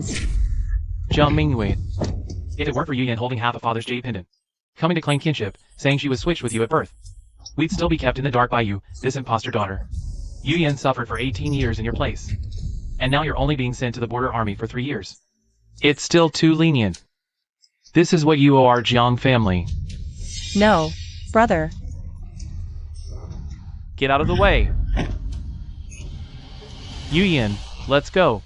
Jiang Mingyue. If it weren't for Yuyan holding half a father's jade pendant, coming to claim kinship, saying she was switched with you at birth, we'd still be kept in the dark by you, this imposter daughter. Yuyan suffered for 18 years in your place. And now you're only being sent to the border army for 3 years. It's still too lenient. This is what you owe our Jiang family. No, brother. Get out of the way. Yuyan, let's go.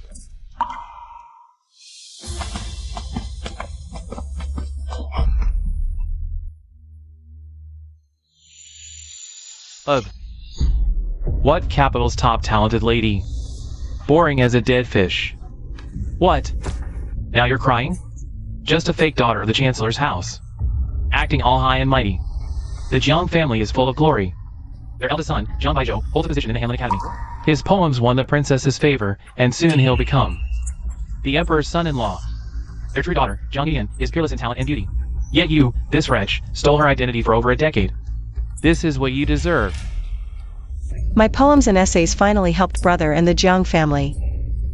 Ugh. What capital's top talented lady? Boring as a dead fish. What? Now you're crying? Just a fake daughter of the Chancellor's house. Acting all high and mighty. The Jiang family is full of glory. Their eldest son, Jiang Baizhou, holds a position in the Hamlin Academy. His poems won the princess's favor, and soon he'll become the emperor's son-in-law. Their true daughter, Jiang Yuyan, is peerless in talent and beauty. Yet you, this wretch, stole her identity for over a decade. This is what you deserve. My poems and essays finally helped brother and the Jiang family.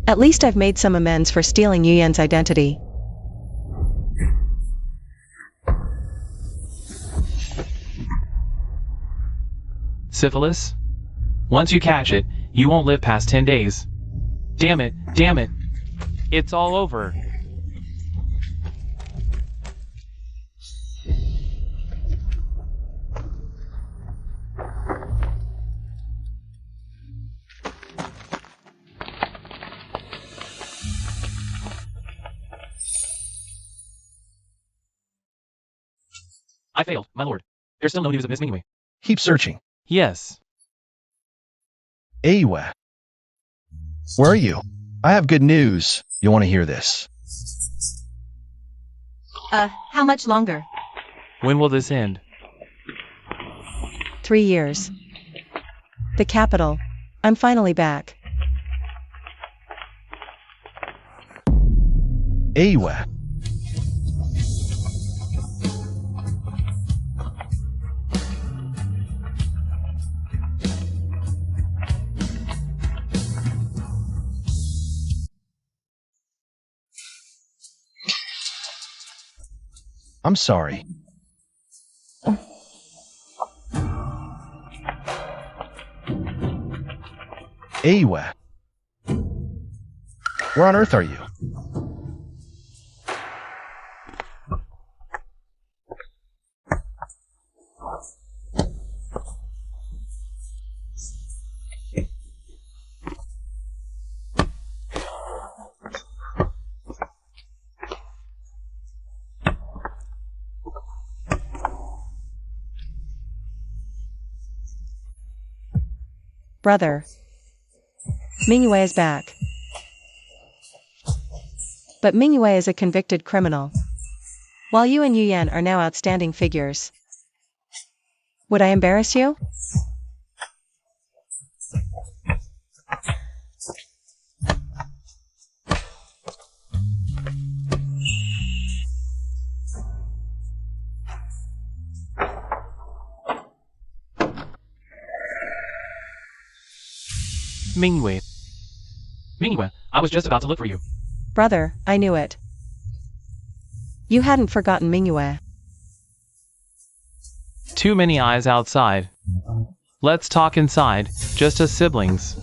At least I've made some amends for stealing Yuyan's identity. Syphilis? Once you catch it, you won't live past 10 days. Damn it, damn it. It's all over. I failed, my lord. There's still no news of Miss Mingyue. Keep searching. Yes. Ayue. Where are you? I have good news. You want to hear this? How much longer? When will this end? 3 years. The capital. I'm finally back. Ayue. I'm sorry. Ayue. Where on earth are you? Brother. Mingyue is back. But Mingyue is a convicted criminal. While you and Yuyan are now outstanding figures. Would I embarrass you? Mingyue. Mingyue, I was just about to look for you. Brother, I knew it. You hadn't forgotten Mingyue. Too many eyes outside. Let's talk inside, just as siblings.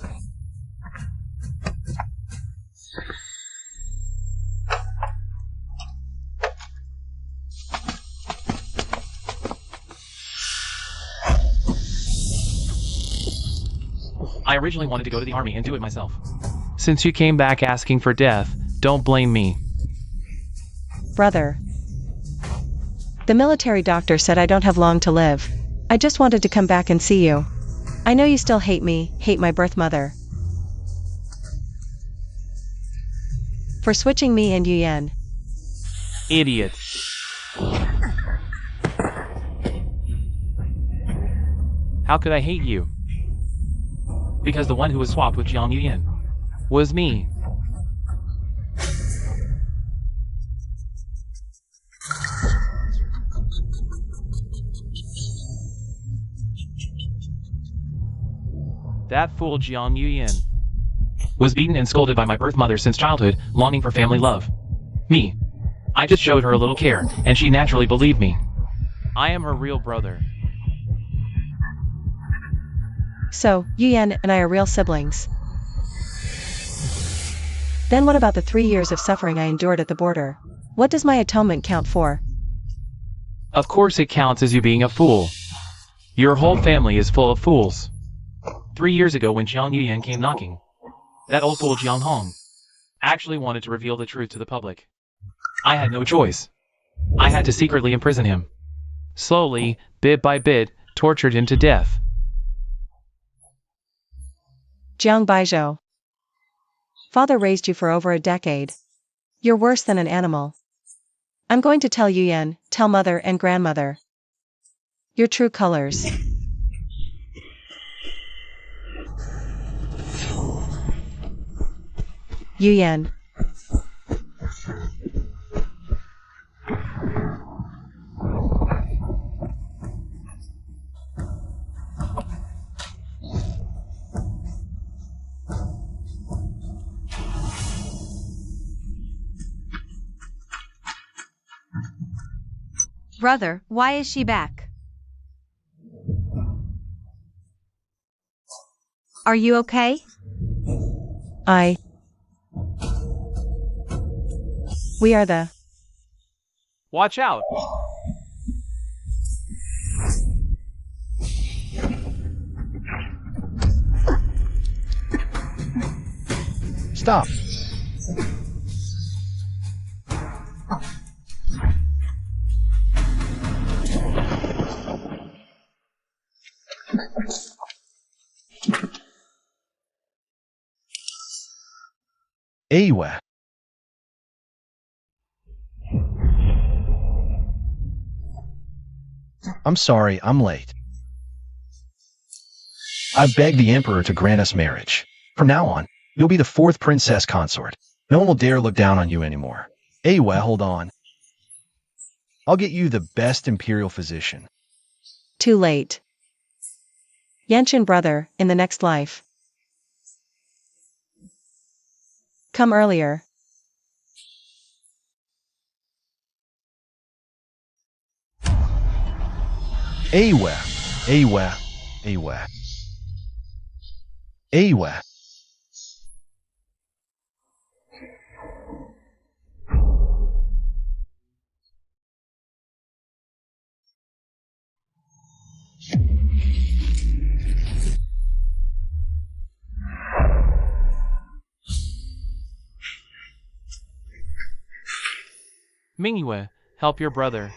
I originally wanted to go to the army and do it myself. Since you came back asking for death, don't blame me. Brother. The military doctor said I don't have long to live. I just wanted to come back and see you. I know you still hate me, hate my birth mother. For switching me and Yuyan. Idiot. How could I hate you? Because the one who was swapped with Jiang Yuyan was me. That fool Jiang Yuyan. Was beaten and scolded by my birth mother since childhood, longing for family love. Me. I just showed her a little care, and she naturally believed me. I am her real brother. So, Yuyan and I are real siblings. Then what about the 3 years of suffering I endured at the border? What does my atonement count for? Of course it counts as you being a fool. Your whole family is full of fools. 3 years ago when Jiang Yuyan came knocking, that old fool Jiang Hong actually wanted to reveal the truth to the public. I had no choice. I had to secretly imprison him. Slowly, bit by bit, tortured him to death. Jiang Baizhou. Father raised you for over a decade. You're worse than an animal. I'm going to tell Yuyan, tell mother and grandmother. Your true colors. Yuyan. Brother, why is she back? Are you okay? We are the... Watch out! Stop. Ewa. I'm sorry, I'm late. I begged the Emperor to grant us marriage. From now on, you'll be the 4th princess consort. No one will dare look down on you anymore. Ewa, hold on. I'll get you the best imperial physician. Too late. Yanshin brother, in the next life. Come earlier. Ewa. Ewa. Ewa. Ewa. Mingyue, help your brother.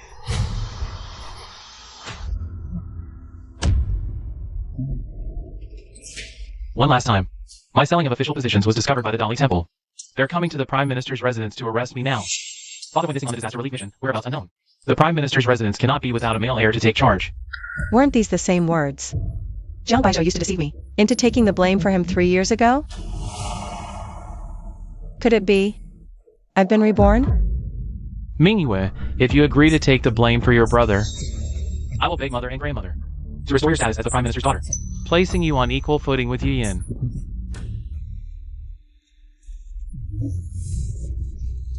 One last time. My selling of official positions was discovered by the Dali Temple. They're coming to the Prime Minister's residence to arrest me now. Father went missing on the disaster relief mission, whereabouts unknown. The Prime Minister's residence cannot be without a male heir to take charge. Weren't these the same words? Jiang Baizhou used to deceive me into taking the blame for him 3 years ago? Could it be? I've been reborn? Mingyue, if you agree to take the blame for your brother, I will beg mother and grandmother to restore your status as the Prime Minister's daughter, placing you on equal footing with Yuyan.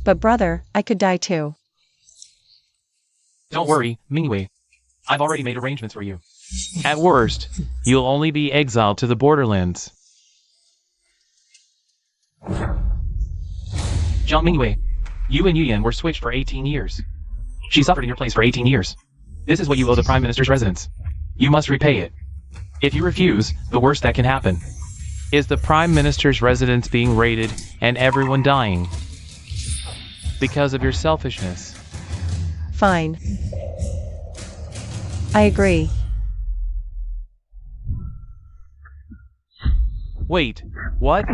But brother, I could die too. Don't worry, Mingyue. I've already made arrangements for you. At worst, you'll only be exiled to the borderlands. Jiang Mingyue, you and Yuyan were switched for 18 years. She suffered in your place for 18 years. This is what you owe the Prime Minister's residence. You must repay it. If you refuse, the worst that can happen is the Prime Minister's residence being raided and everyone dying. Because of your selfishness. Fine. I agree. Wait, what?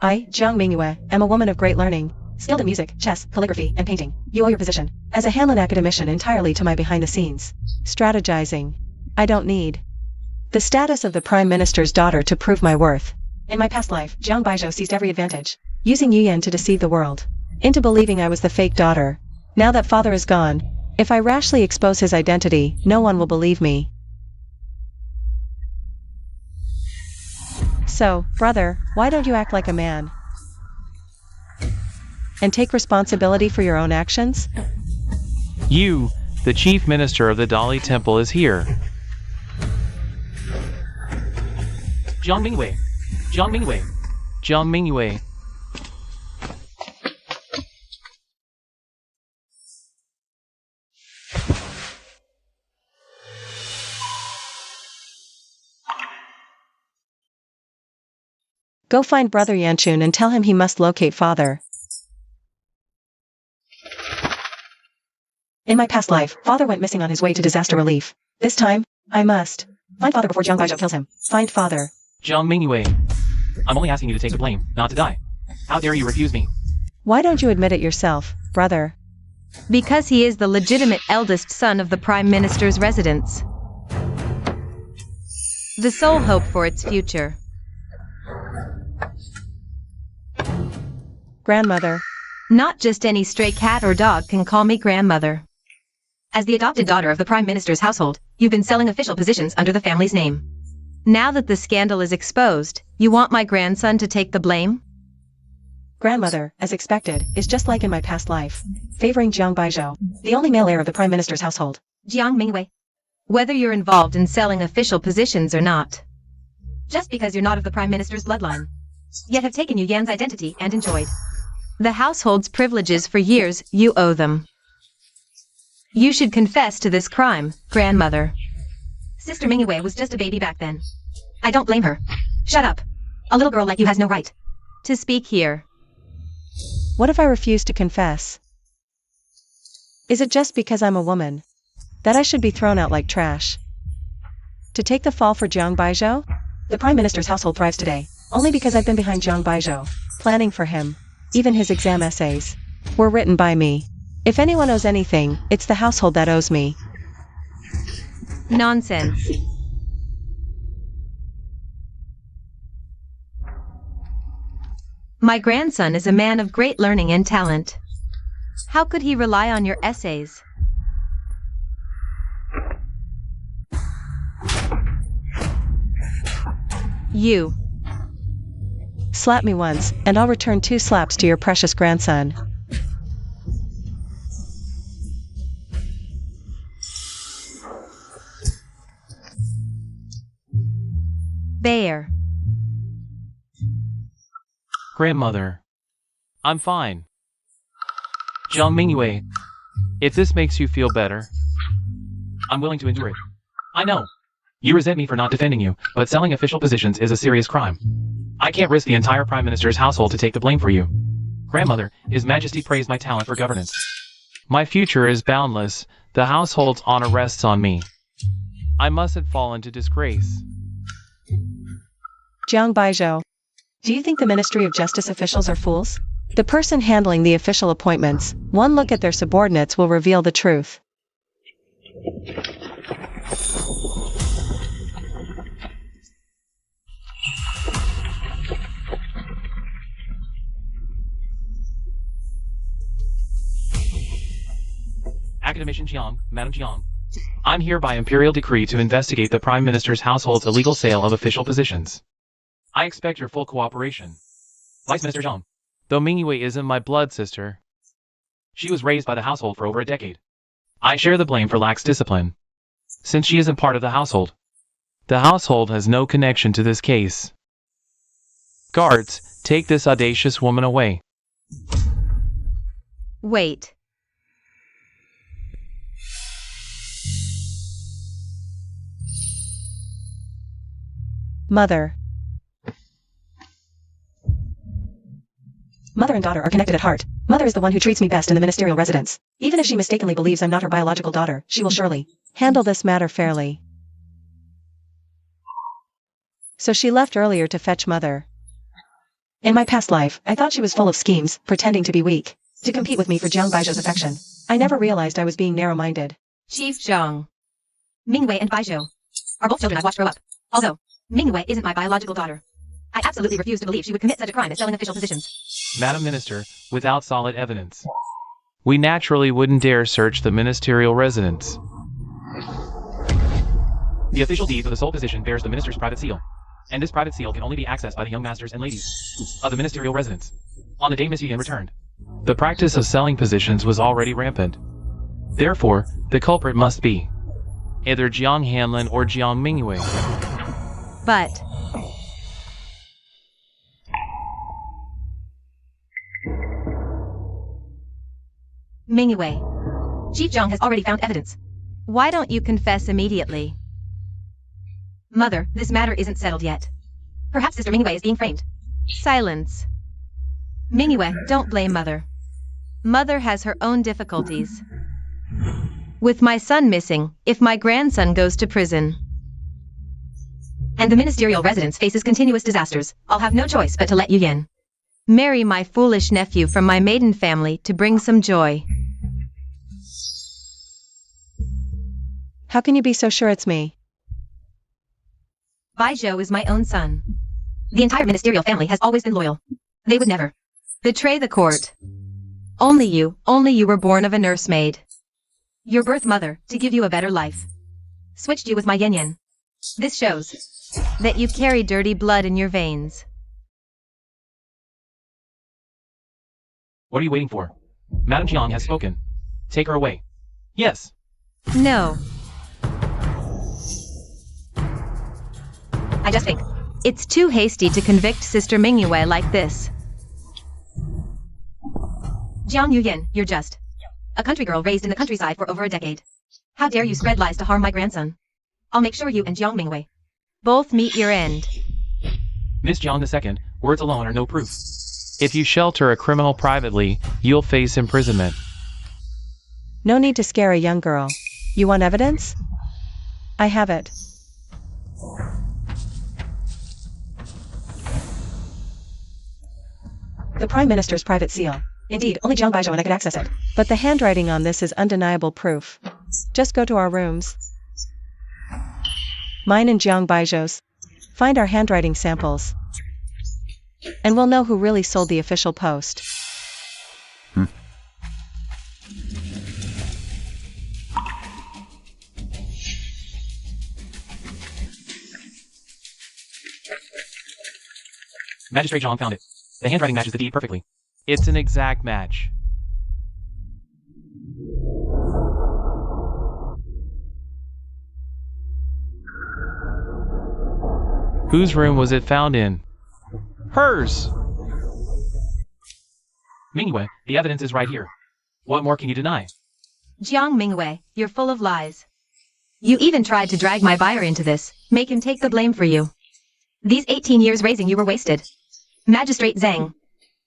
I, Jiang Mingyue, am a woman of great learning, skilled in music, chess, calligraphy, and painting. You owe your position as a Hanlon academician entirely to my behind-the-scenes strategizing. I don't need the status of the Prime Minister's daughter to prove my worth. In my past life, Jiang Baizhou seized every advantage, using Yuyan to deceive the world into believing I was the fake daughter. Now that father is gone, if I rashly expose his identity, no one will believe me. So, brother, why don't you act like a man? And take responsibility for your own actions? You, the chief minister of the Dali Temple, is here. Jiang Mingwei. Jiang Mingwei. Jiang Mingwei. Go find Brother Yanchun and tell him he must locate father. In my past life, father went missing on his way to disaster relief. This time, I must find father before Jiang Baizhou kills him. Find father. Jiang Mingwei. I'm only asking you to take the blame, not to die. How dare you refuse me? Why don't you admit it yourself, brother? Because he is the legitimate eldest son of the Prime Minister's residence. The sole hope for its future. Grandmother. Not just any stray cat or dog can call me grandmother. As the adopted daughter of the Prime Minister's household, you've been selling official positions under the family's name. Now that the scandal is exposed, you want my grandson to take the blame? Grandmother, as expected, is just like in my past life, favoring Jiang Baizhou, the only male heir of the Prime Minister's household. Jiang Mingwei. Whether you're involved in selling official positions or not. Just because you're not of the Prime Minister's bloodline. Yet have taken Yu Yan's identity and enjoyed the household's privileges for years, you owe them. You should confess to this crime, grandmother. Sister Mingwei was just a baby back then. I don't blame her. Shut up. A little girl like you has no right to speak here. What if I refuse to confess? Is it just because I'm a woman that I should be thrown out like trash? To take the fall for Jiang Baizhou? The Prime Minister's household thrives today, only because I've been behind Jiang Baizhou, planning for him. Even his exam essays were written by me. If anyone owes anything, it's the household that owes me. Nonsense. My grandson is a man of great learning and talent. How could he rely on your essays? You. Slap me once, and I'll return 2 slaps to your precious grandson. Bear. Grandmother. I'm fine. Jiang Mingwei. If this makes you feel better, I'm willing to endure it. I know. You resent me for not defending you, but selling official positions is a serious crime. I can't risk the entire Prime Minister's household to take the blame for you. Grandmother, His Majesty praised my talent for governance. My future is boundless. The household's honor rests on me. I mustn't fall into disgrace. Jiang Baizhou. Do you think the Ministry of Justice officials are fools? The person handling the official appointments, one look at their subordinates will reveal the truth. Academician Jiang, Madam Jiang. I'm here by imperial decree to investigate the Prime Minister's household's illegal sale of official positions. I expect your full cooperation. Vice Minister Jiang. Though Mingwei isn't my blood sister, she was raised by the household for over a decade. I share the blame for lax discipline, since she isn't part of the household. The household has no connection to this case. Guards, take this audacious woman away. Wait. Mother. Mother and daughter are connected at heart. Mother is the one who treats me best in the ministerial residence. Even if she mistakenly believes I'm not her biological daughter, she will surely handle this matter fairly. So she left earlier to fetch mother. In my past life, I thought she was full of schemes, pretending to be weak, to compete with me for Jiang Baizhou's affection. I never realized I was being narrow-minded. Chief Zhang. Mingwei and Baizhou are both children I've watched grow up. Although, Mingwei isn't my biological daughter. I absolutely refuse to believe she would commit such a crime as selling official positions. Madam Minister, without solid evidence, we naturally wouldn't dare search the ministerial residence. The official deed for the sole position bears the minister's private seal. and this private seal can only be accessed by the young masters and ladies of the ministerial residence. On the day Miss Yuyan returned, the practice of selling positions was already rampant. Therefore, the culprit must be either Jiang Hanlin or Jiang Mingyue. But Mingyue, Chief Jiang has already found evidence. Why don't you confess immediately? Mother, this matter isn't settled yet. Perhaps Sister Mingyue is being framed. Silence. Mingyue, don't blame Mother. Mother has her own difficulties. With my son missing, if my grandson goes to prison, and the ministerial residence faces continuous disasters, I'll have no choice but to let Yuyan marry my foolish nephew from my maiden family to bring some joy. How can you be so sure it's me? Baizhou is my own son. The entire ministerial family has always been loyal. They would never betray the court. Only you were born of a nursemaid. Your birth mother, to give you a better life, switched you with my Yen. This shows that you carry dirty blood in your veins. What are you waiting for? Madame Jiang has spoken. Take her away. Yes. No. I just think it's too hasty to convict Sister Mingyue like this. Jiang Yuyan, you're just a country girl raised in the countryside for over a decade. How dare you spread lies to harm my grandson? I'll make sure you and Jiang Mingyue both meet your end. Miss Jiang II, words alone are no proof. If you shelter a criminal privately, you'll face imprisonment. No need to scare a young girl. You want evidence? I have it. The Prime Minister's private seal. Indeed, only Jiang Baizhou and I could access it. But the handwriting on this is undeniable proof. Just go to our rooms. Mine and Jiang Baizhou's. Find our handwriting samples. And we'll know who really sold the official post. Magistrate Zhang found it. The handwriting matches the deed perfectly. It's an exact match. Whose room was it found in? Hers! Mingyue, the evidence is right here. What more can you deny? Jiang Mingyue, you're full of lies. You even tried to drag my buyer into this, make him take the blame for you. These 18 years raising you were wasted. Magistrate Zhang.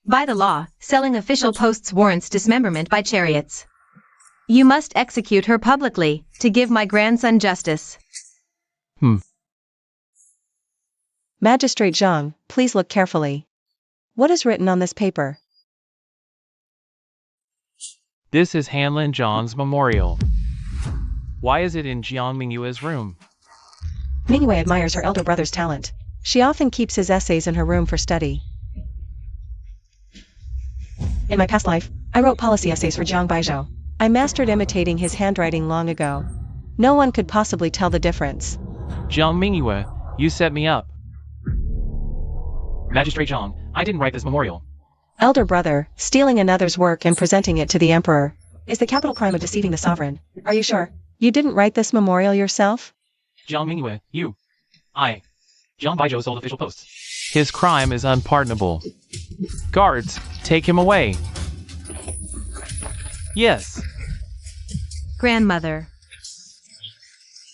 By the law, selling official posts warrants dismemberment by chariots. You must execute her publicly, to give my grandson justice. Magistrate Zhang, please look carefully. What is written on this paper? This is Hanlin Zhang's memorial. Why is it in Jiang Mingyue's room? Mingyue admires her elder brother's talent. She often keeps his essays in her room for study. In my past life, I wrote policy essays for Jiang Baizhou. I mastered imitating his handwriting long ago. No one could possibly tell the difference. Jiang Mingyue, you set me up. Magistrate Zhang, I didn't write this memorial. Elder brother, stealing another's work and presenting it to the emperor, is the capital crime of deceiving the sovereign. Are you sure? You didn't write this memorial yourself? Jiang Mingyue, Jiang Baizhou sold official posts. His crime is unpardonable. Guards, take him away. Yes. Grandmother.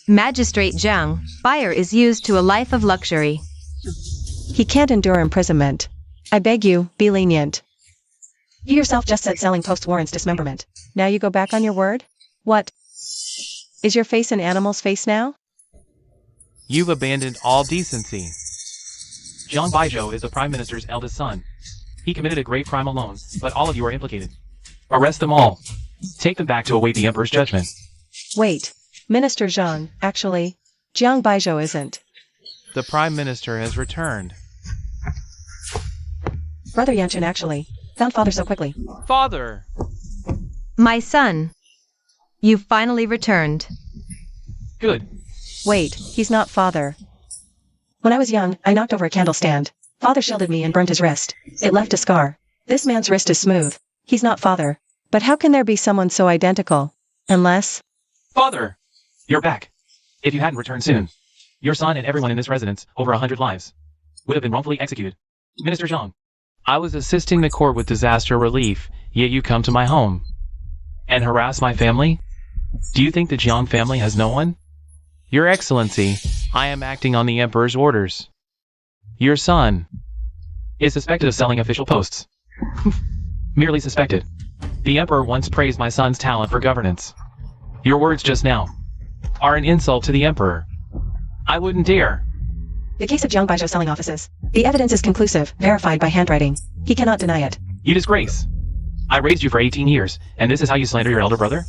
Magistrate Zhang, buyer is used to a life of luxury. He can't endure imprisonment. I beg you, be lenient. You yourself just said selling post warrants dismemberment. Now you go back on your word? What? Is your face an animal's face now? You've abandoned all decency. Jiang Baizhou is the Prime Minister's eldest son. He committed a great crime alone, but all of you are implicated. Arrest them all. Take them back to await the Emperor's judgment. Wait. Minister Zhang, actually, Jiang Baizhou isn't. The Prime Minister has returned. Brother Yanchen actually found father so quickly. Father! My son. You finally returned. Good. Wait, he's not father. When I was young, I knocked over a candle stand. Father shielded me and burned his wrist. It left a scar. This man's wrist is smooth. He's not father. But how can there be someone so identical? Unless... Father! You're back. If you hadn't returned soon, your son and everyone in this residence, over 100 lives, would have been wrongfully executed. Minister Zhang, I was assisting the court with disaster relief, yet you come to my home and harass my family? Do you think the Jiang family has no one? Your Excellency, I am acting on the Emperor's orders. Your son is suspected of selling official posts. Merely suspected. The Emperor once praised my son's talent for governance. Your words just now are an insult to the Emperor. I wouldn't dare. The case of Jiang Baizhou selling offices. The evidence is conclusive, verified by handwriting. He cannot deny it. You disgrace. I raised you for 18 years, and this is how you slander your elder brother?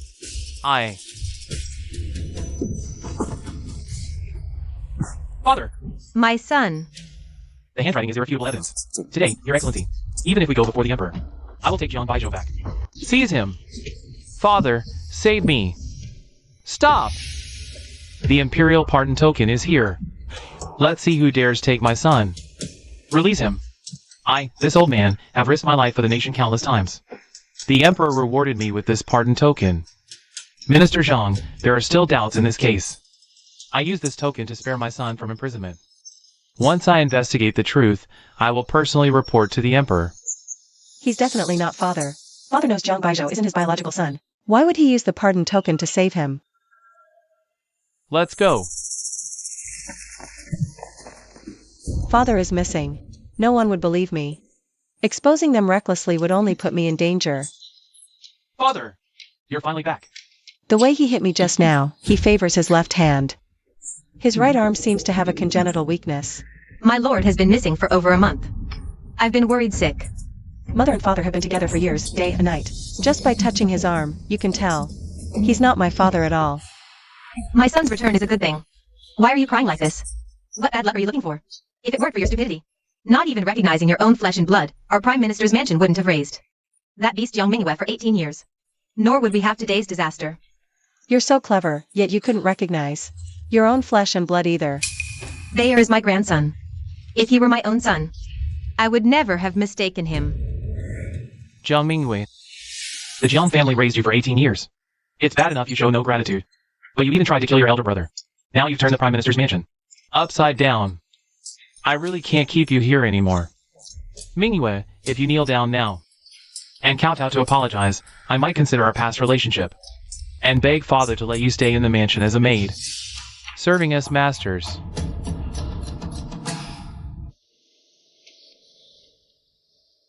Father! My son. The handwriting is irrefutable evidence. Today, Your Excellency, even if we go before the Emperor, I will take Jiang Baizhou back. Seize him! Father, save me! Stop! The Imperial Pardon Token is here. Let's see who dares take my son. Release him. I, this old man, have risked my life for the nation countless times. The Emperor rewarded me with this pardon token. Minister Zhang, there are still doubts in this case. I use this token to spare my son from imprisonment. Once I investigate the truth, I will personally report to the Emperor. He's definitely not father. Father knows Jiang Baizhou isn't his biological son. Why would he use the pardon token to save him? Let's go. Father is missing. No one would believe me. Exposing them recklessly would only put me in danger. Father! You're finally back. The way he hit me just now, he favors his left hand. His right arm seems to have a congenital weakness. My lord has been missing for over a month. I've been worried sick. Mother and father have been together for years, day and night. Just by touching his arm, you can tell. He's not my father at all. My son's return is a good thing. Why are you crying like this? What bad luck are you looking for? If it weren't for your stupidity, not even recognizing your own flesh and blood, our Prime Minister's mansion wouldn't have raised that beast Jiang Mingyue for 18 years. Nor would we have today's disaster. You're so clever, yet you couldn't recognize your own flesh and blood either. Bayer is my grandson. If he were my own son, I would never have mistaken him. Jiang Mingyue. The Jiang family raised you for 18 years. It's bad enough you show no gratitude. But you even tried to kill your elder brother. Now you've turned the Prime Minister's mansion upside down. I really can't keep you here anymore. Mingyue, if you kneel down now and count out to apologize, I might consider our past relationship and beg father to let you stay in the mansion as a maid, serving as masters.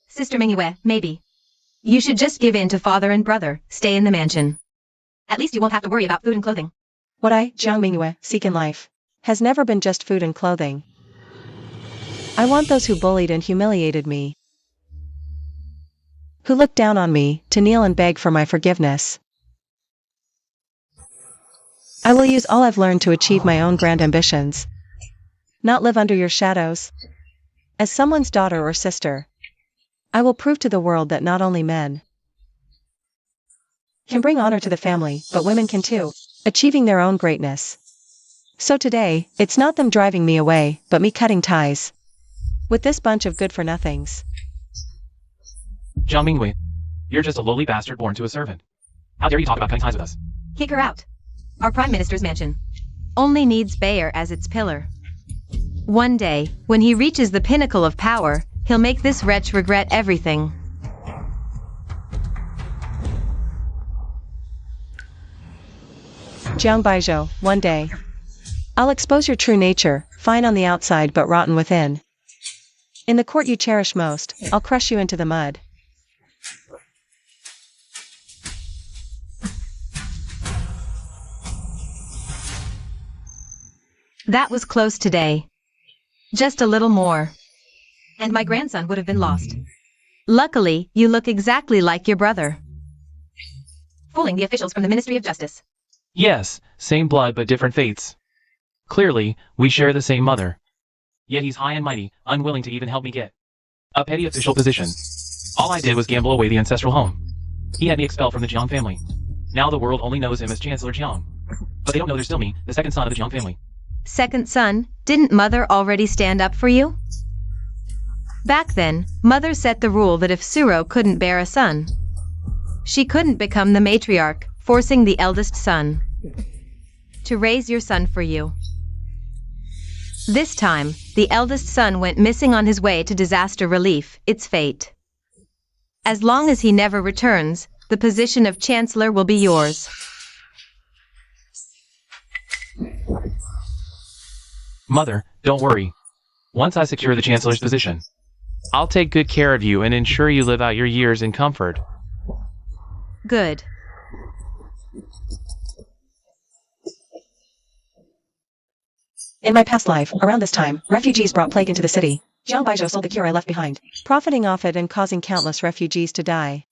Sister Mingyue, maybe. You should just give in to father and brother, stay in the mansion. At least you won't have to worry about food and clothing. What I, Jiang Mingyue, seek in life has never been just food and clothing. I want those who bullied and humiliated me, who looked down on me, to kneel and beg for my forgiveness. I will use all I've learned to achieve my own grand ambitions, not live under your shadows. As someone's daughter or sister, I will prove to the world that not only men can bring honor to the family, but women can too, achieving their own greatness. So today, it's not them driving me away, but me cutting ties with this bunch of good-for-nothings. Jiang Mingyue, you're just a lowly bastard born to a servant. How dare you talk about cutting ties with us? Kick her out. Our Prime Minister's mansion only needs Bayer as its pillar. One day, when he reaches the pinnacle of power, he'll make this wretch regret everything. Jiang Baizhou, one day, I'll expose your true nature, fine on the outside but rotten within. In the court you cherish most, I'll crush you into the mud. That was close today. Just a little more, and my grandson would have been lost. Luckily, you look exactly like your brother. Fooling the officials from the Ministry of Justice. Yes, same blood but different fates. Clearly, we share the same mother. Yet he's high and mighty, unwilling to even help me get a petty official position. All I did was gamble away the ancestral home. He had me expelled from the Jiang family. Now the world only knows him as Chancellor Jiang. But they don't know there's still me, the second son of the Jiang family. Second son, didn't mother already stand up for you? Back then, mother set the rule that if Suro couldn't bear a son, she couldn't become the matriarch, forcing the eldest son to raise your son for you. This time, the eldest son went missing on his way to disaster relief, its fate. As long as he never returns, the position of chancellor will be yours. Mother, don't worry. Once I secure the chancellor's position, I'll take good care of you and ensure you live out your years in comfort. Good. In my past life, around this time, refugees brought plague into the city. Jiang Baizhou sold the cure I left behind, profiting off it and causing countless refugees to die.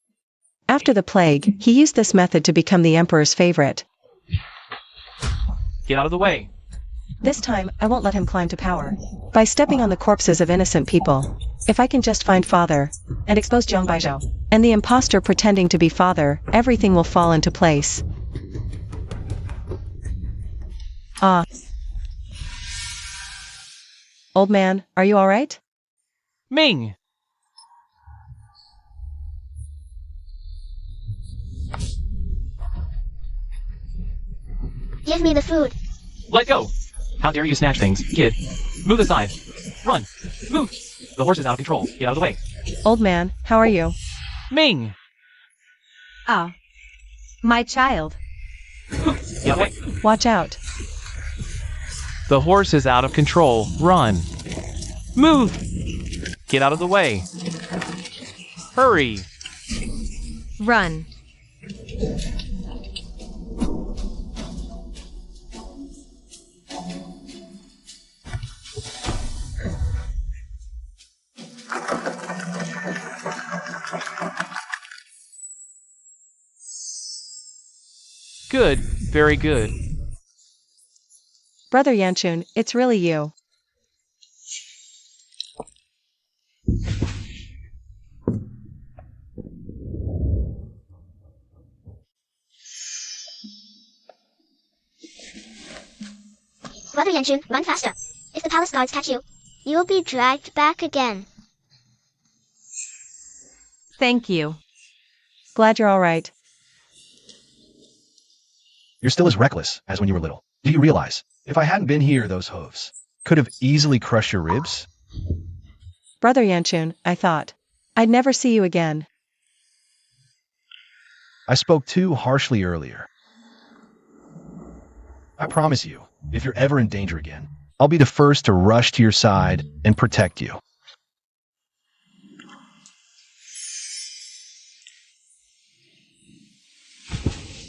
After the plague, he used this method to become the emperor's favorite. Get out of the way. This time, I won't let him climb to power. By stepping on the corpses of innocent people. If I can just find father, and expose Jiang Baizhou, and the imposter pretending to be father, everything will fall into place. Old man, are you alright? Ming! Give me the food. Let go! How dare you snatch things, kid? Move aside. Run! Move! The horse is out of control. Get out of the way. Old man, how are you? Ming! Ah. My child. Get out of the way. Watch out. The horse is out of control. Run! Move! Get out of the way. Hurry! Run. Good. Very good. Brother Yanchun, it's really you. Brother Yanchun, run faster. If the palace guards catch you, you'll be dragged back again. Thank you. Glad you're alright. You're still as reckless as when you were little. Do you realize, if I hadn't been here, those hooves could have easily crushed your ribs? Brother Yanchun, I thought I'd never see you again. I spoke too harshly earlier. I promise you, if you're ever in danger again, I'll be the first to rush to your side and protect you.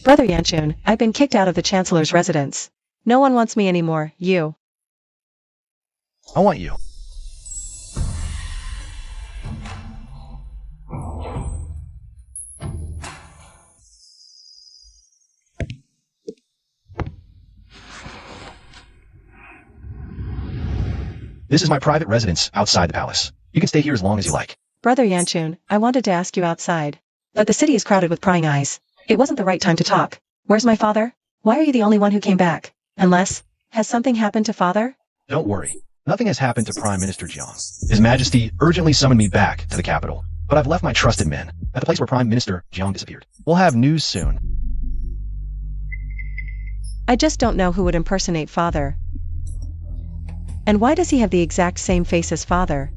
Brother Yanchun, I've been kicked out of the Chancellor's residence. No one wants me anymore, you. I want you. This is my private residence outside the palace. You can stay here as long as you like. Brother Yanchun, I wanted to ask you outside. But the city is crowded with prying eyes. It wasn't the right time to talk. Where's my father? Why are you the only one who came back? Unless, has something happened to father? Don't worry. Nothing has happened to Prime Minister Jiang. His Majesty urgently summoned me back to the capital. But I've left my trusted men at the place where Prime Minister Jiang disappeared. We'll have news soon. I just don't know who would impersonate father. And why does he have the exact same face as father?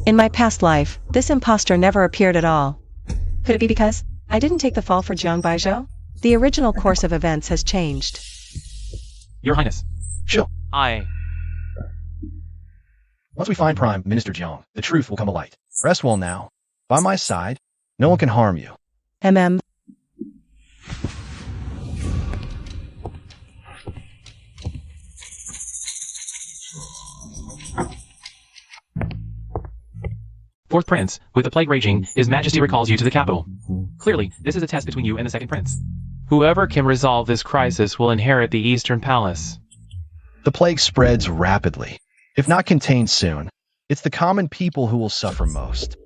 In my past life, this imposter never appeared at all. Could it be because I didn't take the fall for Jiang Baizhou? The original course of events has changed. Your Highness. Chill. Once we find Prime Minister Jiang, the truth will come alight. Rest well now. By my side, no one can harm you. MM. Fourth Prince, with the plague raging, His Majesty recalls you to the capital. Clearly, this is a test between you and the second prince. Whoever can resolve this crisis will inherit the Eastern Palace. The plague spreads rapidly. If not contained soon, it's the common people who will suffer most.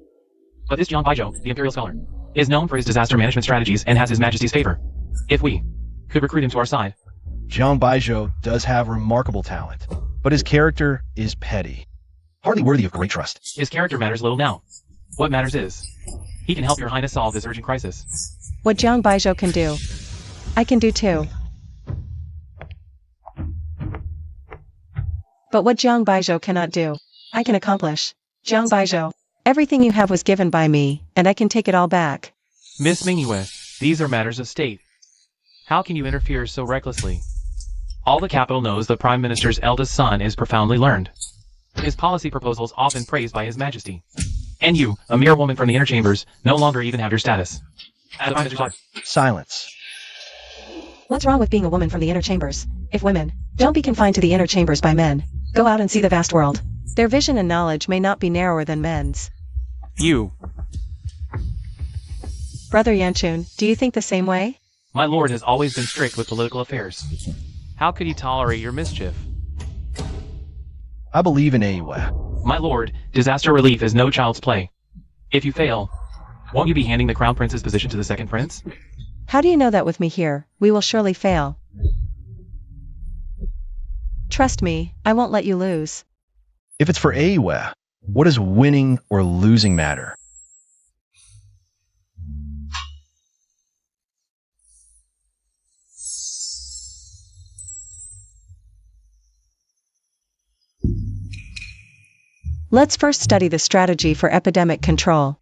But this Jiang Baizhou, the Imperial Scholar, is known for his disaster management strategies and has His Majesty's favor. If we could recruit him to our side, Jiang Baijiu does have remarkable talent, but his character is petty, hardly worthy of great trust. His character matters little now. What matters is, he can help your highness solve this urgent crisis. What Jiang Baijiu can do, I can do too. But what Jiang Baijiu cannot do, I can accomplish. Jiang Baijiu, everything you have was given by me, and I can take it all back. Miss Mingyue, these are matters of state. How can you interfere so recklessly? All the capital knows the Prime Minister's eldest son is profoundly learned. His policy proposals often praised by His Majesty. And you, a mere woman from the inner chambers, no longer even have your status. As the Prime Minister's daughter. Silence. What's wrong with being a woman from the inner chambers? If women don't be confined to the inner chambers by men, go out and see the vast world. Their vision and knowledge may not be narrower than men's. You, Brother Yanchun, do you think the same way? my lord, has always been strict with political affairs. How could he tolerate your mischief? I believe in Aiyue. My lord, disaster relief is no child's play. If you fail, won't you be handing the crown prince's position to the second prince? How do you know that with me here, we will surely fail? Trust me, I won't let you lose. If it's for Aiyue, what does winning or losing matter? Let's first study the strategy for epidemic control.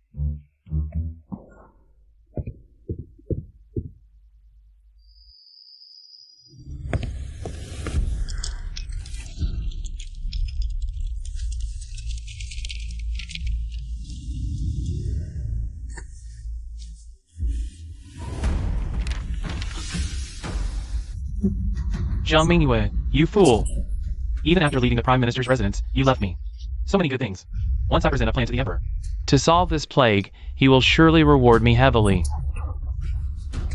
Jiang Mingyue, you fool. Even after leaving the Prime Minister's residence, you left me. So many good things. Once I present a plan to the Emperor. To solve this plague, he will surely reward me heavily.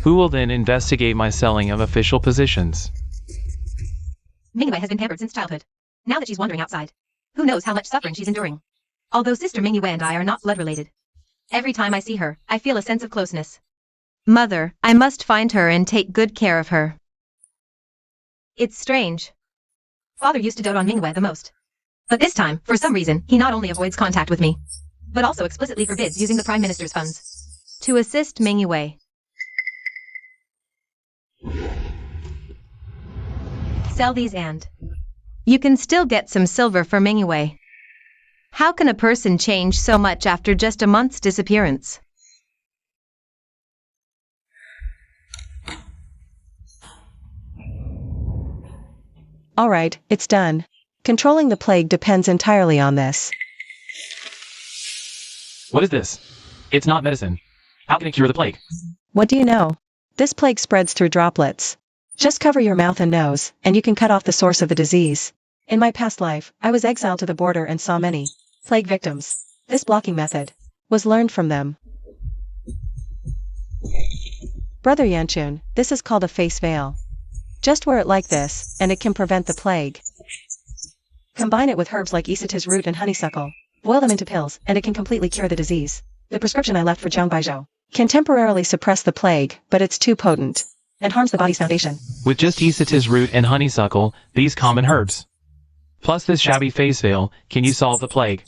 Who will then investigate my selling of official positions? Mingyue has been pampered since childhood. Now that she's wandering outside, who knows how much suffering she's enduring. Although Sister Mingyue and I are not blood related. Every time I see her, I feel a sense of closeness. Mother, I must find her and take good care of her. It's strange. Father used to dote on Mingyue the most. But this time, for some reason, he not only avoids contact with me, but also explicitly forbids using the Prime Minister's funds to assist Mingyue. Sell these and you can still get some silver for Mingyue. How can a person change so much after just a month's disappearance? All right, it's done. Controlling the plague depends entirely on this. What is this? It's not medicine. How can it cure the plague? What do you know? This plague spreads through droplets. Just cover your mouth and nose, and you can cut off the source of the disease. In my past life, I was exiled to the border and saw many plague victims. This blocking method was learned from them. Brother Yanchun, this is called a face veil. Just wear it like this, and it can prevent the plague. Combine it with herbs like isatis root and honeysuckle. Boil them into pills, and it can completely cure the disease. The prescription I left for Jiang Baijiu can temporarily suppress the plague, but it's too potent and harms the body's foundation. With just isatis root and honeysuckle, these common herbs, plus this shabby face veil, can you solve the plague?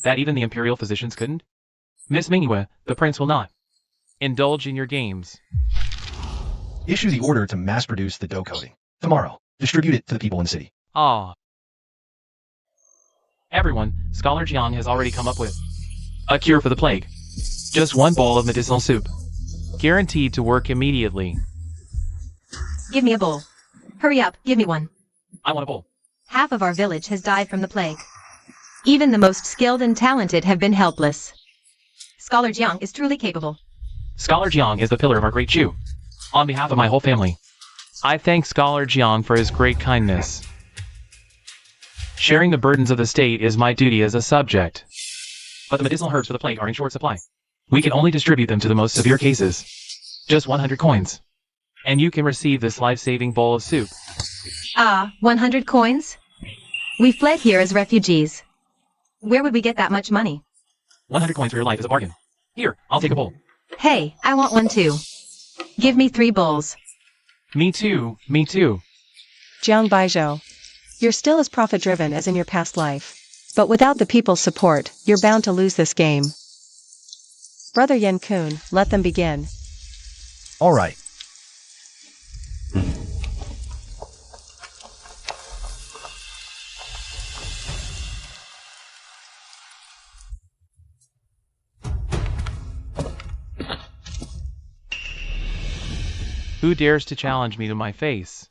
That even the imperial physicians couldn't? Miss Mingyue, the prince will not indulge in your games. Issue the order to mass-produce the dough coating. Tomorrow, distribute it to the people in the city. Ah. Everyone, Scholar Jiang has already come up with a cure for the plague. Just one bowl of medicinal soup. Guaranteed to work immediately. Give me a bowl. Hurry up, give me one. I want a bowl. Half of our village has died from the plague. Even the most skilled and talented have been helpless. Scholar Jiang is truly capable. Scholar Jiang is the pillar of our great Chu. On behalf of my whole family, I thank Scholar Jiang for his great kindness. Sharing the burdens of the state is my duty as a subject. But the medicinal herbs for the plague are in short supply. We can only distribute them to the most severe cases. Just 100 coins. And you can receive this life-saving bowl of soup. 100 coins? We fled here as refugees. Where would we get that much money? 100 coins for your life is a bargain. Here, I'll take a bowl. Hey, I want one too. Give me 3 bowls. Me too, me too. Jiang Baizhou. You're still as profit-driven as in your past life. But without the people's support, you're bound to lose this game. Brother Yan Kun, let them begin. All right. Who dares to challenge me to my face?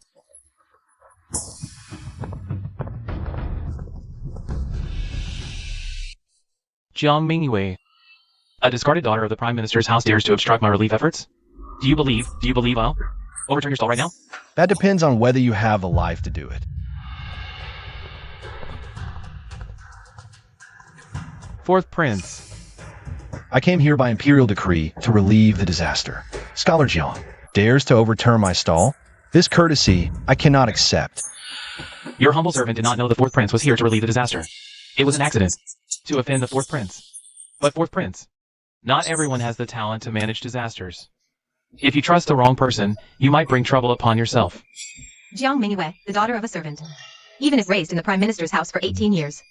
Jiang Mingyue. A discarded daughter of the Prime Minister's house dares to obstruct my relief efforts? Do you believe I'll overturn your stall right now? That depends on whether you have the life to do it. Fourth Prince. I came here by imperial decree to relieve the disaster. Scholar Jiang dares to overturn my stall? This courtesy I cannot accept. Your humble servant did not know the Fourth Prince was here to relieve the disaster. It was an accident. To offend the Fourth Prince. But Fourth Prince, not everyone has the talent to manage disasters. If you trust the wrong person, you might bring trouble upon yourself. Jiang Mingyue, the daughter of a servant, even if raised in the Prime Minister's house for 18 years,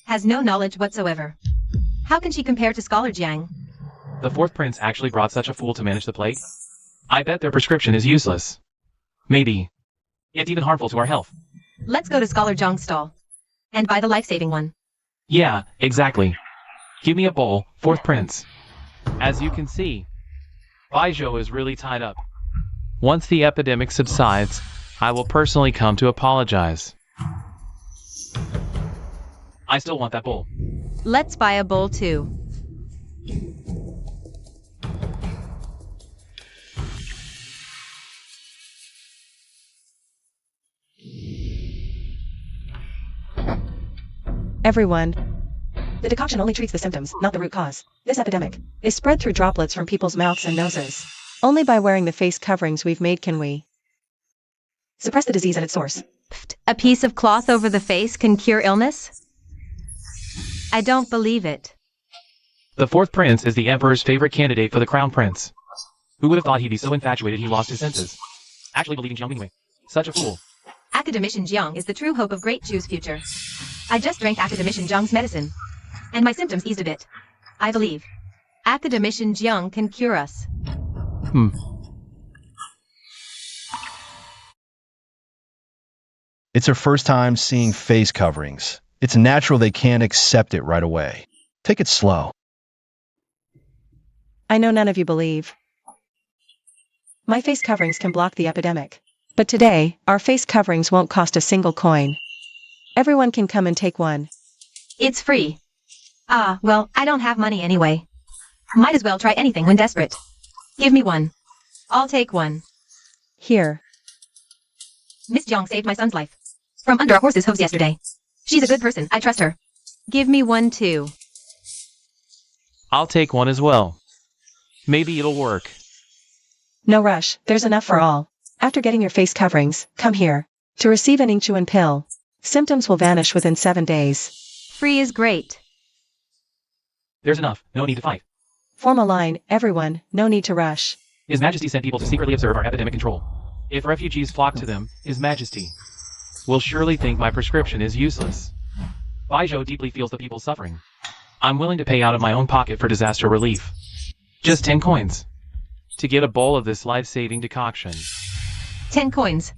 has no knowledge whatsoever. How can she compare to Scholar Jiang? The Fourth Prince actually brought such a fool to manage the plague? I bet their prescription is useless. Maybe. It's even harmful to our health. Let's go to Scholar Jiang's stall. And buy the life-saving one. Yeah, exactly. Give me a bowl, Fourth Prince. As you can see, Baizhou is really tied up. Once the epidemic subsides, I will personally come to apologize. I still want that bowl. Let's buy a bowl too. Everyone. The decoction only treats the symptoms, not the root cause. This epidemic is spread through droplets from people's mouths and noses. Only by wearing the face coverings we've made can we suppress the disease at its source. A piece of cloth over the face can cure illness? I don't believe it. The Fourth Prince is the Emperor's favorite candidate for the Crown Prince. Who would have thought he'd be so infatuated he lost his senses? Actually believing Jiang Mingyue. Such a fool. Academician Jiang is the true hope of Great Chu's future. I just drank Academician Jiang's medicine, and my symptoms eased a bit. I believe Academician Jiang can cure us. It's her first time seeing face coverings. It's natural they can't accept it right away. Take it slow. I know none of you believe. My face coverings can block the epidemic. But today, our face coverings won't cost a single coin. Everyone can come and take one. It's free. Ah, well, I don't have money anyway. Might as well try anything when desperate. Give me one. I'll take one. Here. Miss Jiang saved my son's life. From under a horse's hooves yesterday. She's a good person, I trust her. Give me one too. I'll take one as well. Maybe it'll work. No rush, there's enough for all. After getting your face coverings, come here to receive an Ingchuan pill. Symptoms will vanish within 7 days. Free is great. There's enough, no need to fight. Form a line, everyone, no need to rush. His Majesty sent people to secretly observe our epidemic control. If refugees flock to them, His Majesty will surely think my prescription is useless. Baizhou deeply feels the people's suffering. I'm willing to pay out of my own pocket for disaster relief. Just 10 coins. To get a bowl of this life-saving decoction. 10 coins.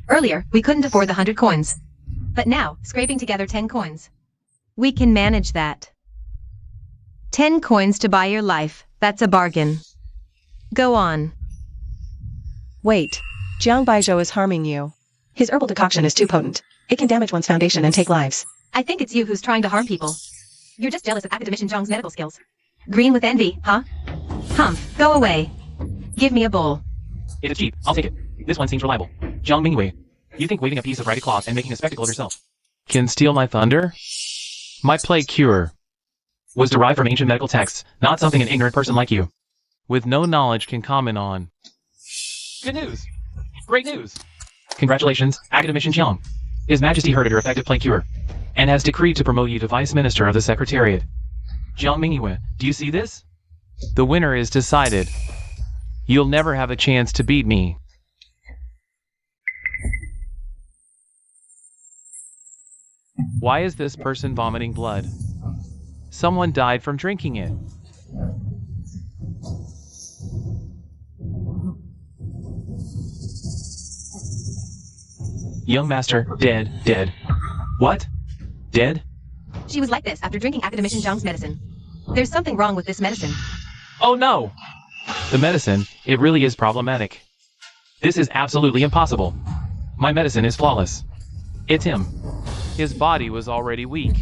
Earlier, we couldn't afford the 100 coins. But now, scraping together 10 coins. We can manage that. 10 coins to buy your life, that's a bargain. Go on. Wait. Jiang Baizhou is harming you. His herbal decoction is too potent. It can damage one's foundation and take lives. I think it's you who's trying to harm people. You're just jealous of Academician Jiang's medical skills. Green with envy, huh? Go away. Give me a bowl. It is cheap, I'll take it. This one seems reliable. Jiang Mingyue, you think waving a piece of ratty cloth and making a spectacle of yourself can steal my thunder? My plague cure was derived from ancient medical texts, not something an ignorant person like you, with no knowledge, can comment on. Good news! Great news! Congratulations, Academician Jiang. His Majesty heard of your effective plague cure, and has decreed to promote you to Vice Minister of the Secretariat. Jiang Mingyue, do you see this? The winner is decided. You'll never have a chance to beat me. Why is this person vomiting blood? Someone died from drinking it. Young master, dead. What? Dead? She was like this after drinking academician Zhang's medicine. There's something wrong with this medicine. Oh no! The medicine, it really is problematic. This is absolutely impossible. My medicine is flawless. It's him. His body was already weak.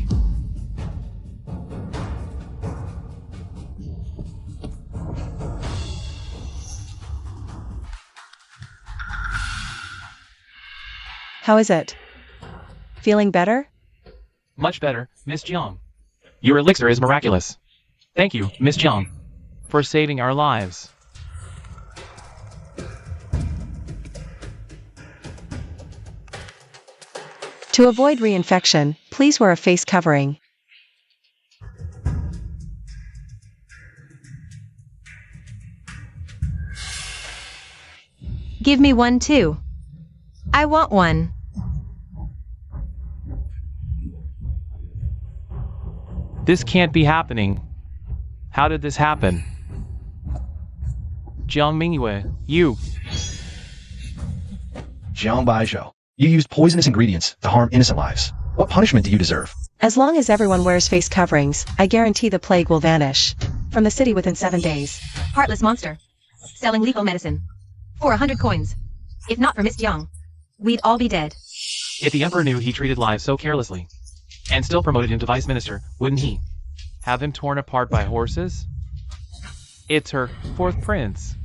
How is it? Feeling better? Much better, Miss Jiang. Your elixir is miraculous. Thank you, Miss Jiang, for saving our lives. To avoid reinfection, please wear a face covering. Give me one too. I want one. This can't be happening. How did this happen? Jiang Mingyue, you. Jiang Baizhou, you used poisonous ingredients to harm innocent lives. What punishment do you deserve? As long as everyone wears face coverings, I guarantee the plague will vanish from the city within 7 days. Heartless monster. Selling lethal medicine. For 100 coins. If not for Miss Jiang, we'd all be dead. If the emperor knew he treated lives so carelessly, and still promoted him to vice minister, wouldn't he have him torn apart by horses? It's her fourth prince.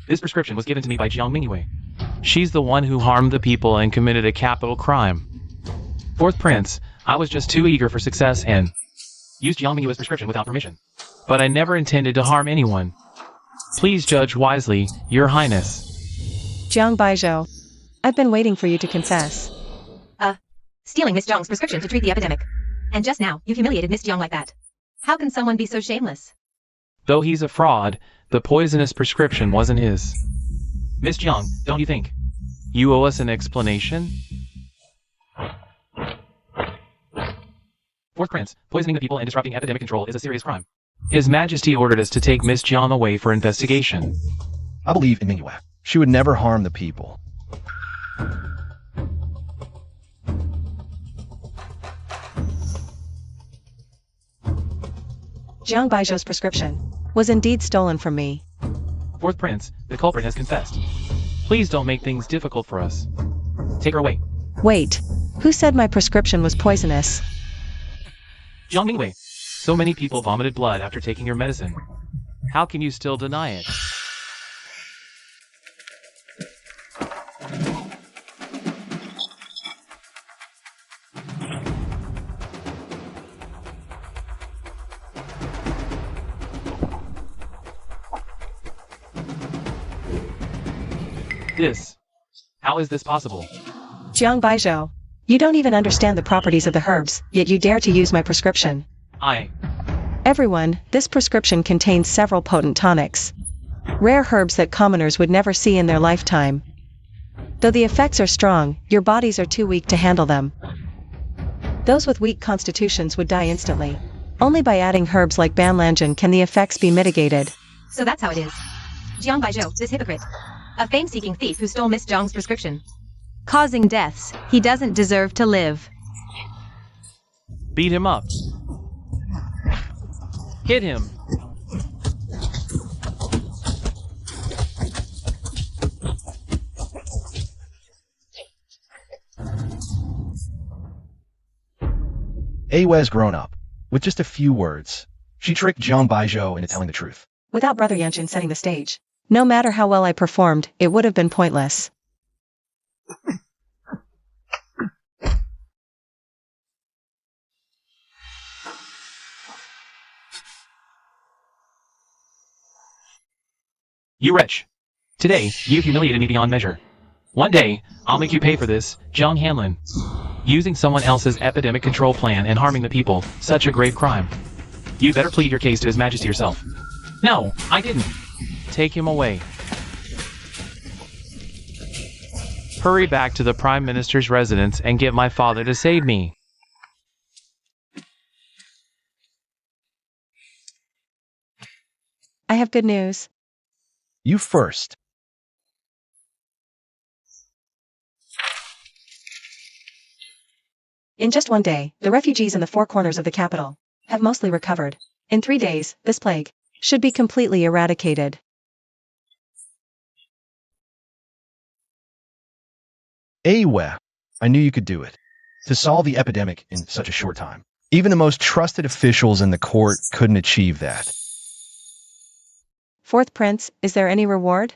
This prescription was given to me by Jiang Mingyue. She's the one who harmed the people and committed a capital crime. Fourth prince, I was just too eager for success and used Jiang Mingyue's prescription without permission. But I never intended to harm anyone. Please judge wisely, Your Highness. Jiang Baizhou, I've been waiting for you to confess. Stealing Miss Jiang's prescription to treat the epidemic. And just now, you humiliated Miss Jiang like that. How can someone be so shameless? Though he's a fraud, the poisonous prescription wasn't his. Miss Jiang, don't you think you owe us an explanation? Fourth Prince, poisoning the people and disrupting epidemic control is a serious crime. His Majesty ordered us to take Miss Jiang away for investigation. I believe in Mingyue. She would never harm the people. Jiang Baizhou's prescription was indeed stolen from me. Fourth Prince, the culprit has confessed. Please don't make things difficult for us. Take her away. Wait, who said my prescription was poisonous? Jiang Mingyue, so many people vomited blood after taking your medicine. How can you still deny it? How is this possible? Jiang Baizhou, you don't even understand the properties of the herbs, yet you dare to use my prescription. Everyone, this prescription contains several potent tonics. Rare herbs that commoners would never see in their lifetime. Though the effects are strong, your bodies are too weak to handle them. Those with weak constitutions would die instantly. Only by adding herbs like banlangen can the effects be mitigated. So that's how it is. Jiang Baizhou, this hypocrite. A fame-seeking thief who stole Miss Jiang's prescription. Causing deaths, he doesn't deserve to live. Beat him up. Hit him. Awe's grown up. With just a few words, she tricked Jiang Baizhou into telling the truth. Without Brother Yanshin setting the stage, no matter how well I performed, it would have been pointless. You wretch. Today, you humiliated me beyond measure. One day, I'll make you pay for this, Zhang Hanlin. Using someone else's epidemic control plan and harming the people, such a grave crime. You'd better plead your case to His Majesty yourself. No, I didn't. Take him away. Hurry back to the Prime Minister's residence and get my father to save me. I have good news. You first. In just one day, the refugees in the four corners of the capital have mostly recovered. In 3 days, this plague should be completely eradicated. Well, I knew you could do it. To solve the epidemic in such a short time. Even the most trusted officials in the court couldn't achieve that. Fourth Prince, is there any reward?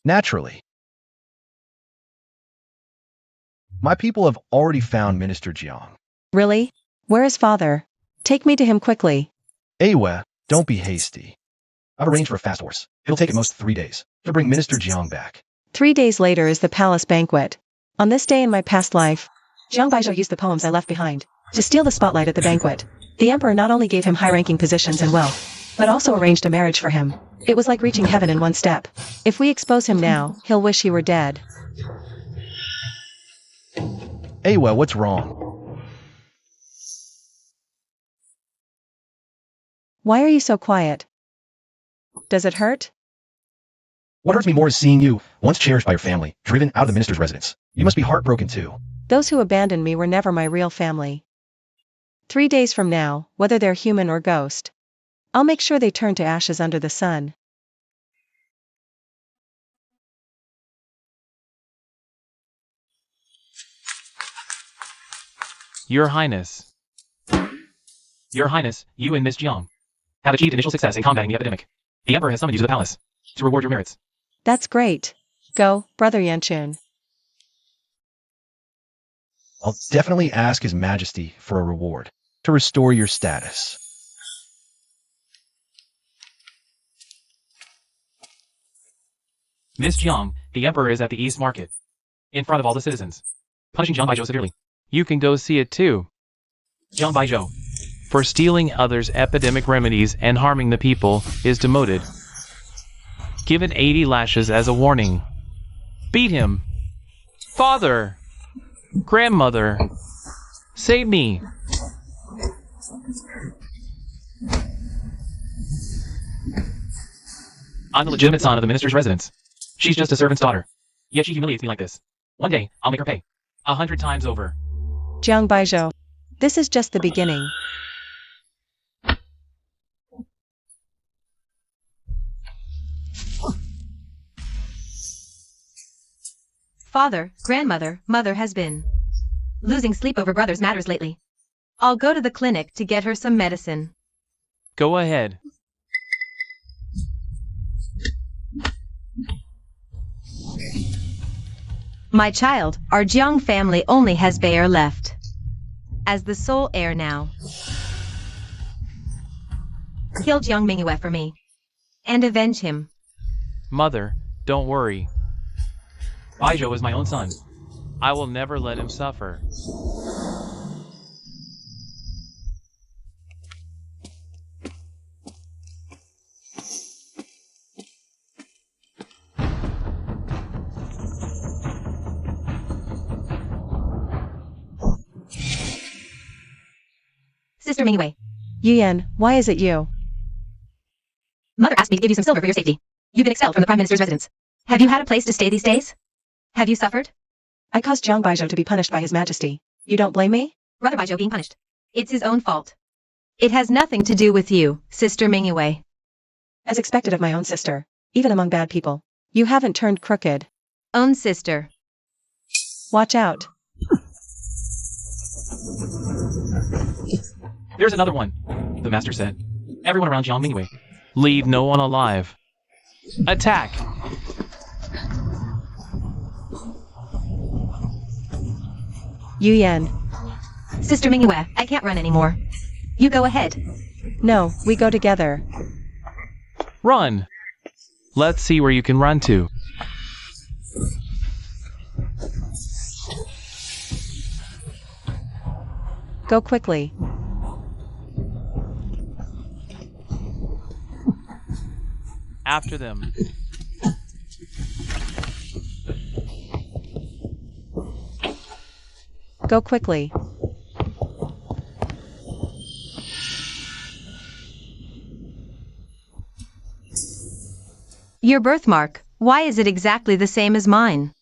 Naturally. My people have already found Minister Jiang. Really? Where is father? Take me to him quickly. Don't be hasty. I've arranged for a fast horse. It'll take at most 3 days to bring Minister Jiang back. 3 days later is the palace banquet. On this day in my past life, Jiang Baizhou used the poems I left behind to steal the spotlight at the banquet. The emperor not only gave him high-ranking positions and wealth, but also arranged a marriage for him. It was like reaching heaven in one step. If we expose him now, he'll wish he were dead. What's wrong? Why are you so quiet? Does it hurt? What hurts me more is seeing you, once cherished by your family, driven out of the minister's residence. You must be heartbroken too. Those who abandoned me were never my real family. 3 days from now, whether they're human or ghost, I'll make sure they turn to ashes under the sun. Your Highness. Your Highness, you and Miss Jiang have achieved initial success in combating the epidemic. The Emperor has summoned you to the palace to reward your merits. That's great. Go, Brother Yanchun. I'll definitely ask His Majesty for a reward to restore your status. Miss Jiang, the Emperor is at the East Market, in front of all the citizens, punishing Jiang Baizhou severely. You can go see it too. Jiang Baizhou, for stealing others' epidemic remedies and harming the people, is demoted. Given 80 lashes as a warning. Beat him. Father! Grandmother! Save me! I'm the legitimate son of the minister's residence. She's just a servant's daughter. Yet she humiliates me like this. One day, I'll make her pay. 100 times over. Jiang Baizhou, this is just the beginning. Father, grandmother, mother has been losing sleep over brother's matters lately. I'll go to the clinic to get her some medicine. Go ahead. My child, our Jiang family only has Bayer left as the sole heir now. Kill Jiang Mingyue for me and avenge him. Mother, don't worry. Baizhou is my own son. I will never let him suffer. Sister Mingyue, Yuyan, why is it you? Mother asked me to give you some silver for your safety. You've been expelled from the Prime Minister's residence. Have you had a place to stay these days? Have you suffered? I caused Jiang Baizhou to be punished by His Majesty. You don't blame me? Brother Baizhou being punished. It's his own fault. It has nothing to do with you, Sister Mingyue. As expected of my own sister, even among bad people, you haven't turned crooked. Own sister. Watch out. There's another one, the master said. Everyone around Jiang Mingyue. Leave no one alive. Attack! Yuyan. Sister Mingyue, I can't run anymore. You go ahead. No, we go together. Run! Let's see where you can run to. Go quickly. After them. Go quickly. Your birthmark, why is it exactly the same as mine?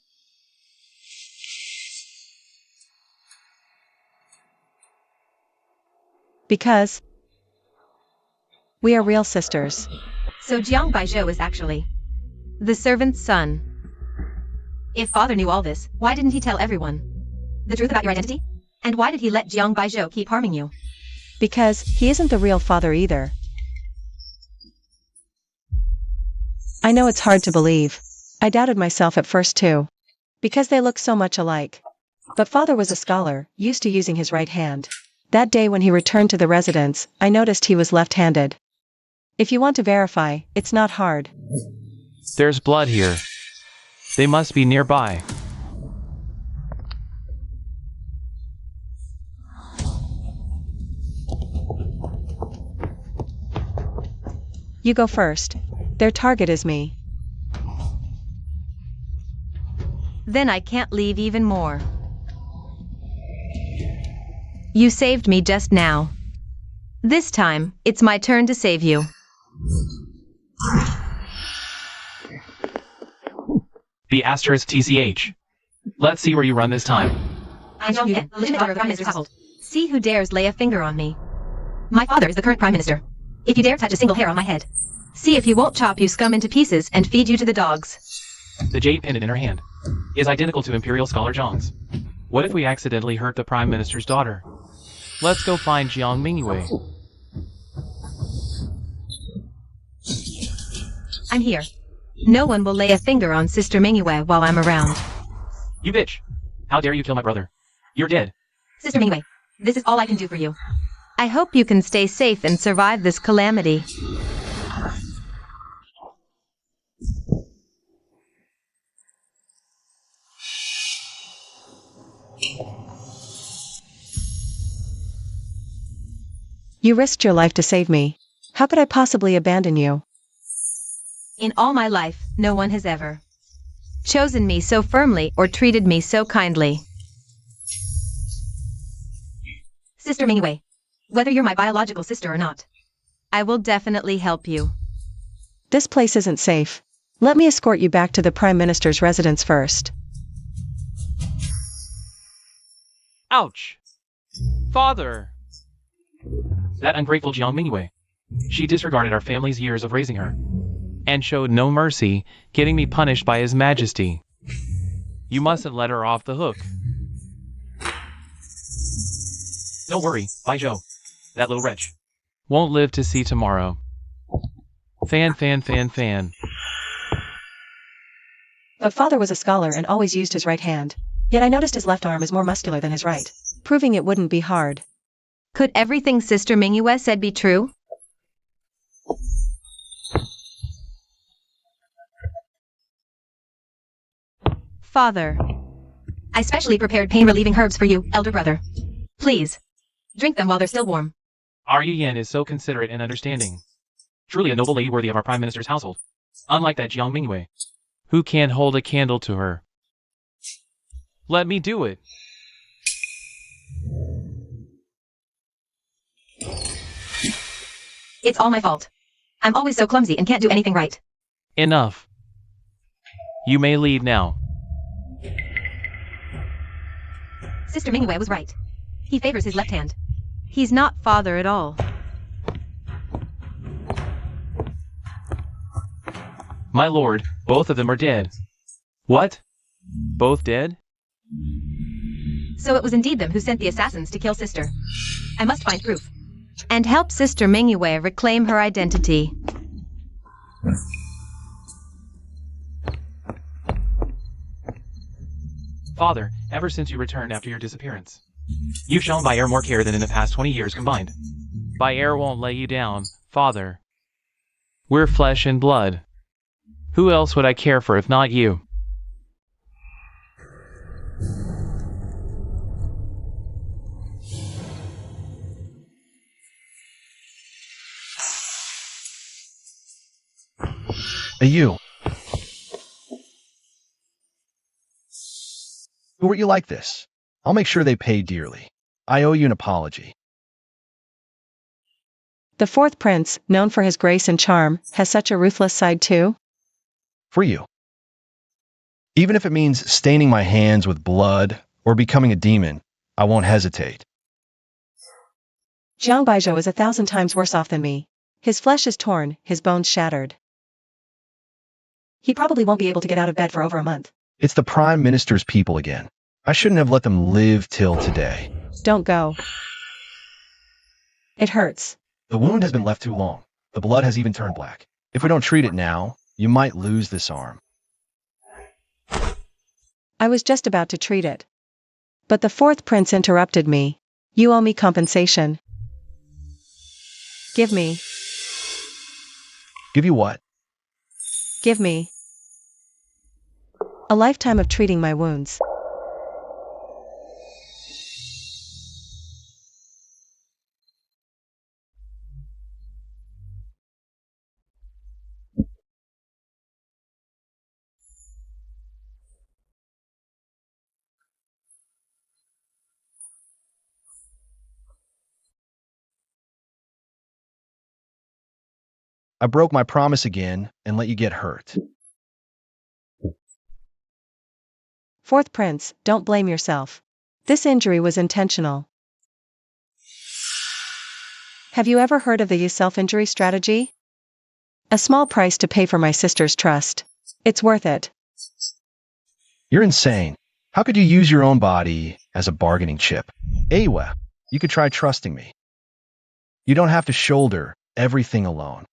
Because we are real sisters. So Jiang Baizhou is actually the servant's son. If father knew all this, why didn't he tell everyone the truth about your identity? And why did he let Jiang Baizhou keep harming you? Because he isn't the real father either. I know it's hard to believe. I doubted myself at first too. Because they look so much alike. But father was a scholar, used to using his right hand. That day when he returned to the residence, I noticed he was left-handed. If you want to verify, it's not hard. There's blood here. They must be nearby. You go first. Their target is me. Then I can't leave even more. You saved me just now. This time, it's my turn to save you. The asterisk TCH. Let's see where you run this time. I'm Zhang Yuan, legitimate daughter of the Prime Minister's household. See who dares lay a finger on me. My father is the current Prime Minister. If you dare touch a single hair on my head, see if he won't chop you scum into pieces and feed you to the dogs. The jade pendant in her hand is identical to Imperial Scholar Zhang's. What if we accidentally hurt the Prime Minister's daughter? Let's go find Jiang Mingyue. I'm here. No one will lay a finger on Sister Mingyue while I'm around. You bitch! How dare you kill my brother? You're dead. Sister Mingyue, this is all I can do for you. I hope you can stay safe and survive this calamity. You risked your life to save me. How could I possibly abandon you? In all my life, no one has ever chosen me so firmly or treated me so kindly. Sister Mingyue, whether you're my biological sister or not, I will definitely help you. This place isn't safe. Let me escort you back to the Prime Minister's residence first. Ouch! Father! That ungrateful Jiang Mingyue. She disregarded our family's years of raising her, and showed no mercy, getting me punished by His Majesty. You mustn't let her off the hook. Don't worry, Baizhou. That little wretch won't live to see tomorrow. Fan. But father was a scholar and always used his right hand. Yet I noticed his left arm is more muscular than his right, proving it wouldn't be hard. Could everything Sister Mingyue said be true? Father, I specially prepared pain-relieving herbs for you, elder brother. Please, drink them while they're still warm. Our Yan is so considerate and understanding. Truly a noble lady worthy of our Prime Minister's household. Unlike that Jiang Mingyue, who can't hold a candle to her. Let me do it. It's all my fault. I'm always so clumsy and can't do anything right. Enough. You may leave now. Sister Mingyue was right. He favors his left hand. He's not father at all. My lord, both of them are dead. What? Both dead? So it was indeed them who sent the assassins to kill Sister. I must find proof. And help Sister Mingyue reclaim her identity. Father, ever since you returned after your disappearance, you've shown Bayer more care than in the past 20 years combined. Bayer won't let you down, Father. We're flesh and blood. Who else would I care for if not you? You. Who are you like this? I'll make sure they pay dearly. I owe you an apology. The fourth prince, known for his grace and charm, has such a ruthless side too? For you. Even if it means staining my hands with blood or becoming a demon, I won't hesitate. Jiang Baizhou is 1,000 times worse off than me. His flesh is torn, his bones shattered. He probably won't be able to get out of bed for over a month. It's the Prime Minister's people again. I shouldn't have let them live till today. Don't go. It hurts. The wound has been left too long. The blood has even turned black. If we don't treat it now, you might lose this arm. I was just about to treat it. But the fourth prince interrupted me. You owe me compensation. Give me. Give you what? Give me. A lifetime of treating my wounds. I broke my promise again and let you get hurt. Fourth prince, don't blame yourself. This injury was intentional. Have you ever heard of the self-injury strategy? A small price to pay for my sister's trust. It's worth it. You're insane. How could you use your own body as a bargaining chip? Anyway, you could try trusting me. You don't have to shoulder everything alone.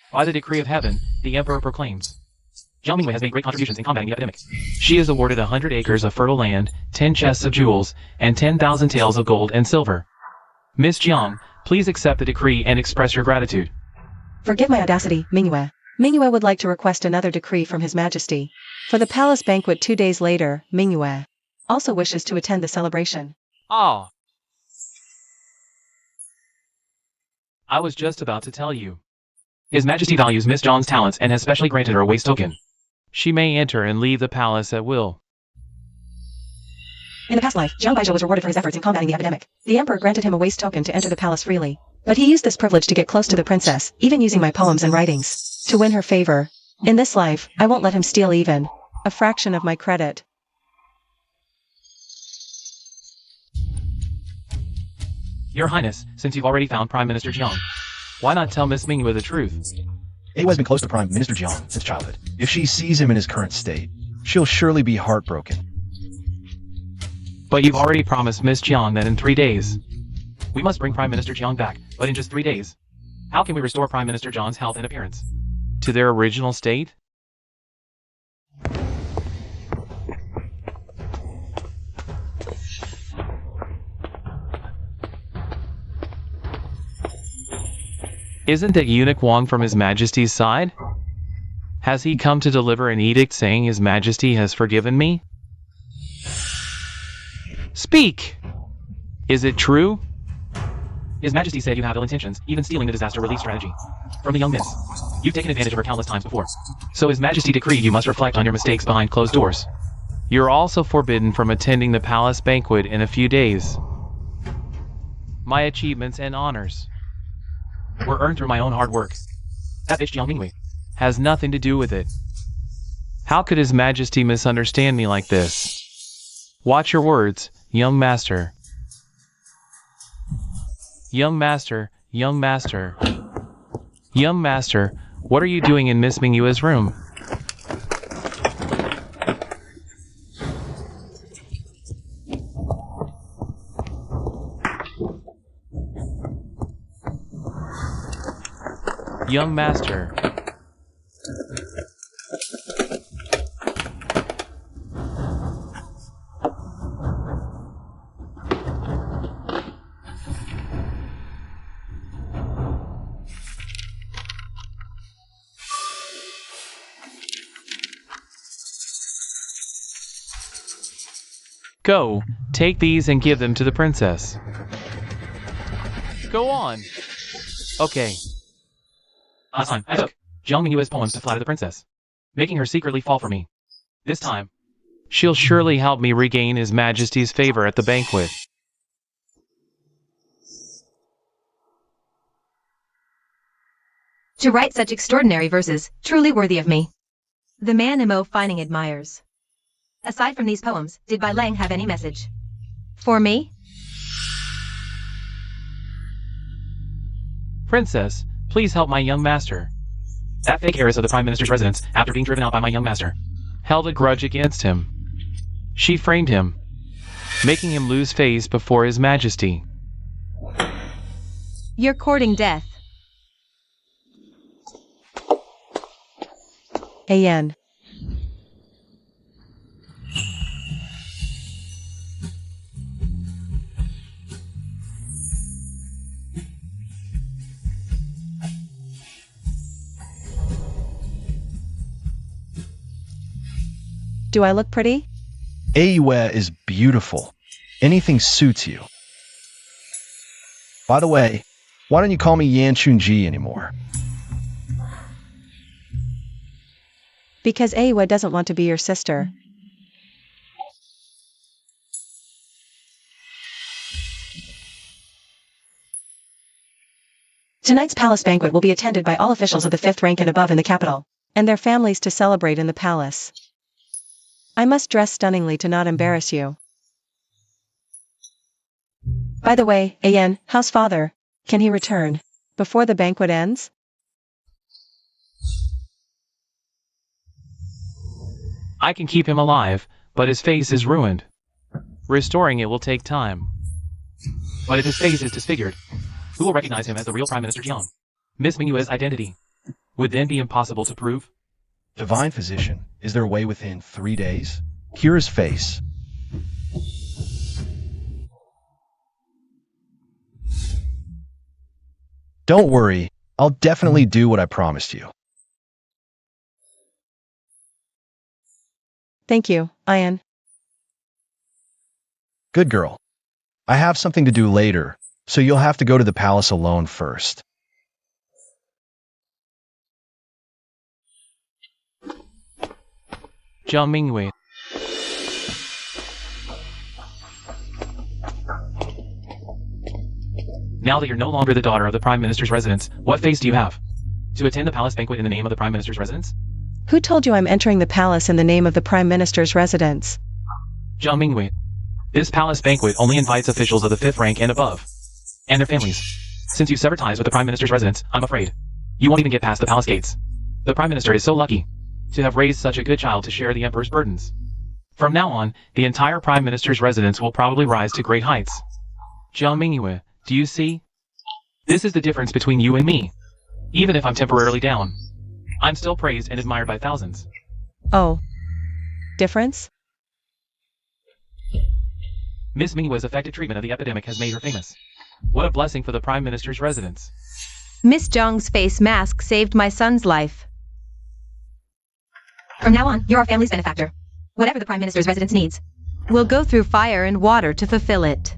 By the decree of heaven, the Emperor proclaims, Jiang Mingwei has made great contributions in combating the epidemic. She is awarded 100 acres of fertile land, 10 chests of jewels, and 10,000 taels of gold and silver. Miss Jiang, please accept the decree and express your gratitude. Forgive my audacity, Mingyue. Mingyue would like to request another decree from His Majesty. For the palace banquet 2 days later, Mingyue also wishes to attend the celebration. Ah. I was just about to tell you. His Majesty values Miss Jiang's talents and has specially granted her a waste token. She may enter and leave the palace at will. In the past life, Jiang Baizhou was rewarded for his efforts in combating the epidemic. The emperor granted him a waste token to enter the palace freely. But he used this privilege to get close to the princess, even using my poems and writings, to win her favor. In this life, I won't let him steal even a fraction of my credit. Your Highness, since you've already found Prime Minister Jiang, why not tell Miss Mingyue the truth? Awa has been close to Prime Minister Jiang since childhood. If she sees him in his current state, she'll surely be heartbroken. But you've already promised Miss Jiang that in 3 days, we must bring Prime Minister Jiang back, but in just 3 days. How can we restore Prime Minister Jiang's health and appearance to their original state? Isn't that eunuch Wang from His Majesty's side? Has he come to deliver an edict saying His Majesty has forgiven me? Speak! Is it true? His Majesty said you have ill intentions, even stealing the disaster relief strategy from the young miss. You've taken advantage of her countless times before. So His Majesty decreed you must reflect on your mistakes behind closed doors. You're also forbidden from attending the palace banquet in a few days. My achievements and honors were earned through my own hard work. That bitch Jiang Mingwei has nothing to do with it. How could His Majesty misunderstand me like this? Watch your words, young master. Young master, young master. Young master, what are you doing in Miss Mingyue's room? Young master. Go, take these and give them to the princess. Go on. Okay. Last time, I took Jiang Mingyue's poems to flatter the princess, making her secretly fall for me. This time, she'll surely help me regain His Majesty's favor at the banquet. To write such extraordinary verses, truly worthy of me. The man Mo Fining admires. Aside from these poems, did Bai Lang have any message? For me? Princess, please help my young master. That fake heiress of the Prime Minister's residence, after being driven out by my young master, held a grudge against him. She framed him, making him lose face before His Majesty. You're courting death. AN. Do I look pretty? Ayue is beautiful. Anything suits you. By the way, why don't you call me Yan Chunji anymore? Because Ayue doesn't want to be your sister. Tonight's palace banquet will be attended by all officials of the 5th rank and above in the capital, and their families to celebrate in the palace. I must dress stunningly to not embarrass you. By the way, Ayen, how's father? Can he return before the banquet ends? I can keep him alive, but his face is ruined. Restoring it will take time. But if his face is disfigured, who will recognize him as the real Prime Minister Jiang? Miss Mingyue's identity would then be impossible to prove. Divine Physician, is there a way within 3 days? Cure his face. Don't worry, I'll definitely do what I promised you. Thank you, Ayan. Good girl. I have something to do later, so you'll have to go to the palace alone first. Jiang Mingyue. Now that you're no longer the daughter of the Prime Minister's residence, what face do you have? To attend the palace banquet in the name of the Prime Minister's residence? Who told you I'm entering the palace in the name of the Prime Minister's residence? Jiang Mingyue. This palace banquet only invites officials of the 5th rank and above, and their families. Since you severed ties with the Prime Minister's residence, I'm afraid you won't even get past the palace gates. The Prime Minister is so lucky to have raised such a good child to share the Emperor's burdens. From now on, the entire Prime Minister's residence will probably rise to great heights. Jiang Mingyue, do you see? This is the difference between you and me. Even if I'm temporarily down, I'm still praised and admired by thousands. Oh. Difference? Miss Mingyue's effective treatment of the epidemic has made her famous. What a blessing for the Prime Minister's residence. Miss Zhang's face mask saved my son's life. From now on, you're our family's benefactor. Whatever the Prime Minister's residence needs, we'll go through fire and water to fulfill it.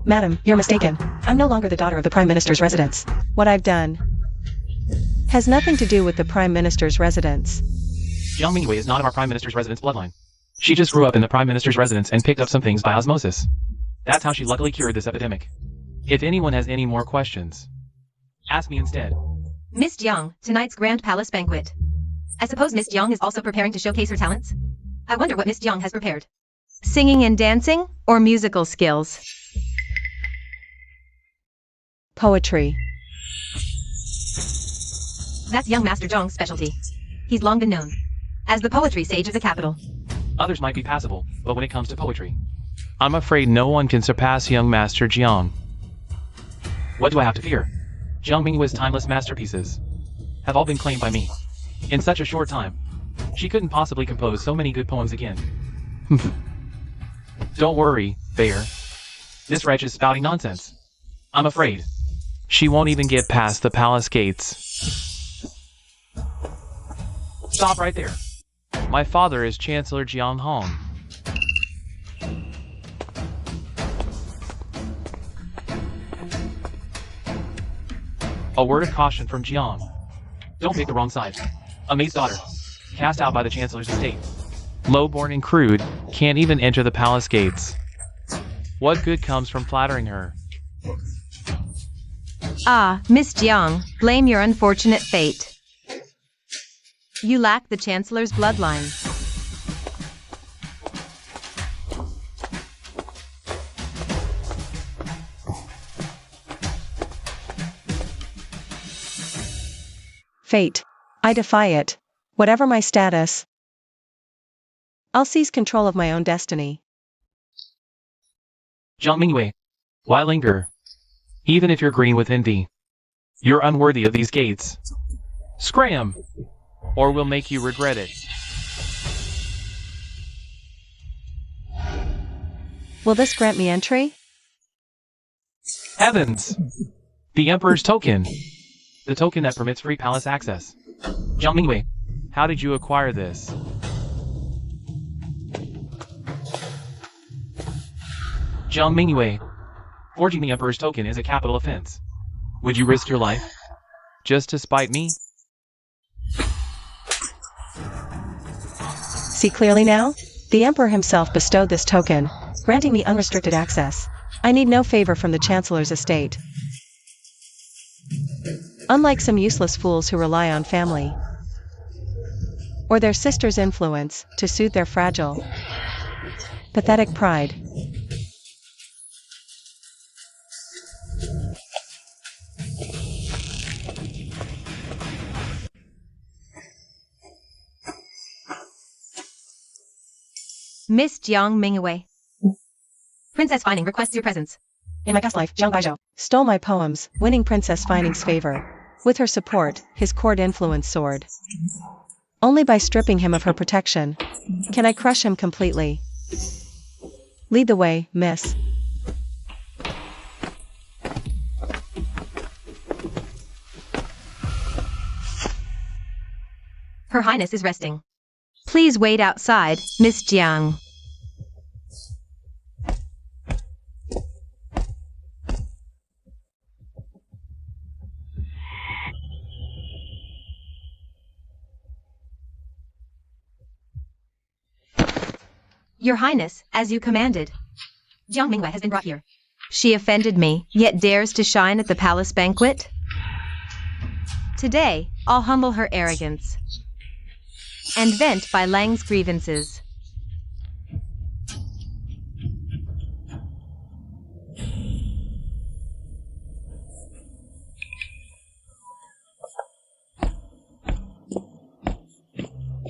Madam, you're mistaken. I'm no longer the daughter of the Prime Minister's residence. What I've done has nothing to do with the Prime Minister's residence. Jiang Mingyue is not of our Prime Minister's residence bloodline. She just grew up in the Prime Minister's residence and picked up some things by osmosis. That's how she luckily cured this epidemic. If anyone has any more questions, ask me instead. Miss Jiang, tonight's grand palace banquet. I suppose Miss Jiang is also preparing to showcase her talents? I wonder what Miss Jiang has prepared. Singing and dancing, or musical skills? Poetry. That's young Master Zhang's specialty. He's long been known as the poetry sage of the capital. Others might be passable, but when it comes to poetry, I'm afraid no one can surpass young Master Jiang. What do I have to fear? Jiang Mingyue's timeless masterpieces have all been claimed by me. In such a short time, she couldn't possibly compose so many good poems again. Don't worry, Bear. This wretch is spouting nonsense. I'm afraid she won't even get past the palace gates. Stop right there. My father is Chancellor Jiang Hong. A word of caution from Jiang. Don't pick the wrong side. A maid's daughter cast out by the Chancellor's estate. Low-born and crude, can't even enter the palace gates. What good comes from flattering her? Ah, Miss Jiang, blame your unfortunate fate. You lack the Chancellor's bloodline. Fate. I defy it. Whatever my status, I'll seize control of my own destiny. Jiang Mingyue, why linger? Even if you're green with envy, you're unworthy of these gates. Scram! Or we'll make you regret it. Will this grant me entry? Heavens! The Emperor's token! The token that permits free palace access. Jiang Mingyue, how did you acquire this? Jiang Mingyue, forging the Emperor's token is a capital offense. Would you risk your life? Just to spite me? See clearly now? The Emperor himself bestowed this token, granting me unrestricted access. I need no favor from the Chancellor's estate. Unlike some useless fools who rely on family or their sister's influence to soothe their fragile, pathetic pride. Miss Jiang Mingyue. Princess Fining requests your presence. In my past life, Jiang Baizhou stole my poems, winning Princess Fining's favor. With her support, his court influence soared. Only by stripping him of her protection can I crush him completely. Lead the way, miss. Her Highness is resting. Please wait outside, Miss Jiang. Your Highness, as you commanded. Jiang Mingyue has been brought here. She offended me, yet dares to shine at the palace banquet? Today, I'll humble her arrogance and vent Bai Lang's grievances.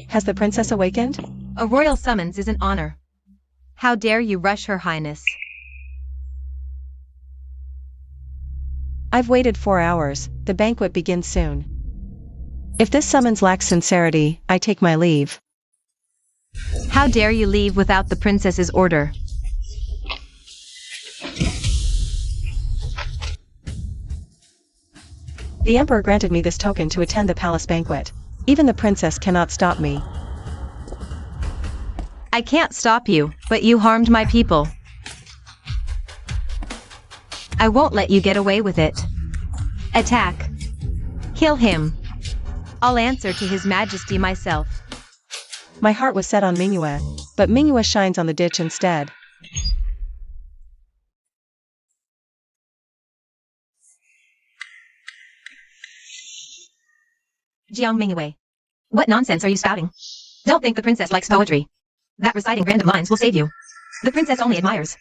Has the princess awakened? A royal summons is an honor. How dare you rush Her Highness? I've waited 4 hours, the banquet begins soon. If this summons lacks sincerity, I take my leave. How dare you leave without the princess's order? The Emperor granted me this token to attend the palace banquet. Even the princess cannot stop me. I can't stop you, but you harmed my people. I won't let you get away with it. Attack. Kill him. I'll answer to His Majesty myself. My heart was set on Mingyue, but Mingyue shines on the ditch instead. Jiang Mingyue. What nonsense are you spouting? Don't think the princess likes poetry. That reciting random lines will save you. The princess only admires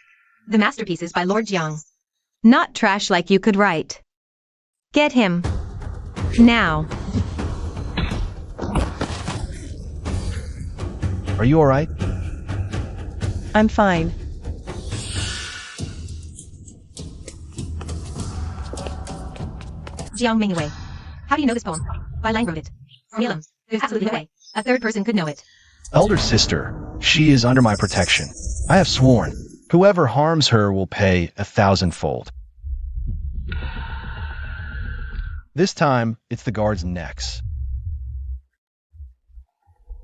the masterpieces by Lord Jiang. Not trash like you could write. Get him. Now. Are you alright? I'm fine. Jiang Mingyue. How do you know this poem? Bai Lang wrote it. Neil him. There's absolutely no way a third person could know it. Elder sister, she is under my protection. I have sworn, whoever harms her will pay 1,000-fold. This time, it's the guards' necks.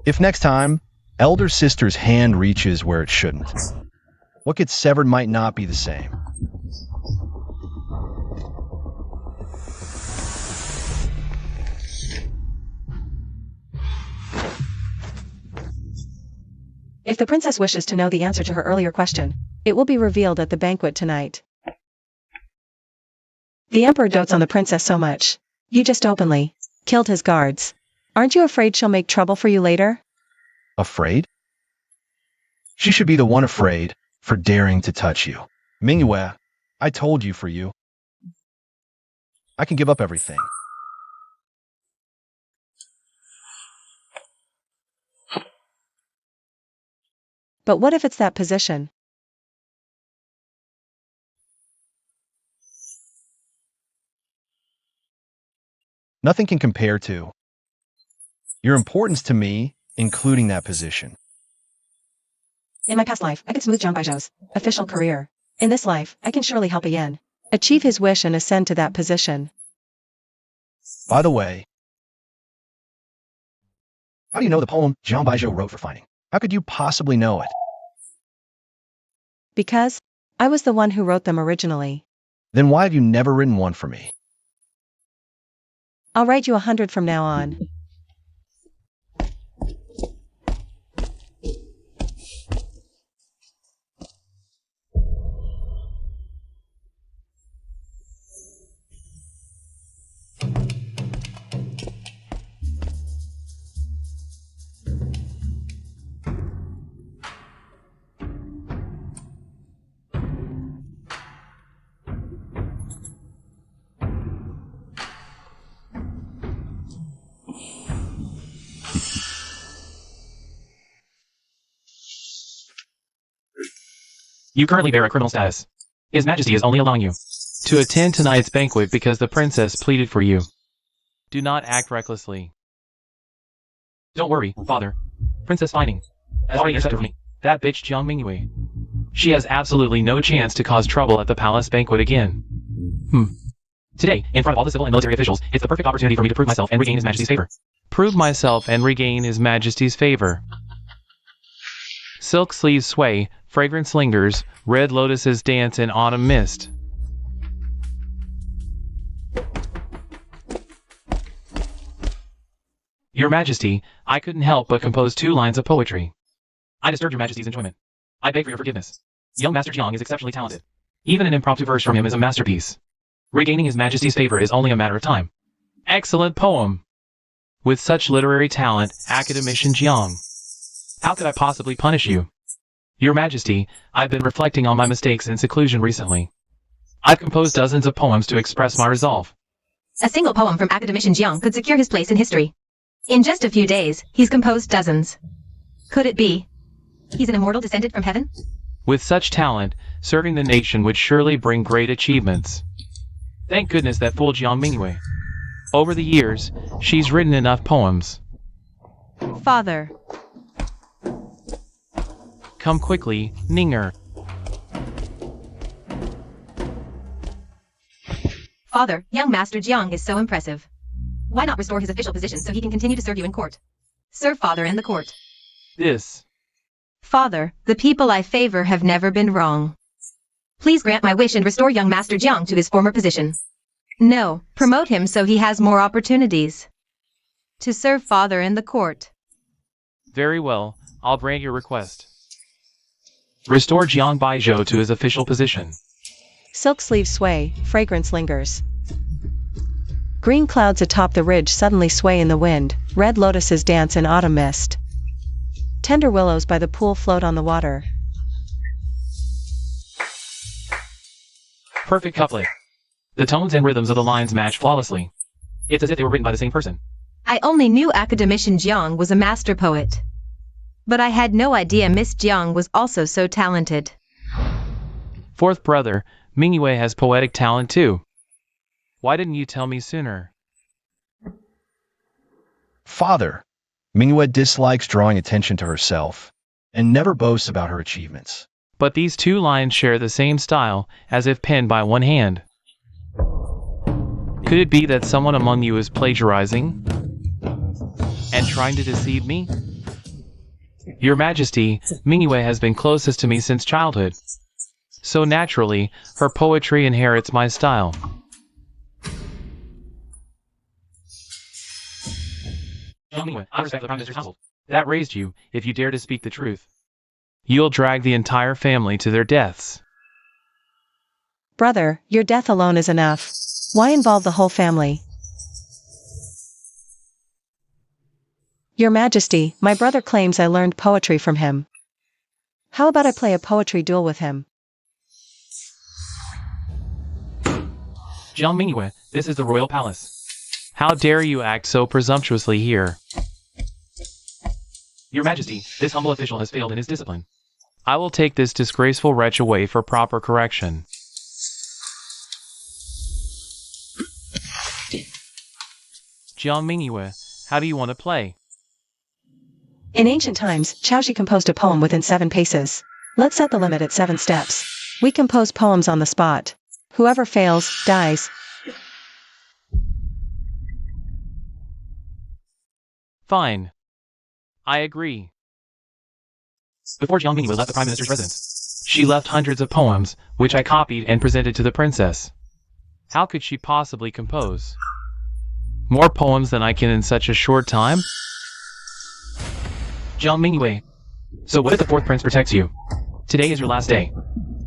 If next time, elder sister's hand reaches where it shouldn't, what gets severed might not be the same. If the princess wishes to know the answer to her earlier question, it will be revealed at the banquet tonight. The emperor dotes on the princess so much. You just openly killed his guards. Aren't you afraid she'll make trouble for you later? Afraid? She should be the one afraid for daring to touch you. Mingyue, I told you for you. I can give up everything. But what if it's that position? Nothing can compare to your importance to me, including that position. In my past life, I could smooth Jiang Baizhou's official career. In this life, I can surely help Yan achieve his wish and ascend to that position. By the way, how do you know the poem Jiang Baizhou wrote for fighting? How could you possibly know it? Because I was the one who wrote them originally. Then why have you never written one for me? I'll write you 100 from now on. You currently bear a criminal status. His Majesty is only allowing you to attend tonight's banquet because the princess pleaded for you. Do not act recklessly. Don't worry, father. Princess Fighting has already intercepted me. That bitch Jiang Mingyue. She has absolutely no chance to cause trouble at the palace banquet again. Today, in front of all the civil and military officials, it's the perfect opportunity for me to prove myself and regain His Majesty's favor. Prove myself and regain His Majesty's favor. Silk sleeves sway, fragrance lingers, red lotuses dance in autumn mist. Your Majesty, I couldn't help but compose 2 lines of poetry. I disturbed Your Majesty's enjoyment. I beg for your forgiveness. Young Master Jiang is exceptionally talented. Even an impromptu verse from him is a masterpiece. Regaining His Majesty's favor is only a matter of time. Excellent poem! With such literary talent, Academician Jiang. How could I possibly punish you? Your Majesty, I've been reflecting on my mistakes in seclusion recently. I've composed dozens of poems to express my resolve. A single poem from Academician Jiang could secure his place in history. In just a few days, he's composed dozens. Could it be he's an immortal descended from heaven? With such talent, serving the nation would surely bring great achievements. Thank goodness that fool Jiang Mingyue. Over the years, she's written enough poems. Father. Come quickly, Ninger. Father, young Master Jiang is so impressive. Why not restore his official position so he can continue to serve you in court? Serve Father and the court. This. Father, the people I favor have never been wrong. Please grant my wish and restore young Master Jiang to his former position. No, promote him so he has more opportunities to serve Father in the court. Very well, I'll grant your request. Restore Jiang Baizhou to his official position. Silk sleeves sway, fragrance lingers. Green clouds atop the ridge suddenly sway in the wind, red lotuses dance in autumn mist. Tender willows by the pool float on the water. Perfect couplet. The tones and rhythms of the lines match flawlessly. It's as if they were written by the same person. I only knew Academician Jiang was a master poet. But I had no idea Miss Jiang was also so talented. Fourth brother, Mingyue has poetic talent too. Why didn't you tell me sooner? Father, Mingyue dislikes drawing attention to herself and never boasts about her achievements. But these 2 lines share the same style, as if penned by one hand. Could it be that someone among you is plagiarizing and trying to deceive me? Your Majesty, Mingyue has been closest to me since childhood. So naturally, her poetry inherits my style. Jiang Mingyue, I respect the Prime Minister's household. That raised you, if you dare to speak the truth. You'll drag the entire family to their deaths. Brother, your death alone is enough. Why involve the whole family? Your Majesty, my brother claims I learned poetry from him. How about I play a poetry duel with him? Jiang Mingyue, this is the royal palace. How dare you act so presumptuously here? Your Majesty, this humble official has failed in his discipline. I will take this disgraceful wretch away for proper correction. Jiang Mingyue, how do you want to play? In ancient times, Chaoshi composed a poem within 7 paces. Let's set the limit at 7 steps. We compose poems on the spot. Whoever fails, dies. Fine. I agree. Before Jiang Mingyue left the Prime Minister's residence, she left hundreds of poems, which I copied and presented to the princess. How could she possibly compose more poems than I can in such a short time? Jiang Mingyue, so what if the 4th prince protects you? Today is your last day.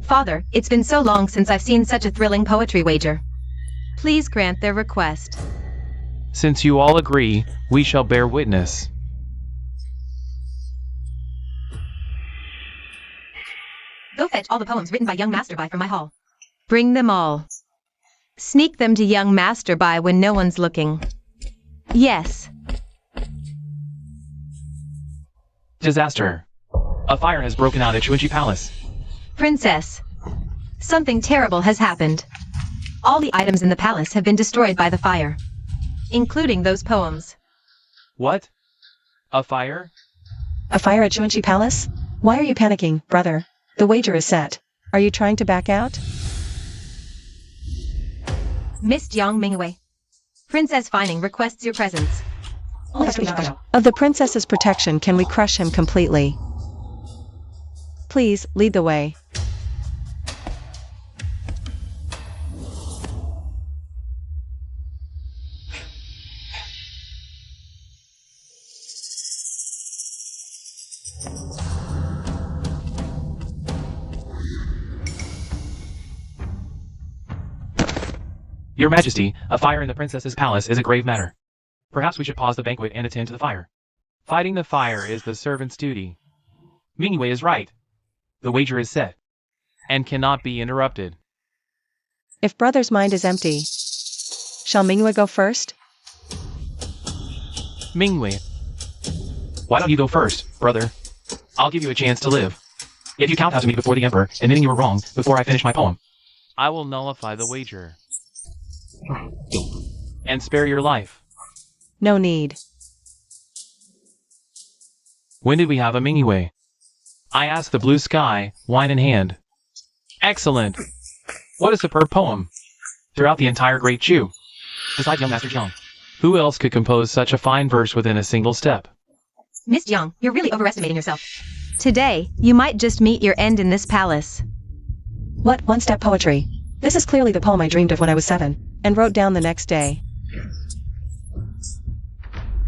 Father, it's been so long since I've seen such a thrilling poetry wager. Please grant their request. Since you all agree, we shall bear witness. Go fetch all the poems written by young Masterby from my hall. Bring them all. Sneak them to young Masterby when no one's looking. Yes. Disaster. A fire has broken out at Chuanchi Palace. Princess, something terrible has happened. All the items in the palace have been destroyed by the fire, including those poems. What? A fire? A fire at Chuanchi Palace? Why are you panicking, brother? The wager is set. Are you trying to back out? Miss Jiang Mingyue, Princess Fining requests your presence. Of the princess's protection, can we crush him completely? Please, lead the way. Your Majesty, a fire in the princess's palace is a grave matter. Perhaps we should pause the banquet and attend to the fire. Fighting the fire is the servant's duty. Mingyue is right. The wager is set, and cannot be interrupted. If brother's mind is empty, shall Mingyue go first? Mingyue, why don't you go first, brother? I'll give you a chance to live. If you kowtow to me before the emperor, admitting you were wrong before I finish my poem, I will nullify the wager and spare your life. No need. When did we have a Mingyue? I ask the blue sky, wine in hand. Excellent! What a superb poem! Throughout the entire Great Chu. Besides young Master Jiang, who else could compose such a fine verse within a single step? Miss Jiang, you're really overestimating yourself. Today, you might just meet your end in this palace. What one-step poetry? This is clearly the poem I dreamed of when I was 7, and wrote down the next day.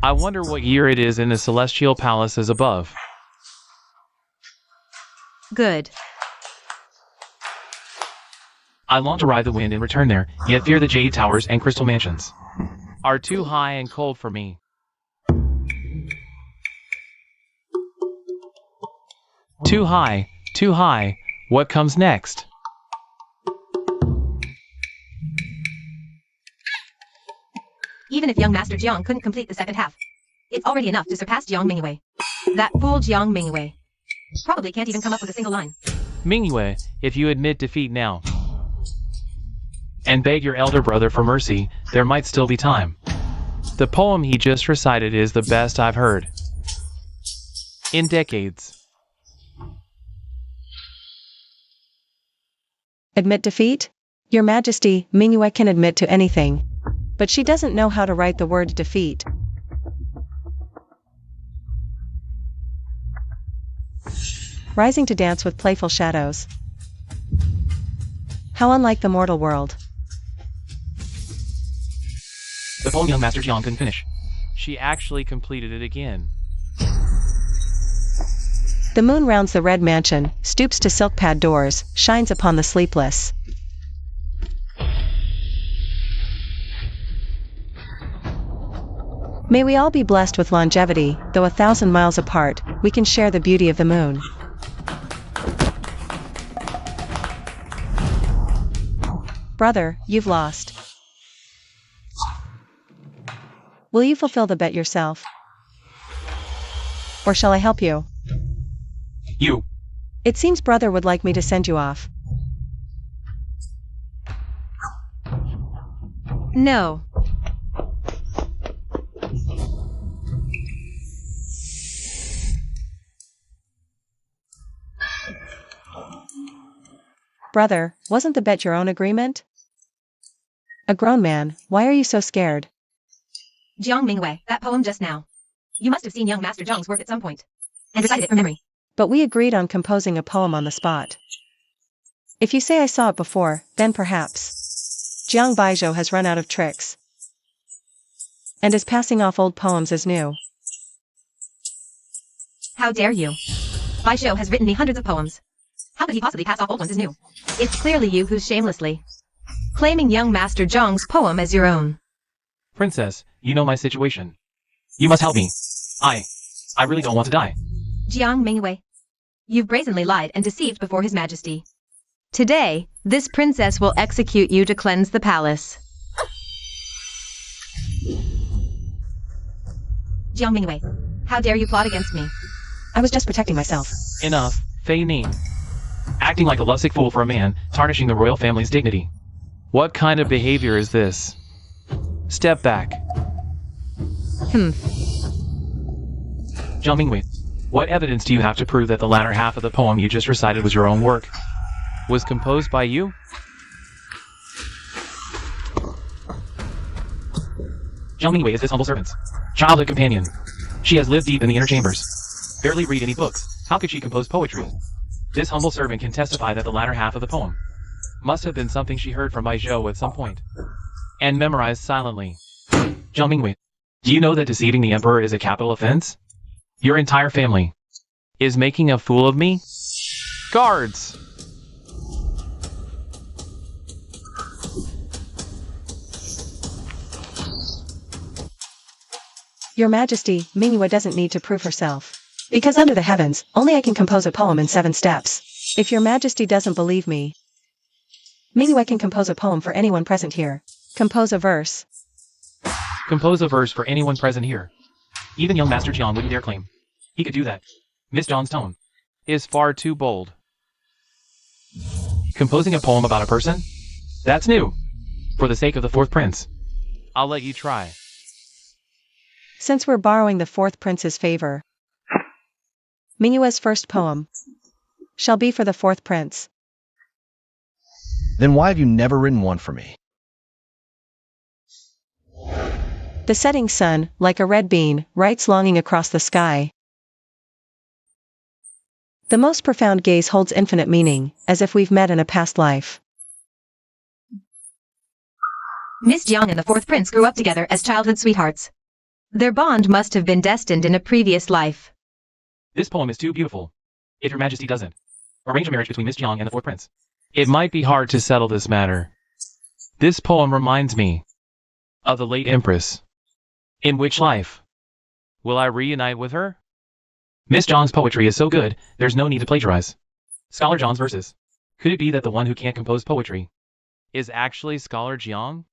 I wonder what year it is in the celestial palaces above. Good. I long to ride the wind and return there, yet fear the jade towers and crystal mansions are too high and cold for me. Too high, too high. What comes next? Even if young Master Jiang couldn't complete the second half, it's already enough to surpass Jiang Mingyue. That fool Jiang Mingyue probably can't even come up with a single line. Mingyue, if you admit defeat now and beg your elder brother for mercy, there might still be time. The poem he just recited is the best I've heard in decades. Admit defeat? Your Majesty, Mingyue can admit to anything. But she doesn't know how to write the word defeat. Rising to dance with playful shadows. How unlike the mortal world. The poem young Master Jiang couldn't finish. She actually completed it again. The moon rounds the red mansion, stoops to silk pad doors, shines upon the sleepless. May we all be blessed with longevity, though 1,000 miles apart, we can share the beauty of the moon. Brother, you've lost. Will you fulfill the bet yourself? Or shall I help you? You. It seems brother would like me to send you off. No. Brother, wasn't the bet your own agreement? A grown man, why are you so scared? Jiang Mingwei, that poem just now. You must have seen young Master Zhang's work at some point, and recited it from memory. But we agreed on composing a poem on the spot. If you say I saw it before, then perhaps. Jiang Baizhou has run out of tricks, and is passing off old poems as new. How dare you? Baizhou has written me hundreds of poems. How could he possibly pass off old ones as new? It's clearly you who's shamelessly claiming young Master Zhang's poem as your own. Princess, you know my situation. You must help me. I really don't want to die. Jiang Mingwei, you've brazenly lied and deceived before His Majesty. Today, this princess will execute you to cleanse the palace. Jiang Mingwei, how dare you plot against me? I was just protecting myself. Enough, Fei Ning. Acting like a lovesick fool for a man, tarnishing the royal family's dignity. What kind of behavior is this? Step back. Jiang Mingwei, what evidence do you have to prove that the latter half of the poem you just recited was your own work? Was composed by you? Jiang Mingwei is this humble servant's childhood companion. She has lived deep in the inner chambers. Barely read any books. How could she compose poetry? This humble servant can testify that the latter half of the poem must have been something she heard from Baizhou at some point and memorized silently. Jiang Mingwei, do you know that deceiving the emperor is a capital offense? Your entire family is making a fool of me? Guards! Your Majesty, Mingyue doesn't need to prove herself. Because under the heavens, only I can compose a poem in 7 steps. If your Majesty doesn't believe me, Mingyue can compose a poem for anyone present here. Compose a verse. Compose a verse for anyone present here. Even young Master Jiang wouldn't dare claim he could do that. Miss Zhang's tone is far too bold. Composing a poem about a person? That's new. For the sake of the 4th prince, I'll let you try. Since we're borrowing the 4th prince's favor, Mingyue's first poem shall be for the 4th prince. Then why have you never written one for me? The setting sun, like a red bean, writes longing across the sky. The most profound gaze holds infinite meaning, as if we've met in a past life. Miss Jiang and the 4th prince grew up together as childhood sweethearts. Their bond must have been destined in a previous life. This poem is too beautiful. If your Majesty doesn't arrange a marriage between Miss Jiang and the 4th prince, it might be hard to settle this matter. This poem reminds me of the late Empress. In which life will I reunite with her? Miss Jiang's poetry is so good, there's no need to plagiarize Scholar Jiang's verses. Could it be that the one who can't compose poetry is actually Scholar Jiang?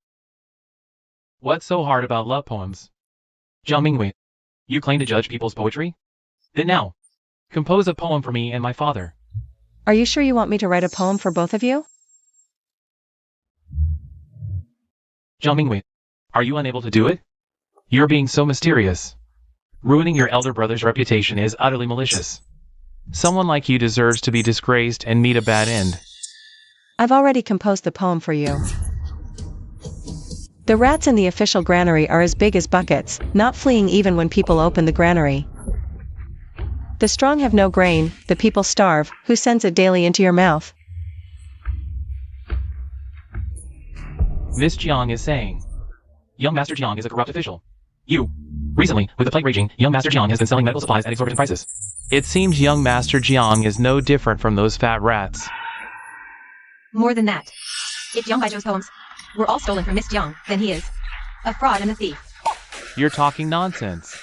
What's so hard about love poems? Jiang Mingwei, you claim to judge people's poetry? Then now, compose a poem for me and my father. Are you sure you want me to write a poem for both of you? Jiang Mingwei, are you unable to do it? You're being so mysterious. Ruining your elder brother's reputation is utterly malicious. Someone like you deserves to be disgraced and meet a bad end. I've already composed the poem for you. The rats in the official granary are as big as buckets, not fleeing even when people open the granary. The strong have no grain, the people starve, who sends it daily into your mouth? Miss Jiang is saying, young Master Jiang is a corrupt official. Recently, with the plague raging, young Master Jiang has been selling medical supplies at exorbitant prices. It seems young Master Jiang is no different from those fat rats. More than that. If Jiang Baizhou's poems were all stolen from Miss Jiang, then he is a fraud and a thief. You're talking nonsense.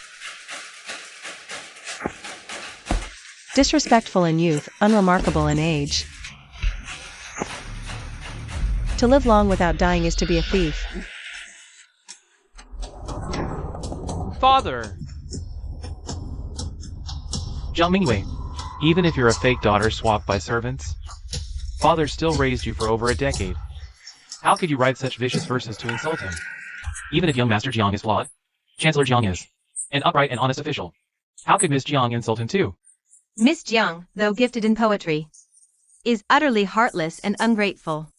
Disrespectful in youth, unremarkable in age. To live long without dying is to be a thief. Father! Jiang Mingwei, even if you're a fake daughter swapped by servants, Father still raised you for over a decade. How could you write such vicious verses to insult him? Even if young Master Jiang is flawed, Chancellor Jiang is an upright and honest official. How could Miss Jiang insult him too? Miss Jiang, though gifted in poetry, is utterly heartless and ungrateful.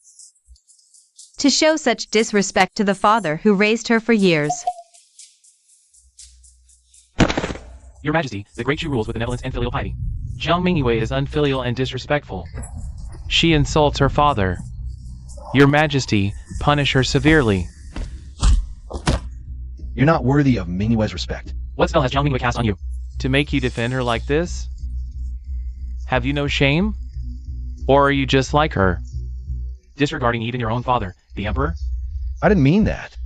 To show such disrespect to the father who raised her for years. Your Majesty, the Great Shu rules with benevolence and filial piety. Jiang Mingwei is unfilial and disrespectful. She insults her father. Your Majesty, punish her severely. You're not worthy of Mingwei's respect. What spell has Jiang Mingwei cast on you? To make you defend her like this? Have you no shame? Or are you just like her? Disregarding even your own father, the Emperor? I didn't mean that.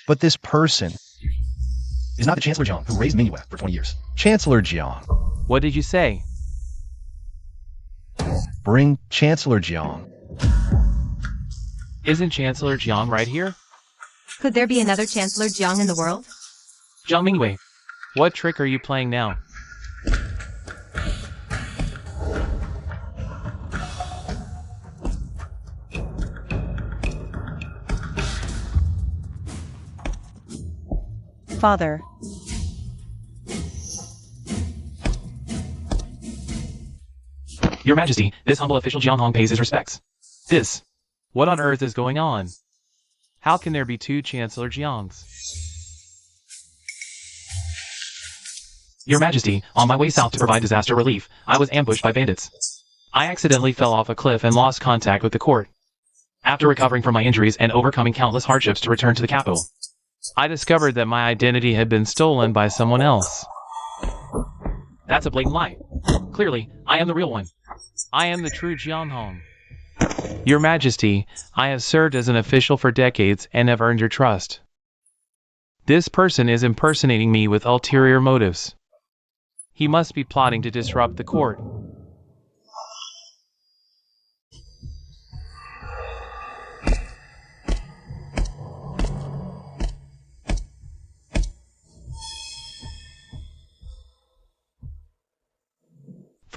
But this person is not the Chancellor Jiang who raised Mingwei for 20 years. Chancellor Jiang. What did you say? Bring Chancellor Jiang. Isn't Chancellor Jiang right here? Could there be another Chancellor Jiang in the world? Jiang Mingwei, what trick are you playing now? Father. Your Majesty, this humble official Jiang Hong pays his respects. This. What on earth is going on? How can there be two Chancellor Jiangs? Your Majesty, on my way south to provide disaster relief, I was ambushed by bandits. I accidentally fell off a cliff and lost contact with the court. After recovering from my injuries and overcoming countless hardships to return to the capital, I discovered that my identity had been stolen by someone else. That's a blatant lie. Clearly, I am the real one. I am the true Jiang Hong. Your Majesty, I have served as an official for decades and have earned your trust. This person is impersonating me with ulterior motives. He must be plotting to disrupt the court.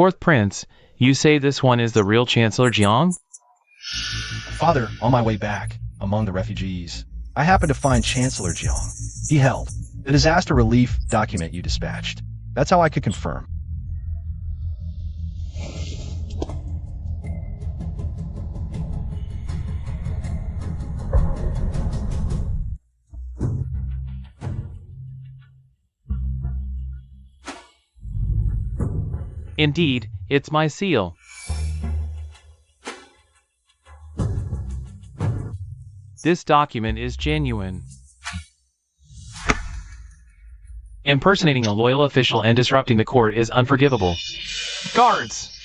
Fourth Prince, you say this one is the real Chancellor Jiang? Father, on my way back, among the refugees, I happened to find Chancellor Jiang. He held the disaster relief document you dispatched. That's how I could confirm. Indeed, it's my seal. This document is genuine. Impersonating a loyal official and disrupting the court is unforgivable. Guards!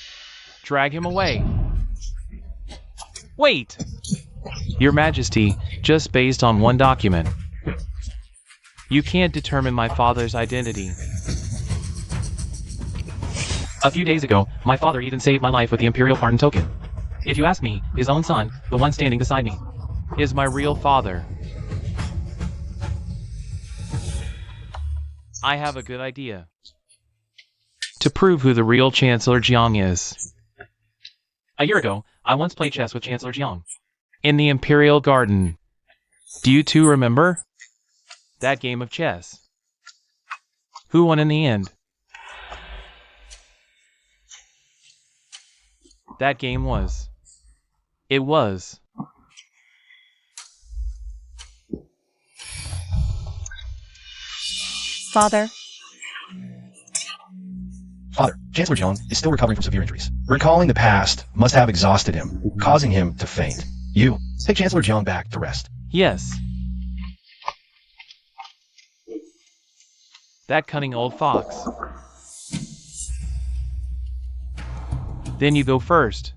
Drag him away. Wait! Your Majesty, just based on one document, you can't determine my father's identity. A few days ago, my father even saved my life with the Imperial Pardon Token. If you ask me, his own son, the one standing beside me, is my real father. I have a good idea. To prove who the real Chancellor Jiang is. A year ago, I once played chess with Chancellor Jiang. In the Imperial Garden. Do you two remember? That game of chess. Who won in the end? That game was. It was. Father. Father, Chancellor Jiang is still recovering from severe injuries. Recalling the past must have exhausted him, causing him to faint. You, take Chancellor Jiang back to rest. Yes. That cunning old fox. Then you go first.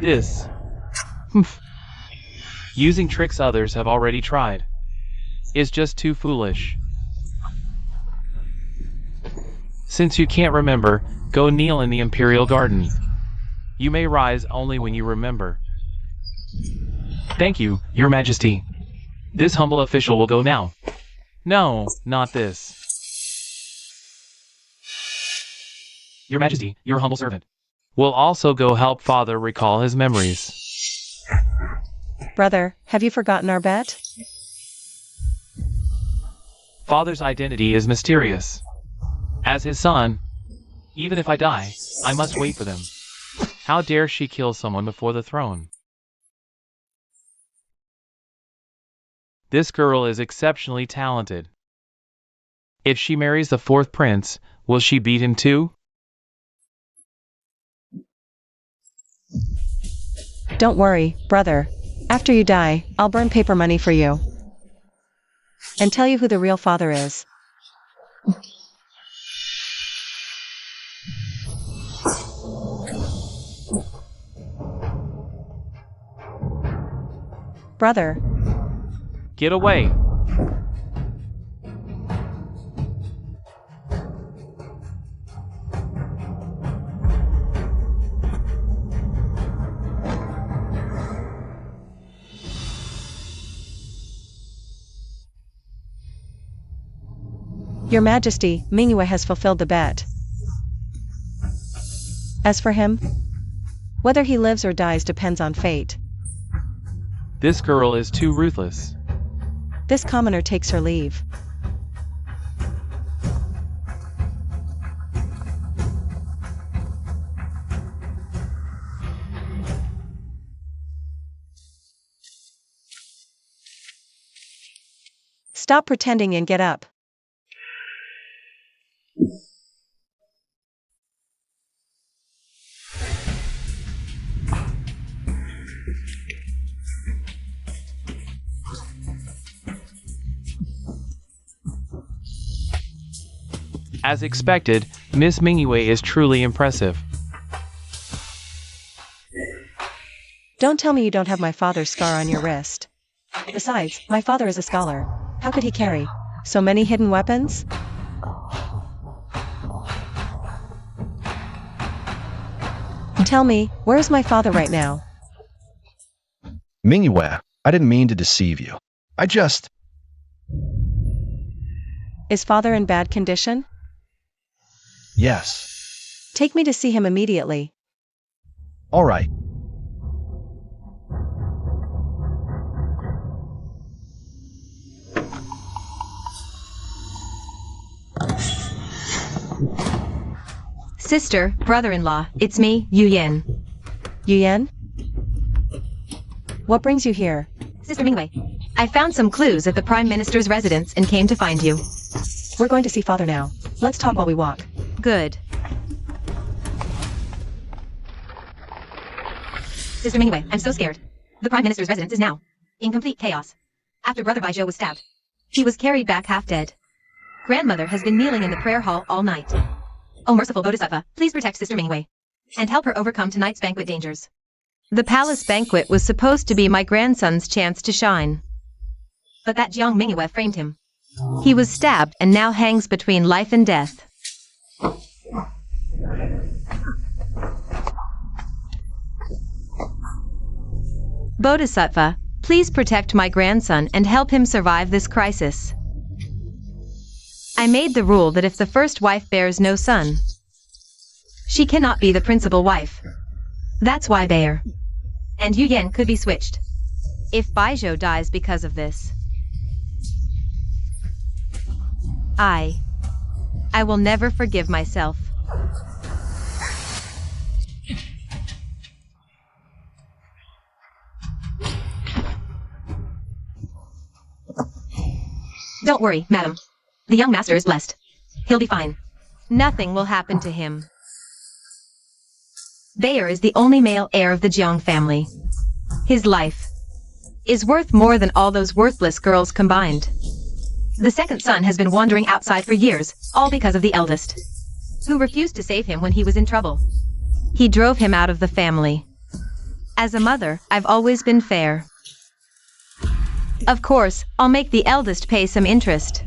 This. Using tricks others have already tried is just too foolish. Since you can't remember, go kneel in the Imperial Garden. You may rise only when you remember. Thank you, Your Majesty. This humble official will go now. No, not this. Your Majesty, your humble servant will also go help Father recall his memories. Brother, have you forgotten our bet? Father's identity is mysterious. As his son, even if I die, I must wait for them. How dare she kill someone before the throne? This girl is exceptionally talented. If she marries the fourth prince, will she beat him too? Don't worry, brother. After you die, I'll burn paper money for you. And tell you who the real father is. Brother. Get away. Your Majesty, Mingyue has fulfilled the bet. As for him, whether he lives or dies depends on fate. This girl is too ruthless. This commoner takes her leave. Stop pretending and get up. As expected, Miss Mingyue is truly impressive. Don't tell me you don't have my father's scar on your wrist. Besides, my father is a scholar. How could he carry so many hidden weapons? Tell me, where's my father right now? Mingyue, I didn't mean to deceive you. Is father in bad condition? Yes. Take me to see him immediately. All right. Sister, brother-in-law, it's me, Yu Yan. Yuyen? What brings you here? Sister Mingyue, I found some clues at the Prime Minister's residence and came to find you. We're going to see father now. Let's talk while we walk. Good. Sister Mingyue, I'm so scared. The Prime Minister's residence is now in complete chaos. After Brother Baizhou was stabbed, he was carried back half dead. Grandmother has been kneeling in the prayer hall all night. Oh merciful Bodhisattva, please protect Sister Mingyue and help her overcome tonight's banquet dangers. The palace banquet was supposed to be my grandson's chance to shine. But that Jiang Mingyue framed him. He was stabbed and now hangs between life and death. Bodhisattva, please protect my grandson and help him survive this crisis. I made the rule that if the first wife bears no son, she cannot be the principal wife. That's why Bayer and Yu Yan could be switched. If Baizhou dies because of this, I will never forgive myself. Don't worry, madam. The young master is blessed. He'll be fine. Nothing will happen to him. Bayer is the only male heir of the Jiang family. His life is worth more than all those worthless girls combined. The second son has been wandering outside for years, all because of the eldest, who refused to save him when he was in trouble. He drove him out of the family. As a mother, I've always been fair. Of course, I'll make the eldest pay some interest.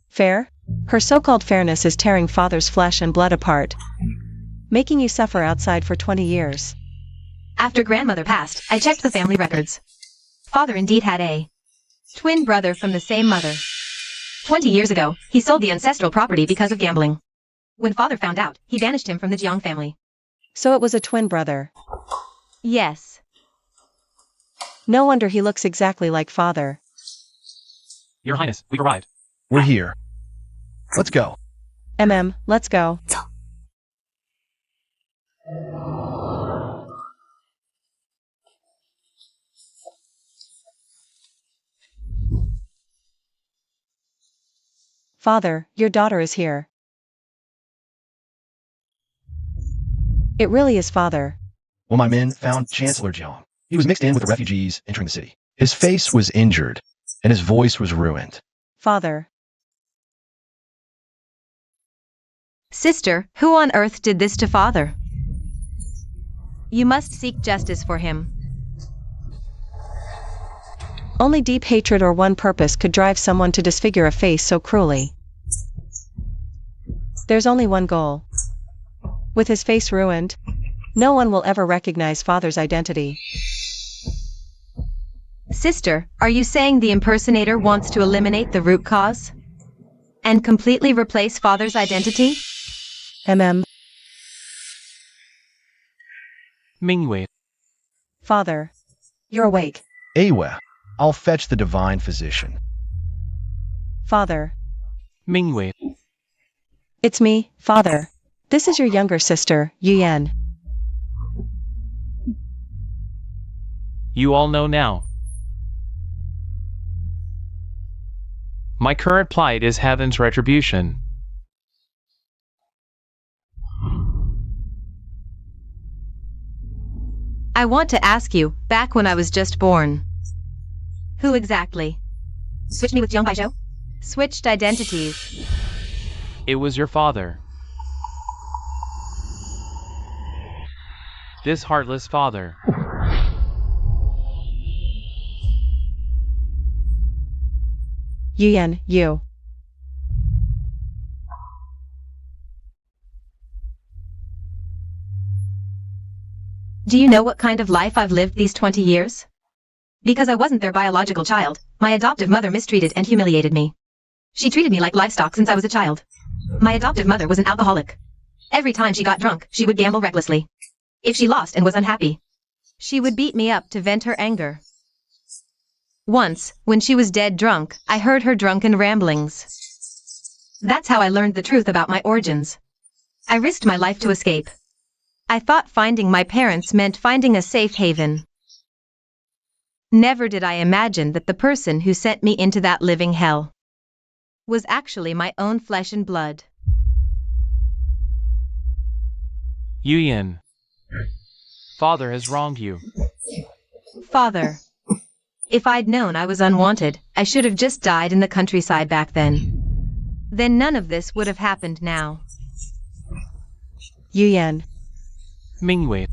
Fair? Her so-called fairness is tearing father's flesh and blood apart, making you suffer outside for 20 years. After grandmother passed, I checked the family records. Father indeed had a twin brother from the same mother. 20 years ago, he sold the ancestral property because of gambling. When father found out, he banished him from the Jiang family. So it was a twin brother. Yes. No wonder he looks exactly like father. Your Highness, we've arrived. We're here. Let's go. Let's go. Father, your daughter is here. It really is father. Well, my men found Chancellor Jiang. He was mixed in with the refugees entering the city. His face was injured, and his voice was ruined. Father. Sister, who on earth did this to father? You must seek justice for him. Only deep hatred or one purpose could drive someone to disfigure a face so cruelly. There's only one goal. With his face ruined, no one will ever recognize father's identity. Sister, are you saying the impersonator wants to eliminate the root cause? And completely replace father's identity? Mingwei. Father. You're awake. Awe, I'll fetch the divine physician. Father. Mingwei. It's me, father. This is your younger sister, Yuyan. You all know now. My current plight is heaven's retribution. I want to ask you, back when I was just born. Who exactly? Switched me with Jiang Baizhou? Switched identities. It was your father. This heartless father. Yuyan, you. Do you know what kind of life I've lived these 20 years? Because I wasn't their biological child, my adoptive mother mistreated and humiliated me. She treated me like livestock since I was a child. My adoptive mother was an alcoholic. Every time she got drunk, she would gamble recklessly. If she lost and was unhappy, she would beat me up to vent her anger. Once, when she was dead drunk, I heard her drunken ramblings. That's how I learned the truth about my origins. I risked my life to escape. I thought finding my parents meant finding a safe haven. Never did I imagine that the person who sent me into that living hell was actually my own flesh and blood. Yuyan. Father has wronged you. Father. If I'd known I was unwanted, I should have just died in the countryside back then. Then none of this would have happened now. Yuyan. Mingwei.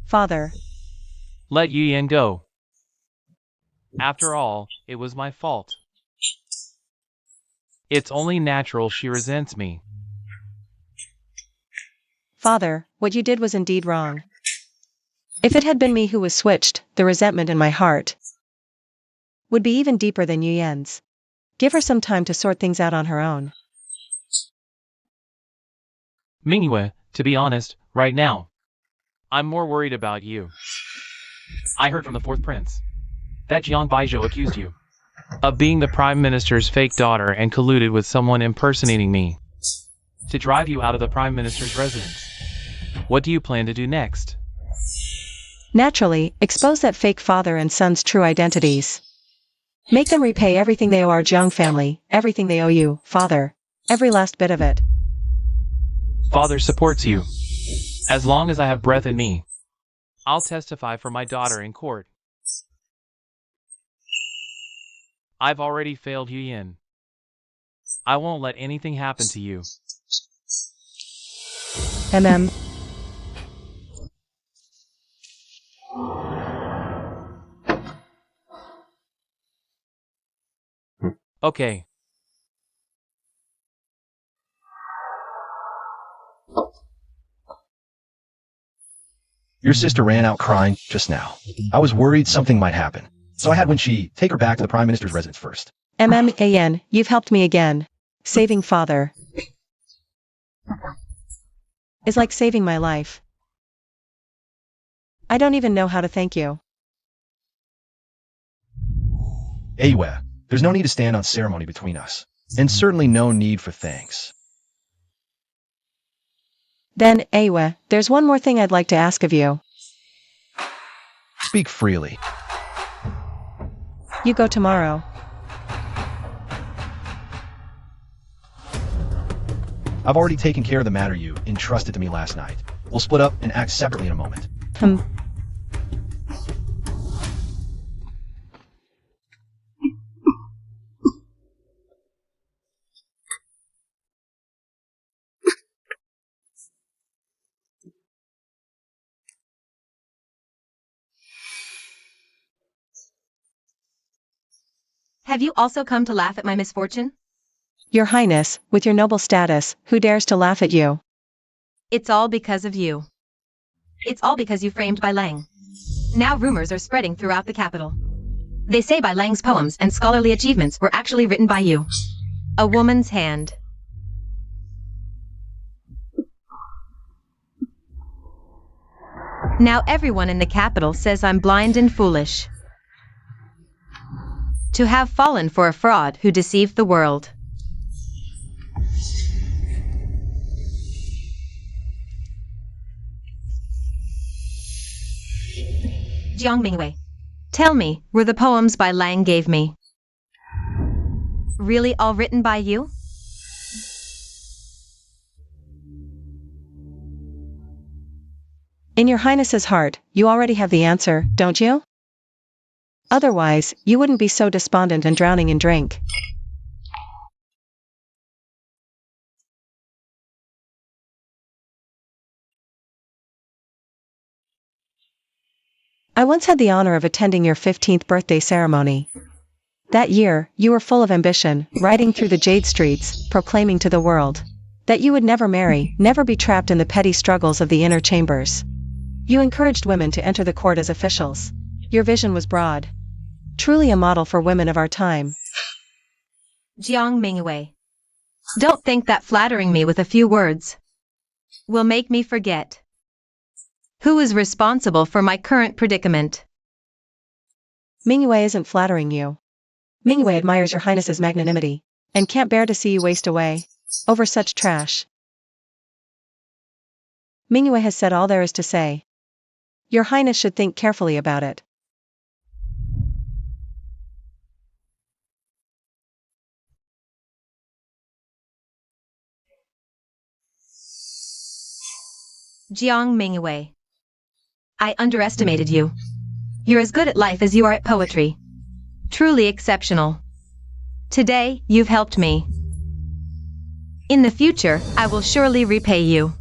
Father. Let Yuyan go. After all, it was my fault. It's only natural she resents me. Father, what you did was indeed wrong. If it had been me who was switched, the resentment in my heart would be even deeper than Yuyan's. Give her some time to sort things out on her own. Mingwei, to be honest, right now, I'm more worried about you. I heard from the fourth prince that Jiang Baizhou accused you of being the prime minister's fake daughter and colluded with someone impersonating me to drive you out of the prime minister's residence. What do you plan to do next? Naturally, expose that fake father and son's true identities. Make them repay everything they owe our Jiang family, everything they owe you, father. Every last bit of it. Father supports you. As long as I have breath in me, I'll testify for my daughter in court. I've already failed you, Yin. I won't let anything happen to you. MM. Okay. Your sister ran out crying just now. I was worried something might happen, so I had Wenqi take her back to the Prime Minister's residence first. MMAN, you've helped me again. Saving father is like saving my life. I don't even know how to thank you. Awe, there's no need to stand on ceremony between us, and certainly no need for thanks. Then, Awe, there's one more thing I'd like to ask of you. Speak freely. You go tomorrow. I've already taken care of the matter you entrusted to me last night. We'll split up and act separately in a moment. Have you also come to laugh at my misfortune? Your Highness, with your noble status, who dares to laugh at you? It's all because of you. It's all because you framed Bai Lang. Now rumors are spreading throughout the capital. They say Bai Lang's poems and scholarly achievements were actually written by you. A woman's hand. Now everyone in the capital says I'm blind and foolish. To have fallen for a fraud who deceived the world. Jiang Mingwei, tell me, were the poems Bai Lang gave me really all written by you? In your Highness's heart, you already have the answer, don't you? Otherwise, you wouldn't be so despondent and drowning in drink. I once had the honor of attending your 15th birthday ceremony. That year, you were full of ambition, riding through the Jade Streets, proclaiming to the world that you would never marry, never be trapped in the petty struggles of the inner chambers. You encouraged women to enter the court as officials. Your vision was broad. Truly a model for women of our time. Jiang Mingwei, don't think that flattering me with a few words will make me forget who is responsible for my current predicament. Mingwei isn't flattering you. Mingwei admires your Highness's magnanimity, and can't bear to see you waste away over such trash. Mingwei has said all there is to say. Your Highness should think carefully about it. Jiang Mingwei, I underestimated you. You're as good at life as you are at poetry. Truly exceptional. Today, you've helped me. In the future, I will surely repay you.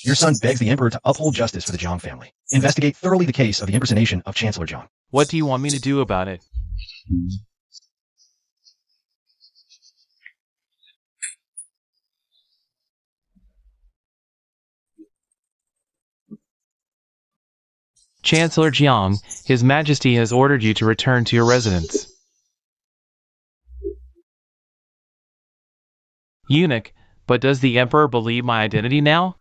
Your son begs the Emperor to uphold justice for the Jiang family. Investigate thoroughly the case of the impersonation of Chancellor Jiang. What do you want me to do about it? Chancellor Jiang, His Majesty has ordered you to return to your residence. Eunuch, but does the Emperor believe my identity now?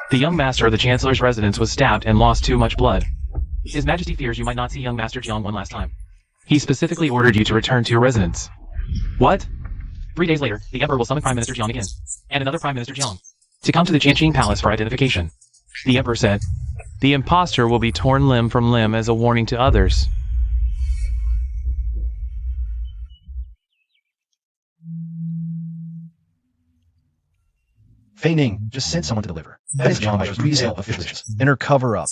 The young master of the Chancellor's residence was stabbed and lost too much blood. His Majesty fears you might not see young Master Jiang one last time. He specifically ordered you to return to your residence. What? 3 days later, the Emperor will summon Prime Minister Jiang again, and another Prime Minister Jiang, to come to the Jianqing Palace for identification. The Emperor said, the imposter will be torn limb from limb as a warning to others. Fei Ning, just send someone to deliver. That is Jiang Bai's resale of fishes. And her cover-up.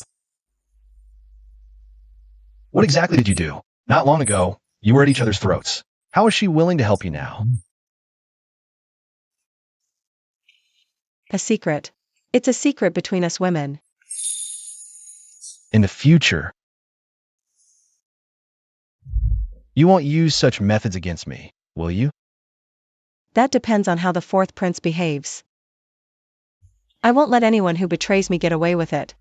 What exactly did you do? Not long ago, you were at each other's throats. How is she willing to help you now? A secret. It's a secret between us women. In the future, you won't use such methods against me, will you? That depends on how the fourth prince behaves. I won't let anyone who betrays me get away with it.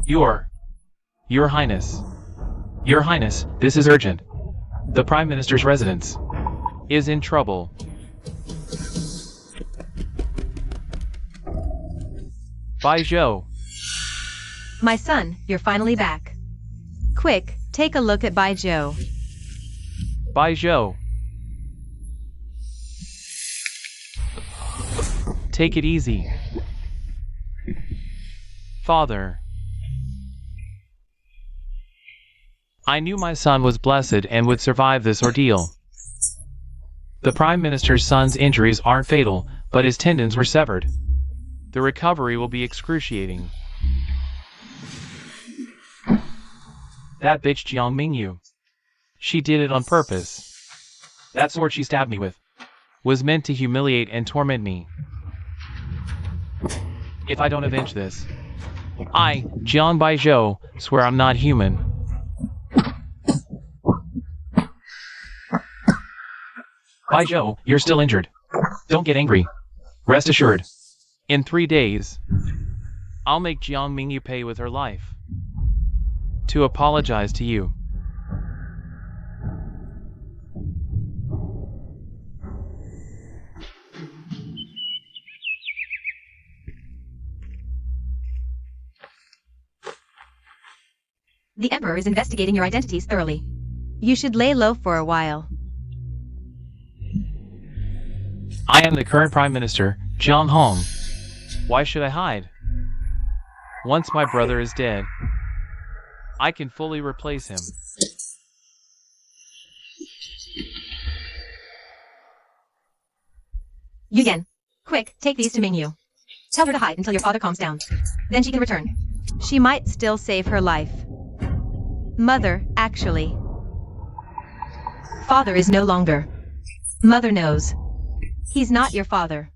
Your Highness. Your Highness, this is urgent. The Prime Minister's residence is in trouble. Bai Zhou. My son, you're finally back. Quick, take a look at Bai Zhou. Bai Zhou. Take it easy. Father. I knew my son was blessed and would survive this ordeal. The Prime Minister's son's injuries aren't fatal, but his tendons were severed. The recovery will be excruciating. That bitch Jiang Mingyu. She did it on purpose. That sword she stabbed me with was meant to humiliate and torment me. If I don't avenge this, I, Jiang Baizhou, swear I'm not human. Baizhou, you're still injured. Don't get angry. Rest assured. In 3 days, I'll make Jiang Mingyu pay with her life to apologize to you. The Emperor is investigating your identities thoroughly. You should lay low for a while. I am the current Prime Minister, Jiang Hong. Why should I hide? Once my brother is dead, I can fully replace him. Yuyan, quick, take these to Mingyu. Tell her to hide until your father calms down. Then she can return. She might still save her life. Mother, actually. Father is no longer. Mother knows. He's not your father.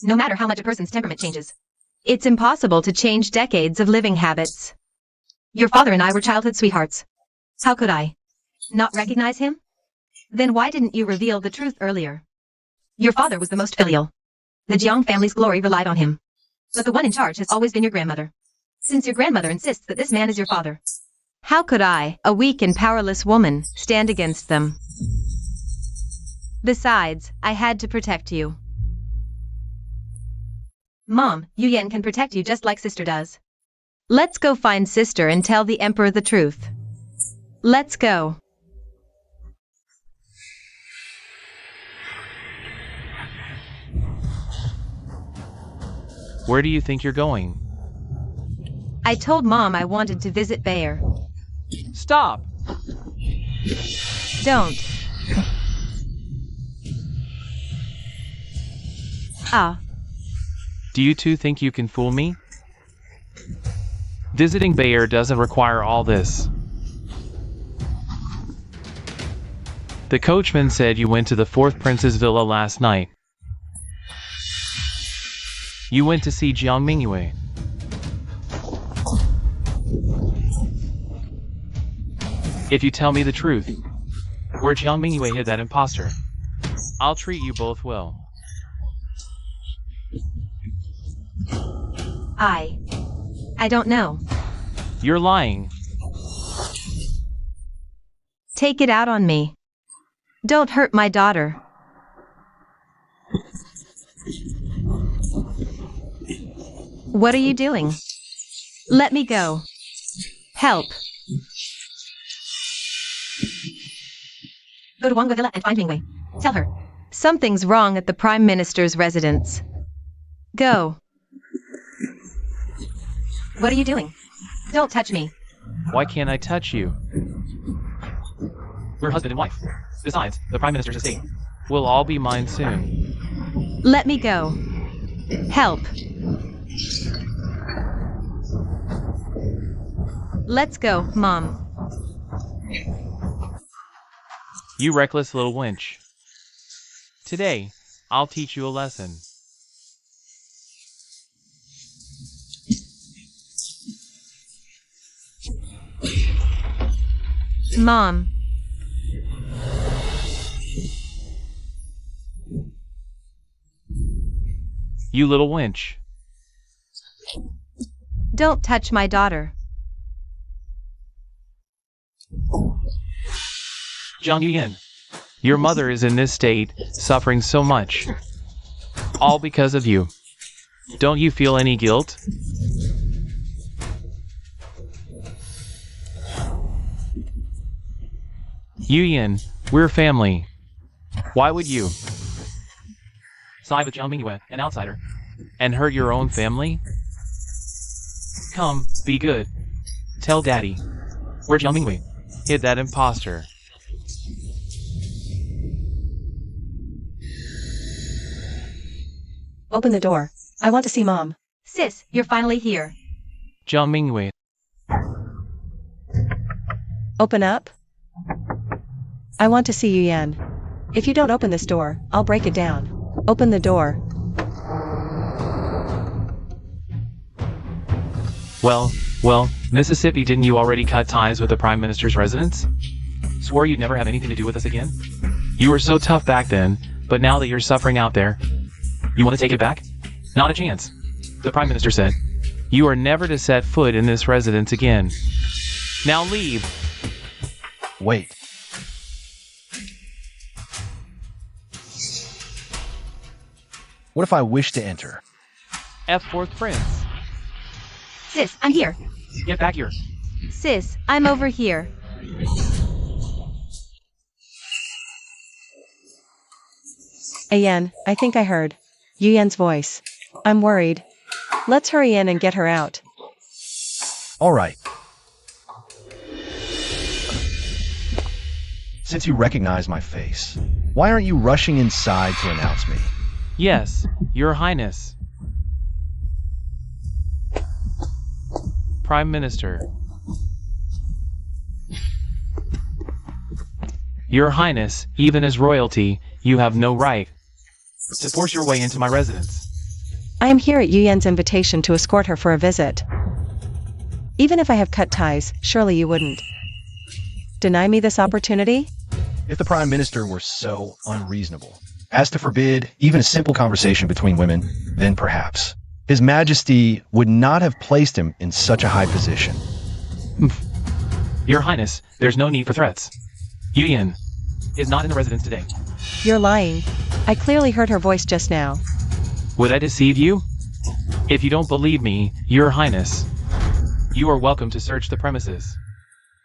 No matter how much a person's temperament changes, it's impossible to change decades of living habits. Your father and I were childhood sweethearts. How could I not recognize him? Then why didn't you reveal the truth earlier? Your father was the most filial. The Jiang family's glory relied on him. But the one in charge has always been your grandmother. Since your grandmother insists that this man is your father, how could I, a weak and powerless woman, stand against them? Besides, I had to protect you. Mom, Yuyan can protect you just like sister does. Let's go find sister and tell the Emperor the truth. Let's go. Where do you think you're going? I told Mom I wanted to visit Bayer. Stop! Don't. Ah. Do you two think you can fool me? Visiting Bayer doesn't require all this. The coachman said you went to the fourth prince's villa last night. You went to see Jiang Mingyue. If you tell me the truth, where Jiang Mingyue hid that imposter, I'll treat you both well. I don't know. You're lying. Take it out on me. Don't hurt my daughter. What are you doing? Let me go. Help. Go to Wangwa Villa and find Mingwei. Tell her. Something's wrong at the Prime Minister's residence. Go. What are you doing? Don't touch me. Why can't I touch you? We're husband and wife. Besides, the Prime Minister's estate will all be mine soon. Let me go. Help. Let's go, Mom. You reckless little wench. Today, I'll teach you a lesson. Mom. You little wench. Don't touch my daughter. Zhang Yuyan, your mother is in this state, suffering so much. All because of you. Don't you feel any guilt? Yuyan, we're family. Why would you side with Zhang Mingyue, an outsider, and hurt your own family? Come, be good. Tell Daddy where Zhang Mingyue hid that imposter. Open the door. I want to see Mom. Sis, you're finally here. Zhang Mingyue. Open up. I want to see Yuyan. If you don't open this door, I'll break it down. Open the door. Well, Mississippi, didn't you already cut ties with the Prime Minister's residence? Swore you'd never have anything to do with us again? You were so tough back then, but now that you're suffering out there, you want to take it back? Not a chance. The Prime Minister said, you are never to set foot in this residence again. Now leave. Wait. What if I wish to enter? Fourth Prince. Sis, I'm here. Get back here. Sis, I'm over here. Ayan, I think I heard Yuyan's voice. I'm worried. Let's hurry in and get her out. All right. Since you recognize my face, why aren't you rushing inside to announce me? Yes, Your Highness. Prime Minister. Your Highness, even as royalty, you have no right to force your way into my residence. I am here at Yuyan's invitation to escort her for a visit. Even if I have cut ties, surely you wouldn't deny me this opportunity? If the Prime Minister were so unreasonable as to forbid even a simple conversation between women, then perhaps His Majesty would not have placed him in such a high position. Your Highness, there's no need for threats. Yuyan is not in the residence today. You're lying. I clearly heard her voice just now. Would I deceive you? If you don't believe me, Your Highness, you are welcome to search the premises.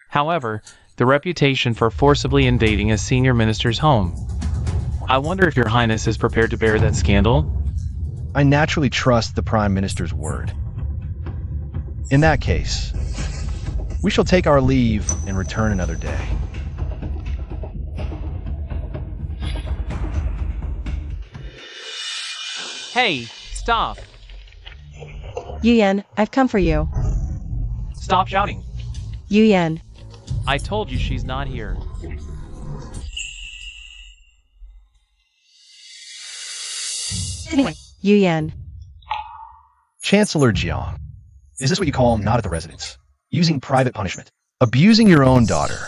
However, the reputation for forcibly invading a senior minister's home. I wonder if Your Highness is prepared to bear that scandal? I naturally trust the Prime Minister's word. In that case, we shall take our leave and return another day. Hey, stop! Yuyan, I've come for you. Stop shouting! Yuyan. I told you she's not here. Anyway, Yuyan. Chancellor Jiang, is this what you call not at the residence? Using private punishment? Abusing your own daughter?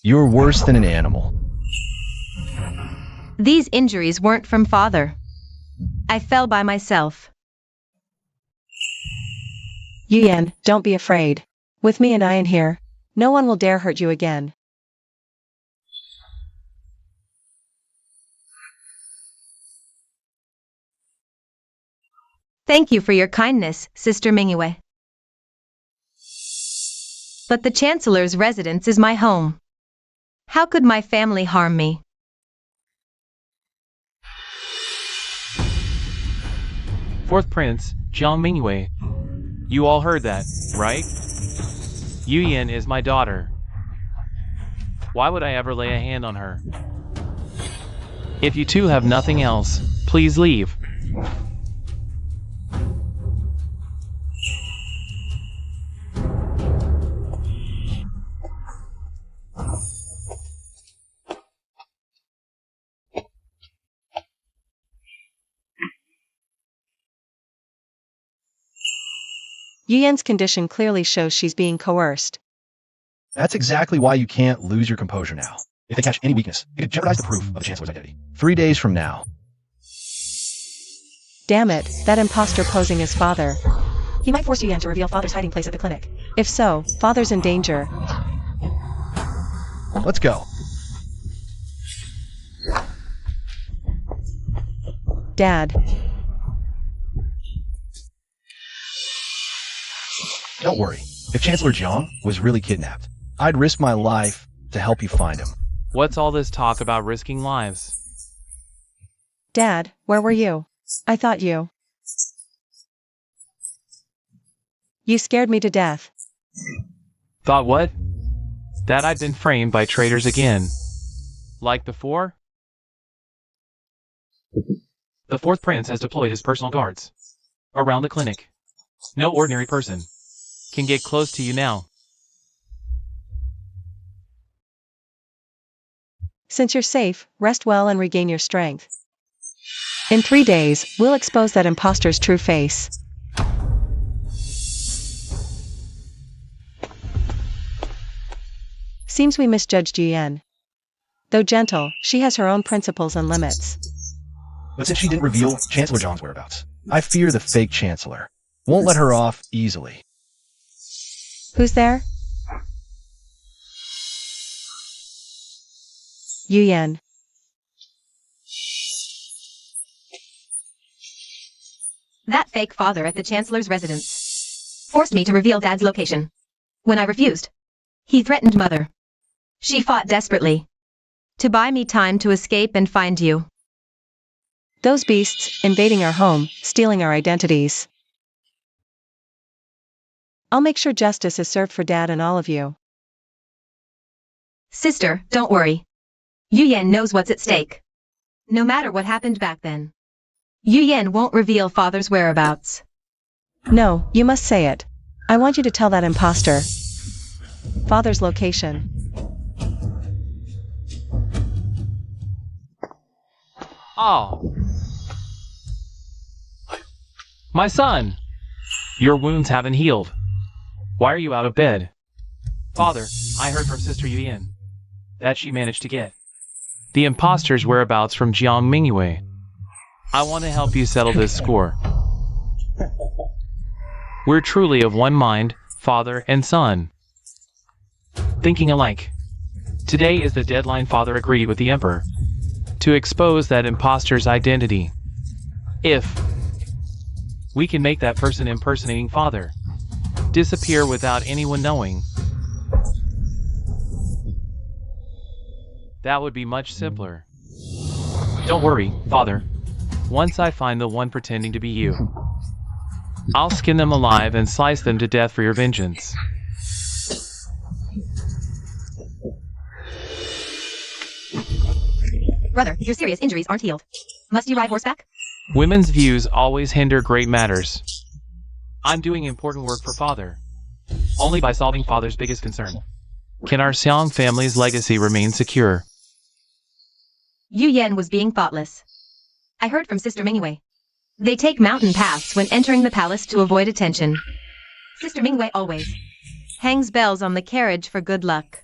You're worse than an animal. These injuries weren't from father. I fell by myself. Yuyan, don't be afraid. With me and Ian here, no one will dare hurt you again. Thank you for your kindness, Sister Mingyue. But the Chancellor's residence is my home. How could my family harm me? Fourth Prince, Zhang Mingyue. You all heard that, right? Yuyan is my daughter. Why would I ever lay a hand on her? If you two have nothing else, please leave. Yuyen's condition clearly shows she's being coerced. That's exactly why you can't lose your composure now. If they catch any weakness, it could jeopardize the proof of the Chancellor's identity. 3 days from now. Damn it, that imposter posing as father. He might force Yuyen to reveal father's hiding place at the clinic. If so, father's in danger. Let's go. Dad. Don't worry. If Chancellor Jiang was really kidnapped, I'd risk my life to help you find him. What's all this talk about risking lives? Dad, where were you? I thought you. You scared me to death. Thought what? That I'd been framed by traitors again. Like before? The fourth prince has deployed his personal guards around the clinic. No ordinary person can get close to you now. Since you're safe, rest well and regain your strength. In 3 days, we'll expose that imposter's true face. Seems we misjudged Yuyen. Though gentle, she has her own principles and limits. But since she didn't reveal Chancellor Jiang's whereabouts, I fear the fake Chancellor won't let her off easily. Who's there? Yuyen. That fake father at the Chancellor's residence forced me to reveal Dad's location. When I refused, he threatened Mother. She fought desperately to buy me time to escape and find you. Those beasts, invading our home, stealing our identities. I'll make sure justice is served for Dad and all of you. Sister, don't worry. Yuyen knows what's at stake. No matter what happened back then, Yuyen won't reveal Father's whereabouts. No, you must say it. I want you to tell that imposter Father's location. Oh. My son! Your wounds haven't healed. Why are you out of bed? Father, I heard from Sister Yuyen that she managed to get the imposter's whereabouts from Jiang Mingyue. I want to help you settle this score. We're truly of one mind, father and son. Thinking alike. Today is the deadline Father agreed with the Emperor to expose that imposter's identity. If we can make that person impersonating Father disappear without anyone knowing, that would be much simpler. Don't worry, Father. Once I find the one pretending to be you, I'll skin them alive and slice them to death for your vengeance. Brother, your serious injuries aren't healed. Must you ride horseback? Women's views always hinder great matters. I'm doing important work for Father. Only by solving Father's biggest concern can our Xiang family's legacy remain secure. Yuyen was being thoughtless. I heard from Sister Mingyue. They take mountain paths when entering the palace to avoid attention. Sister Mingyue always hangs bells on the carriage for good luck.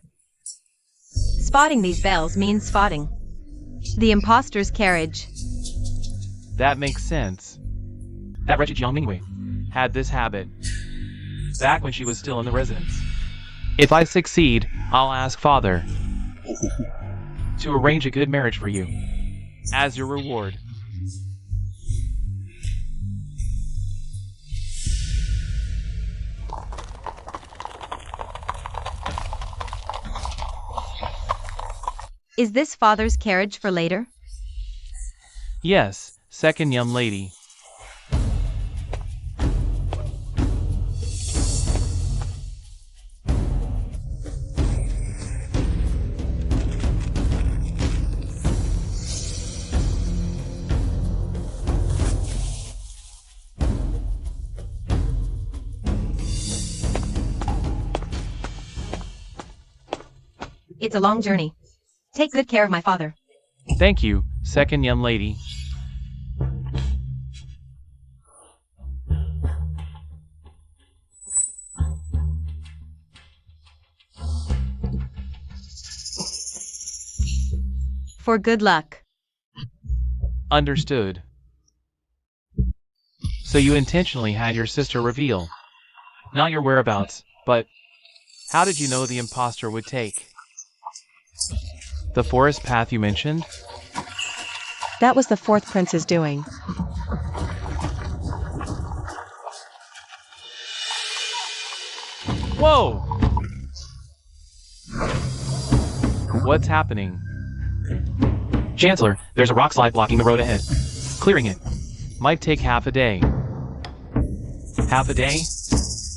Spotting these bells means spotting the imposter's carriage. That makes sense. That wretched Jiang Mingyue had this habit back when she was still in the residence. If I succeed, I'll ask Father to arrange a good marriage for you as your reward. Is this Father's carriage for later? Yes, second young lady. It's a long journey. Take good care of my father. Thank you, second young lady. For good luck. Understood. So you intentionally had your sister reveal not your whereabouts, but how did you know the imposter would take the forest path you mentioned? That was the fourth prince's doing. Whoa! What's happening? Chancellor, there's a rock slide blocking the road ahead. Clearing it might take half a day. Half a day?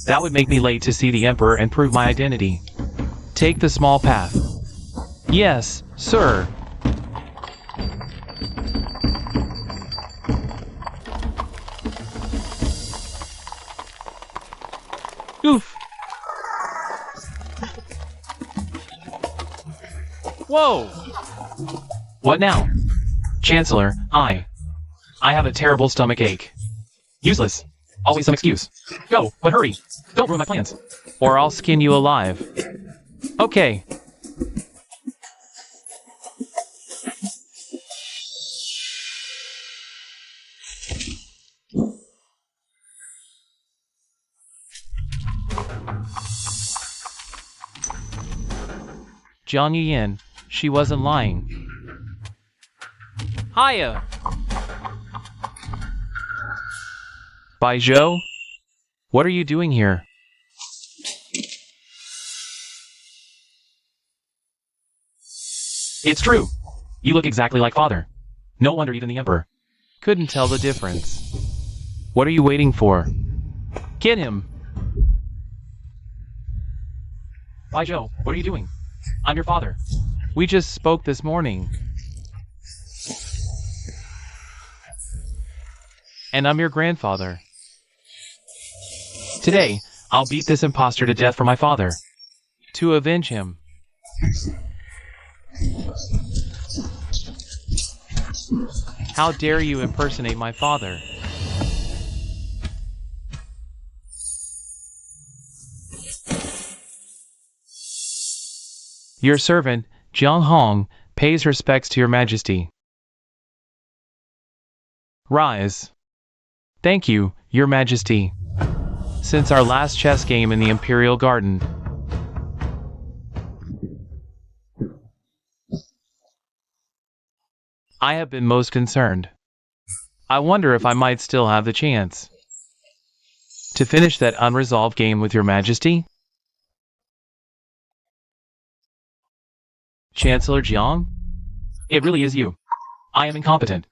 That would make me late to see the Emperor and prove my identity. Take the small path. Yes, sir. Oof. Whoa! What now? Chancellor, I have a terrible stomach ache. Useless. Always some excuse. Go, but hurry. Don't ruin my plans. Or I'll skin you alive. Okay. Jiang Yuan, she wasn't lying. Hiya! Bai Zhou? What are you doing here? It's true. You look exactly like father. No wonder even the Emperor couldn't tell the difference. What are you waiting for? Get him! Bai Zhou, what are you doing? I'm your father. We just spoke this morning. And I'm your grandfather. Today, I'll beat this imposter to death for my father. To avenge him. How dare you impersonate my father? Your servant, Jiang Hong, pays respects to your majesty. Rise. Thank you, your majesty. Since our last chess game in the Imperial Garden, I have been most concerned. I wonder if I might still have the chance to finish that unresolved game with your majesty? Chancellor Jiang? It really is you. I am incompetent.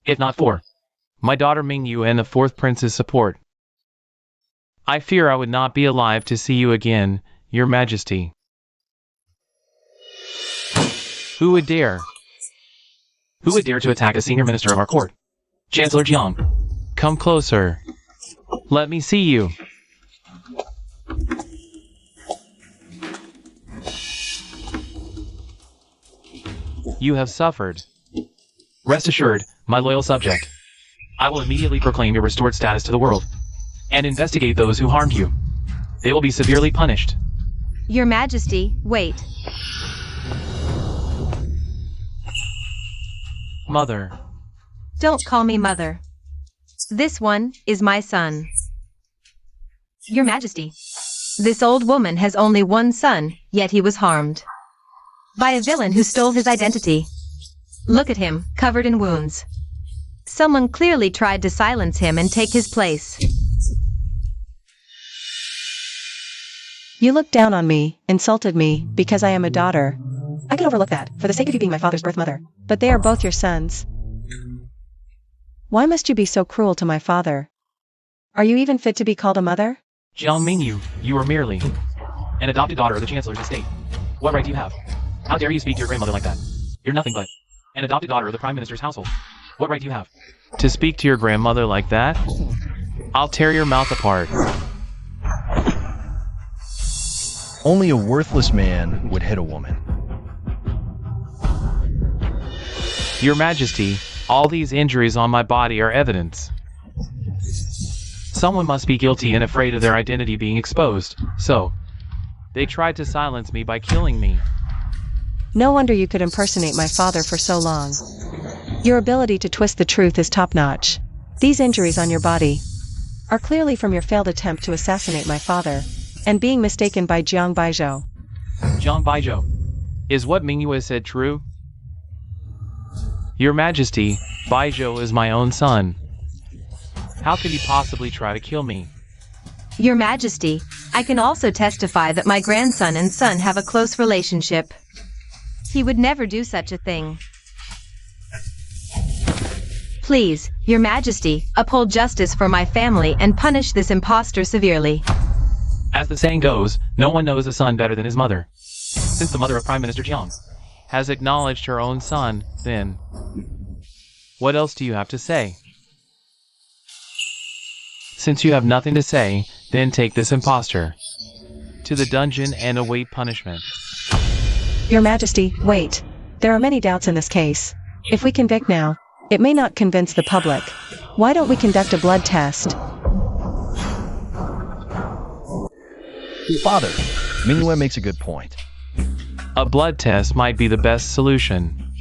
If not for my daughter Mingyu and the fourth prince's support, I fear I would not be alive to see you again, your majesty. Who would dare? Who would dare to attack a senior minister of our court? Chancellor Jiang, come closer. Let me see you. You have suffered. Rest assured, my loyal subject. I will immediately proclaim your restored status to the world, and investigate those who harmed you. They will be severely punished. Your Majesty, wait. Mother. Don't call me mother. This one is my son. Your Majesty, this old woman has only one son, yet he was harmed by a villain who stole his identity. Look at him, covered in wounds. Someone clearly tried to silence him and take his place. You looked down on me, insulted me, because I am a daughter. I can overlook that, for the sake of you being my father's birth mother. But they are both your sons. Why must you be so cruel to my father? Are you even fit to be called a mother? Jiang Mingyu, you are merely an adopted daughter of the Chancellor's estate. What right do you have? How dare you speak to your grandmother like that? You're nothing but an adopted daughter of the Prime Minister's household. What right do you have to speak to your grandmother like that? I'll tear your mouth apart. Only a worthless man would hit a woman. Your Majesty, all these injuries on my body are evidence. Someone must be guilty and afraid of their identity being exposed, so they tried to silence me by killing me. No wonder you could impersonate my father for so long. Your ability to twist the truth is top-notch. These injuries on your body are clearly from your failed attempt to assassinate my father, and being mistaken by Jiang Baizhou. Jiang Baizhou. Is what Mingyue said true? Your Majesty, Baizhou is my own son. How could he possibly try to kill me? Your Majesty, I can also testify that my grandson and son have a close relationship. He would never do such a thing. Please, Your Majesty, uphold justice for my family and punish this imposter severely. As the saying goes, no one knows a son better than his mother. Since the mother of Prime Minister Jiang has acknowledged her own son, then what else do you have to say? Since you have nothing to say, then take this imposter to the dungeon and await punishment. Your Majesty, wait. There are many doubts in this case. If we convict now, it may not convince the public. Why don't we conduct a blood test? Father, Mingyue makes a good point. A blood test might be the best solution.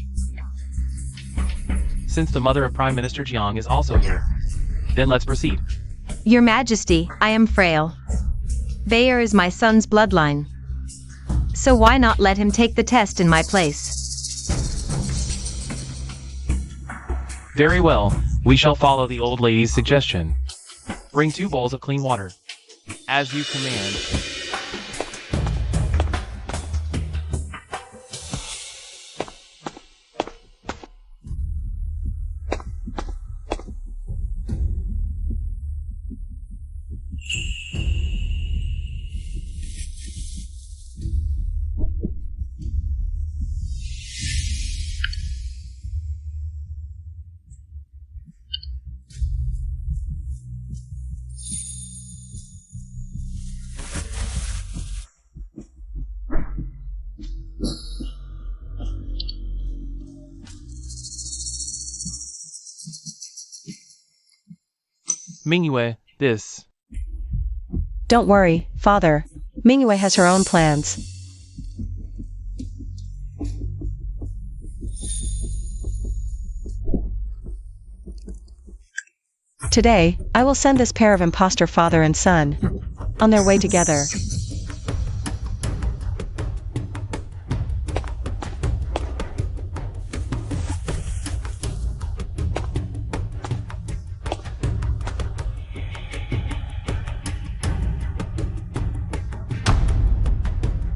Since the mother of Prime Minister Jiang is also here, then let's proceed. Your Majesty, I am frail. Bayer is my son's bloodline. So why not let him take the test in my place? Very well, we shall follow the old lady's suggestion. Bring 2 bowls of clean water. As you command. Mingyue, this. Don't worry, Father. Mingyue has her own plans. Today, I will send this pair of imposter father and son on their way together.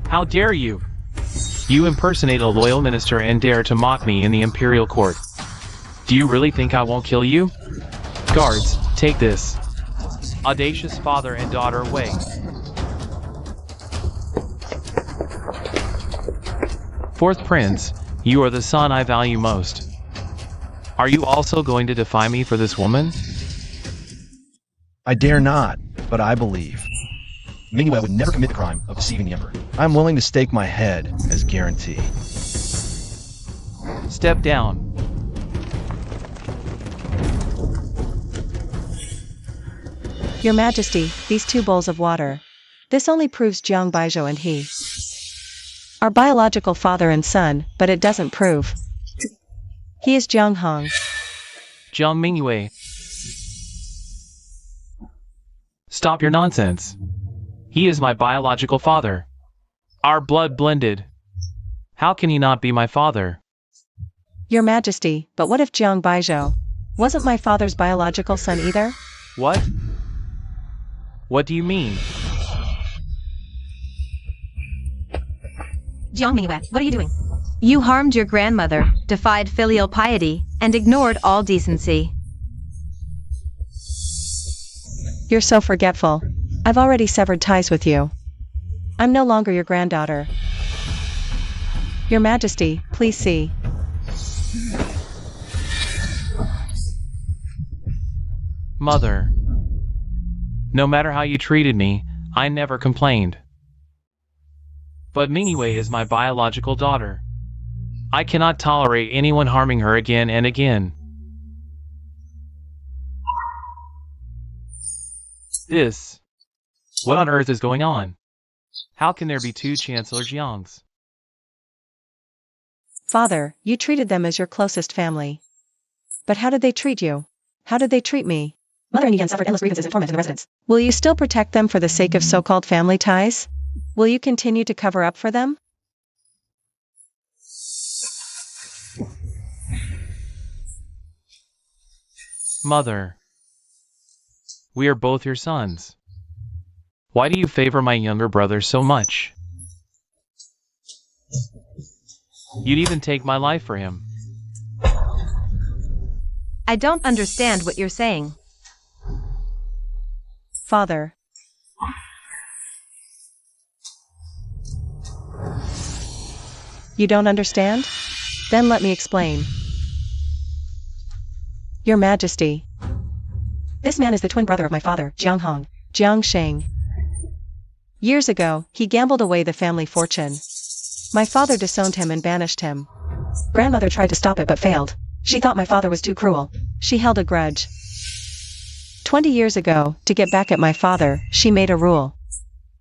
How dare you? You impersonate a loyal minister and dare to mock me in the imperial court. Do you really think I won't kill you? Guards, take this. Audacious father and daughter away. Fourth Prince, you are the son I value most. Are you also going to defy me for this woman? I dare not, but I believe. Mingyue would never commit the crime of deceiving the Emperor. I'm willing to stake my head as guarantee. Step down. Your Majesty, these 2 bowls of water. This only proves Jiang Baizhou and he are biological father and son, but it doesn't prove he is Jiang Hong. Jiang Mingyue. Stop your nonsense. He is my biological father. Our blood blended. How can he not be my father? Your Majesty, but what if Jiang Baizhou wasn't my father's biological son either? What? What do you mean? Jiang Mingyue, what are you doing? You harmed your grandmother, defied filial piety, and ignored all decency. You're so forgetful. I've already severed ties with you. I'm no longer your granddaughter. Your Majesty, please see. Mother. No matter how you treated me, I never complained. But Mingyue is my biological daughter. I cannot tolerate anyone harming her again and again. What on earth is going on? How can there be two Chancellor Jiangs? Father, you treated them as your closest family. But how did they treat you? How did they treat me? Mother and Yan suffered endless grievances and torment in the residence. Will you still protect them for the sake of so-called family ties? Will you continue to cover up for them? Mother, we are both your sons. Why do you favor my younger brother so much? You'd even take my life for him. I don't understand what you're saying. Father. You don't understand? Then let me explain. Your Majesty. This man is the twin brother of my father, Jiang Hong, Jiang Sheng. Years ago, he gambled away the family fortune. My father disowned him and banished him. Grandmother tried to stop it but failed. She thought my father was too cruel. She held a grudge. 20 years ago, to get back at my father, she made a rule.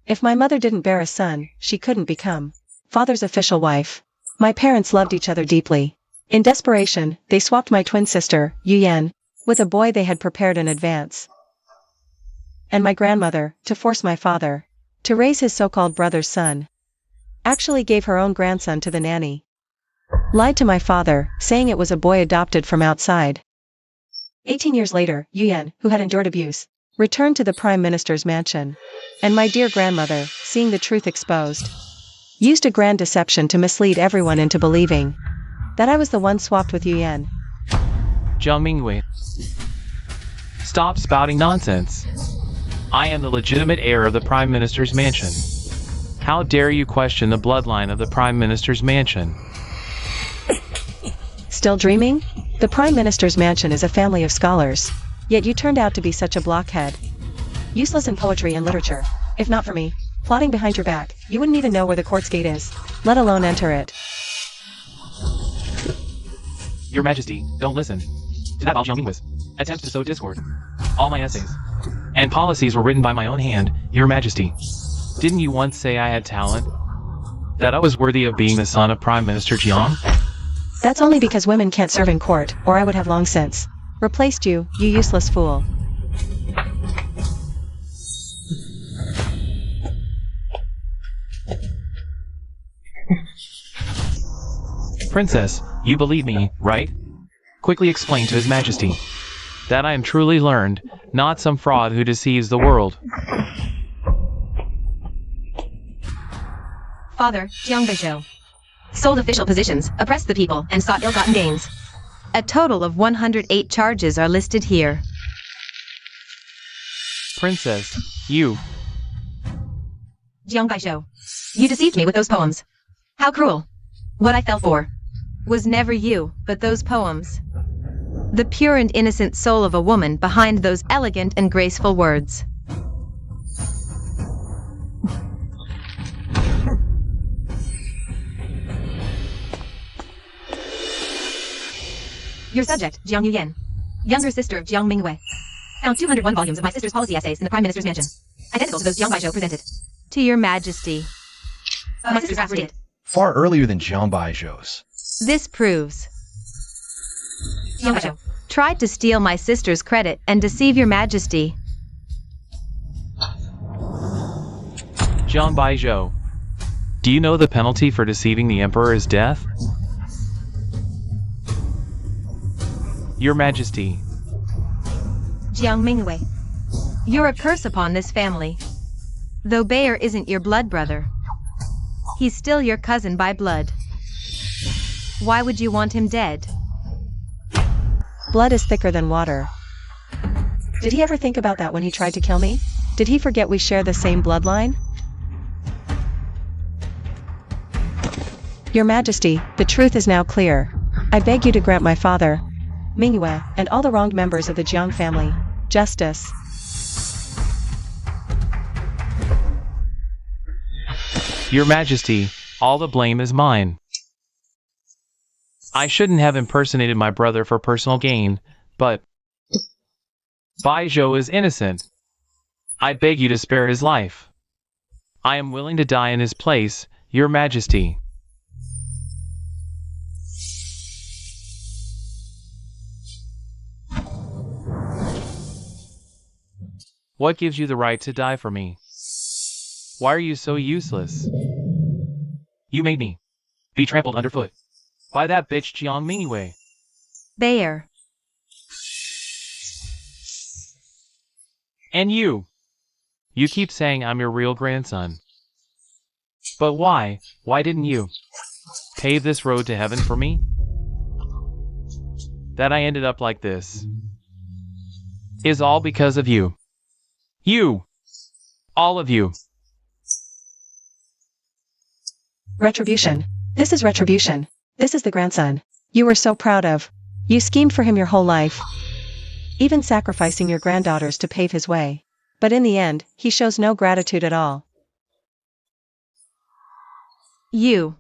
If my mother didn't bear a son, she couldn't become father's official wife. My parents loved each other deeply. In desperation, they swapped my twin sister, Yu Yan, with a boy they had prepared in advance. And my grandmother, to force my father to raise his so-called brother's son, actually gave her own grandson to the nanny. Lied to my father, saying it was a boy adopted from outside. 18 years later, Yu Yan, who had endured abuse, returned to the Prime Minister's mansion. And my dear grandmother, seeing the truth exposed, used a grand deception to mislead everyone into believing that I was the one swapped with Yu Yan. Jiang Mingwei, stop spouting nonsense. I am the legitimate heir of the Prime Minister's mansion. How dare you question the bloodline of the Prime Minister's mansion? Still dreaming? The Prime Minister's mansion is a family of scholars. Yet you turned out to be such a blockhead. Useless in poetry and literature. If not for me, plotting behind your back, you wouldn't even know where the court's gate is, let alone enter it. Your Majesty, don't listen to that Jiang Mingwei's attempts to sow discord. All my essays and policies were written by my own hand, Your Majesty. Didn't you once say I had talent? That I was worthy of being the son of Prime Minister Jiang? That's only because women can't serve in court, or I would have long since replaced you, you useless fool. Princess, you believe me, right? Quickly explain to His Majesty that I am truly learned, not some fraud who deceives the world. Father, Jiang Beizhou, sold official positions, oppressed the people, and sought ill-gotten gains. A total of 108 charges are listed here. Princess, you... Jiang Beizhou, you deceived me with those poems. How cruel. What I fell for was never you, but those poems. The pure and innocent soul of a woman behind those elegant and graceful words. Your subject, Jiang Yuyan, younger sister of Jiang Mingwei, found 201 volumes of my sister's policy essays in the Prime Minister's mansion, identical to those Jiang Beizhou presented. To your Majesty. My sister's drafts did. Far earlier than Jiang Beizhou's. This proves Jiang Beizhou tried to steal my sister's credit and deceive your Majesty. Jiang Beizhou, do you know the penalty for deceiving the Emperor is death? Your Majesty. Jiang Mingwei, you're a curse upon this family. Though Bayer isn't your blood brother, he's still your cousin by blood. Why would you want him dead? Blood is thicker than water. Did he ever think about that when he tried to kill me? Did he forget we share the same bloodline? Your Majesty, the truth is now clear. I beg you to grant my father, Mingyue, and all the wronged members of the Jiang family justice. Your Majesty, all the blame is mine. I shouldn't have impersonated my brother for personal gain, but Baijo is innocent. I beg you to spare his life. I am willing to die in his place, Your Majesty. What gives you the right to die for me? Why are you so useless? You made me be trampled underfoot by that bitch Jiang Mingwei. Bear. And you keep saying I'm your real grandson. But why didn't you pave this road to heaven for me? That I ended up like this is all because of you. You! All of you. Retribution. This is retribution. This is the grandson you were so proud of. You schemed for him your whole life, even sacrificing your granddaughters to pave his way. But in the end, he shows no gratitude at all. You.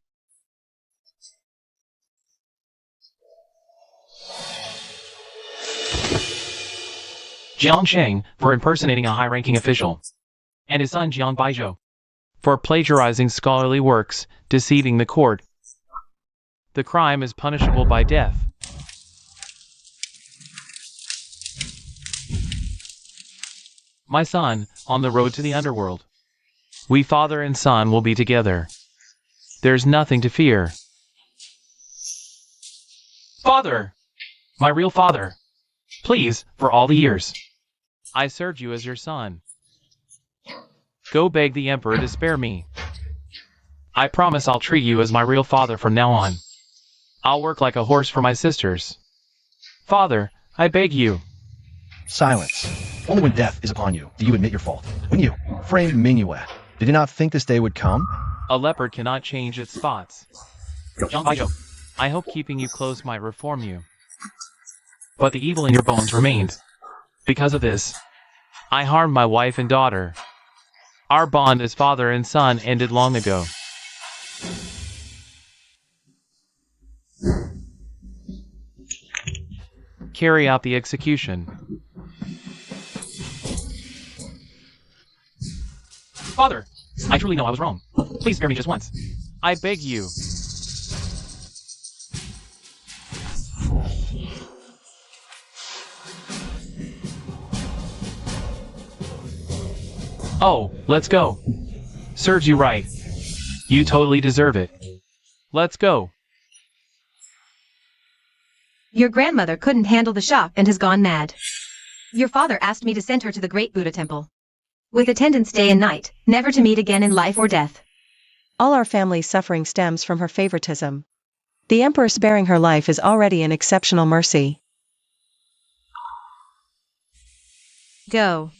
Jiang Sheng for impersonating a high-ranking official, and his son Jiang Baijo for plagiarizing scholarly works, deceiving the court. The crime is punishable by death. My son, on the road to the underworld. We father and son will be together. There's nothing to fear. Father! My real father! Please, for all the years I served you as your son, go beg the Emperor to spare me. I promise I'll treat you as my real father from now on. I'll work like a horse for my sisters. Father, I beg you. Silence. Only when death is upon you do you admit your fault. When you framed Mingyue, did you not think this day would come? A leopard cannot change its spots. Jiang Baijo, I hope keeping you close might reform you. But the evil in your bones remained. Because of this, I harmed my wife and daughter. Our bond as father and son ended long ago. Carry out the execution. Father, I truly know I was wrong. Please spare me just once. I beg you. Oh, let's go. Serves you right. You totally deserve it. Let's go. Your grandmother couldn't handle the shock and has gone mad. Your father asked me to send her to the Great Buddha Temple, with attendance day and night, never to meet again in life or death. All our family's suffering stems from her favoritism. The Emperor sparing her life is already an exceptional mercy. Go.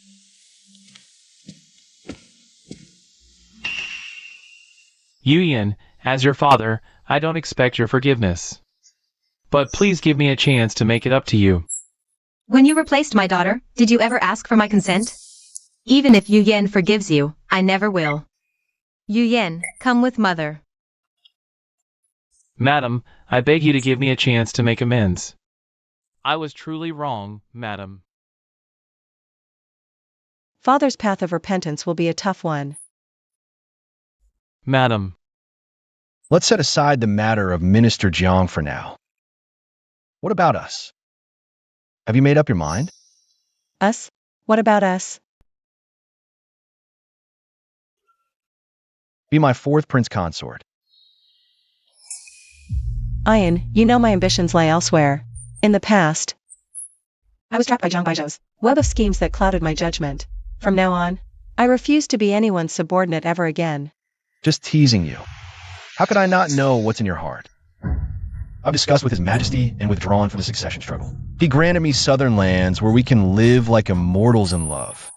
Yuyan, as your father, I don't expect your forgiveness. But please give me a chance to make it up to you. When you replaced my daughter, did you ever ask for my consent? Even if Yu Yan forgives you, I never will. Yu Yan, come with mother. Madam, I beg you to give me a chance to make amends. I was truly wrong, madam. Father's path of repentance will be a tough one. Madam. Let's set aside the matter of Minister Jiang for now. What about us? Have you made up your mind? Us? What about us? Be my fourth prince consort. Ian, you know my ambitions lie elsewhere. In the past, I was trapped by Jiang Baijo's web of schemes that clouded my judgment. From now on, I refuse to be anyone's subordinate ever again. Just teasing you. How could I not know what's in your heart? I've discussed with His Majesty and withdrawn from the succession struggle. He granted me southern lands where we can live like immortals in love.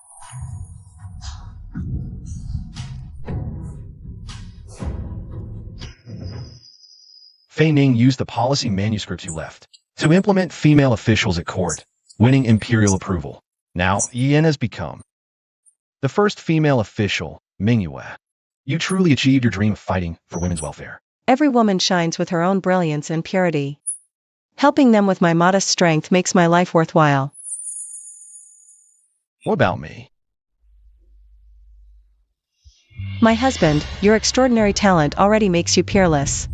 Fei Ning used the policy manuscripts you left to implement female officials at court, winning imperial approval. Now, Yen has become the first female official, Mingyue. You truly achieved your dream of fighting for women's welfare. Every woman shines with her own brilliance and purity. Helping them with my modest strength makes my life worthwhile. What about me? My husband, your extraordinary talent already makes you peerless.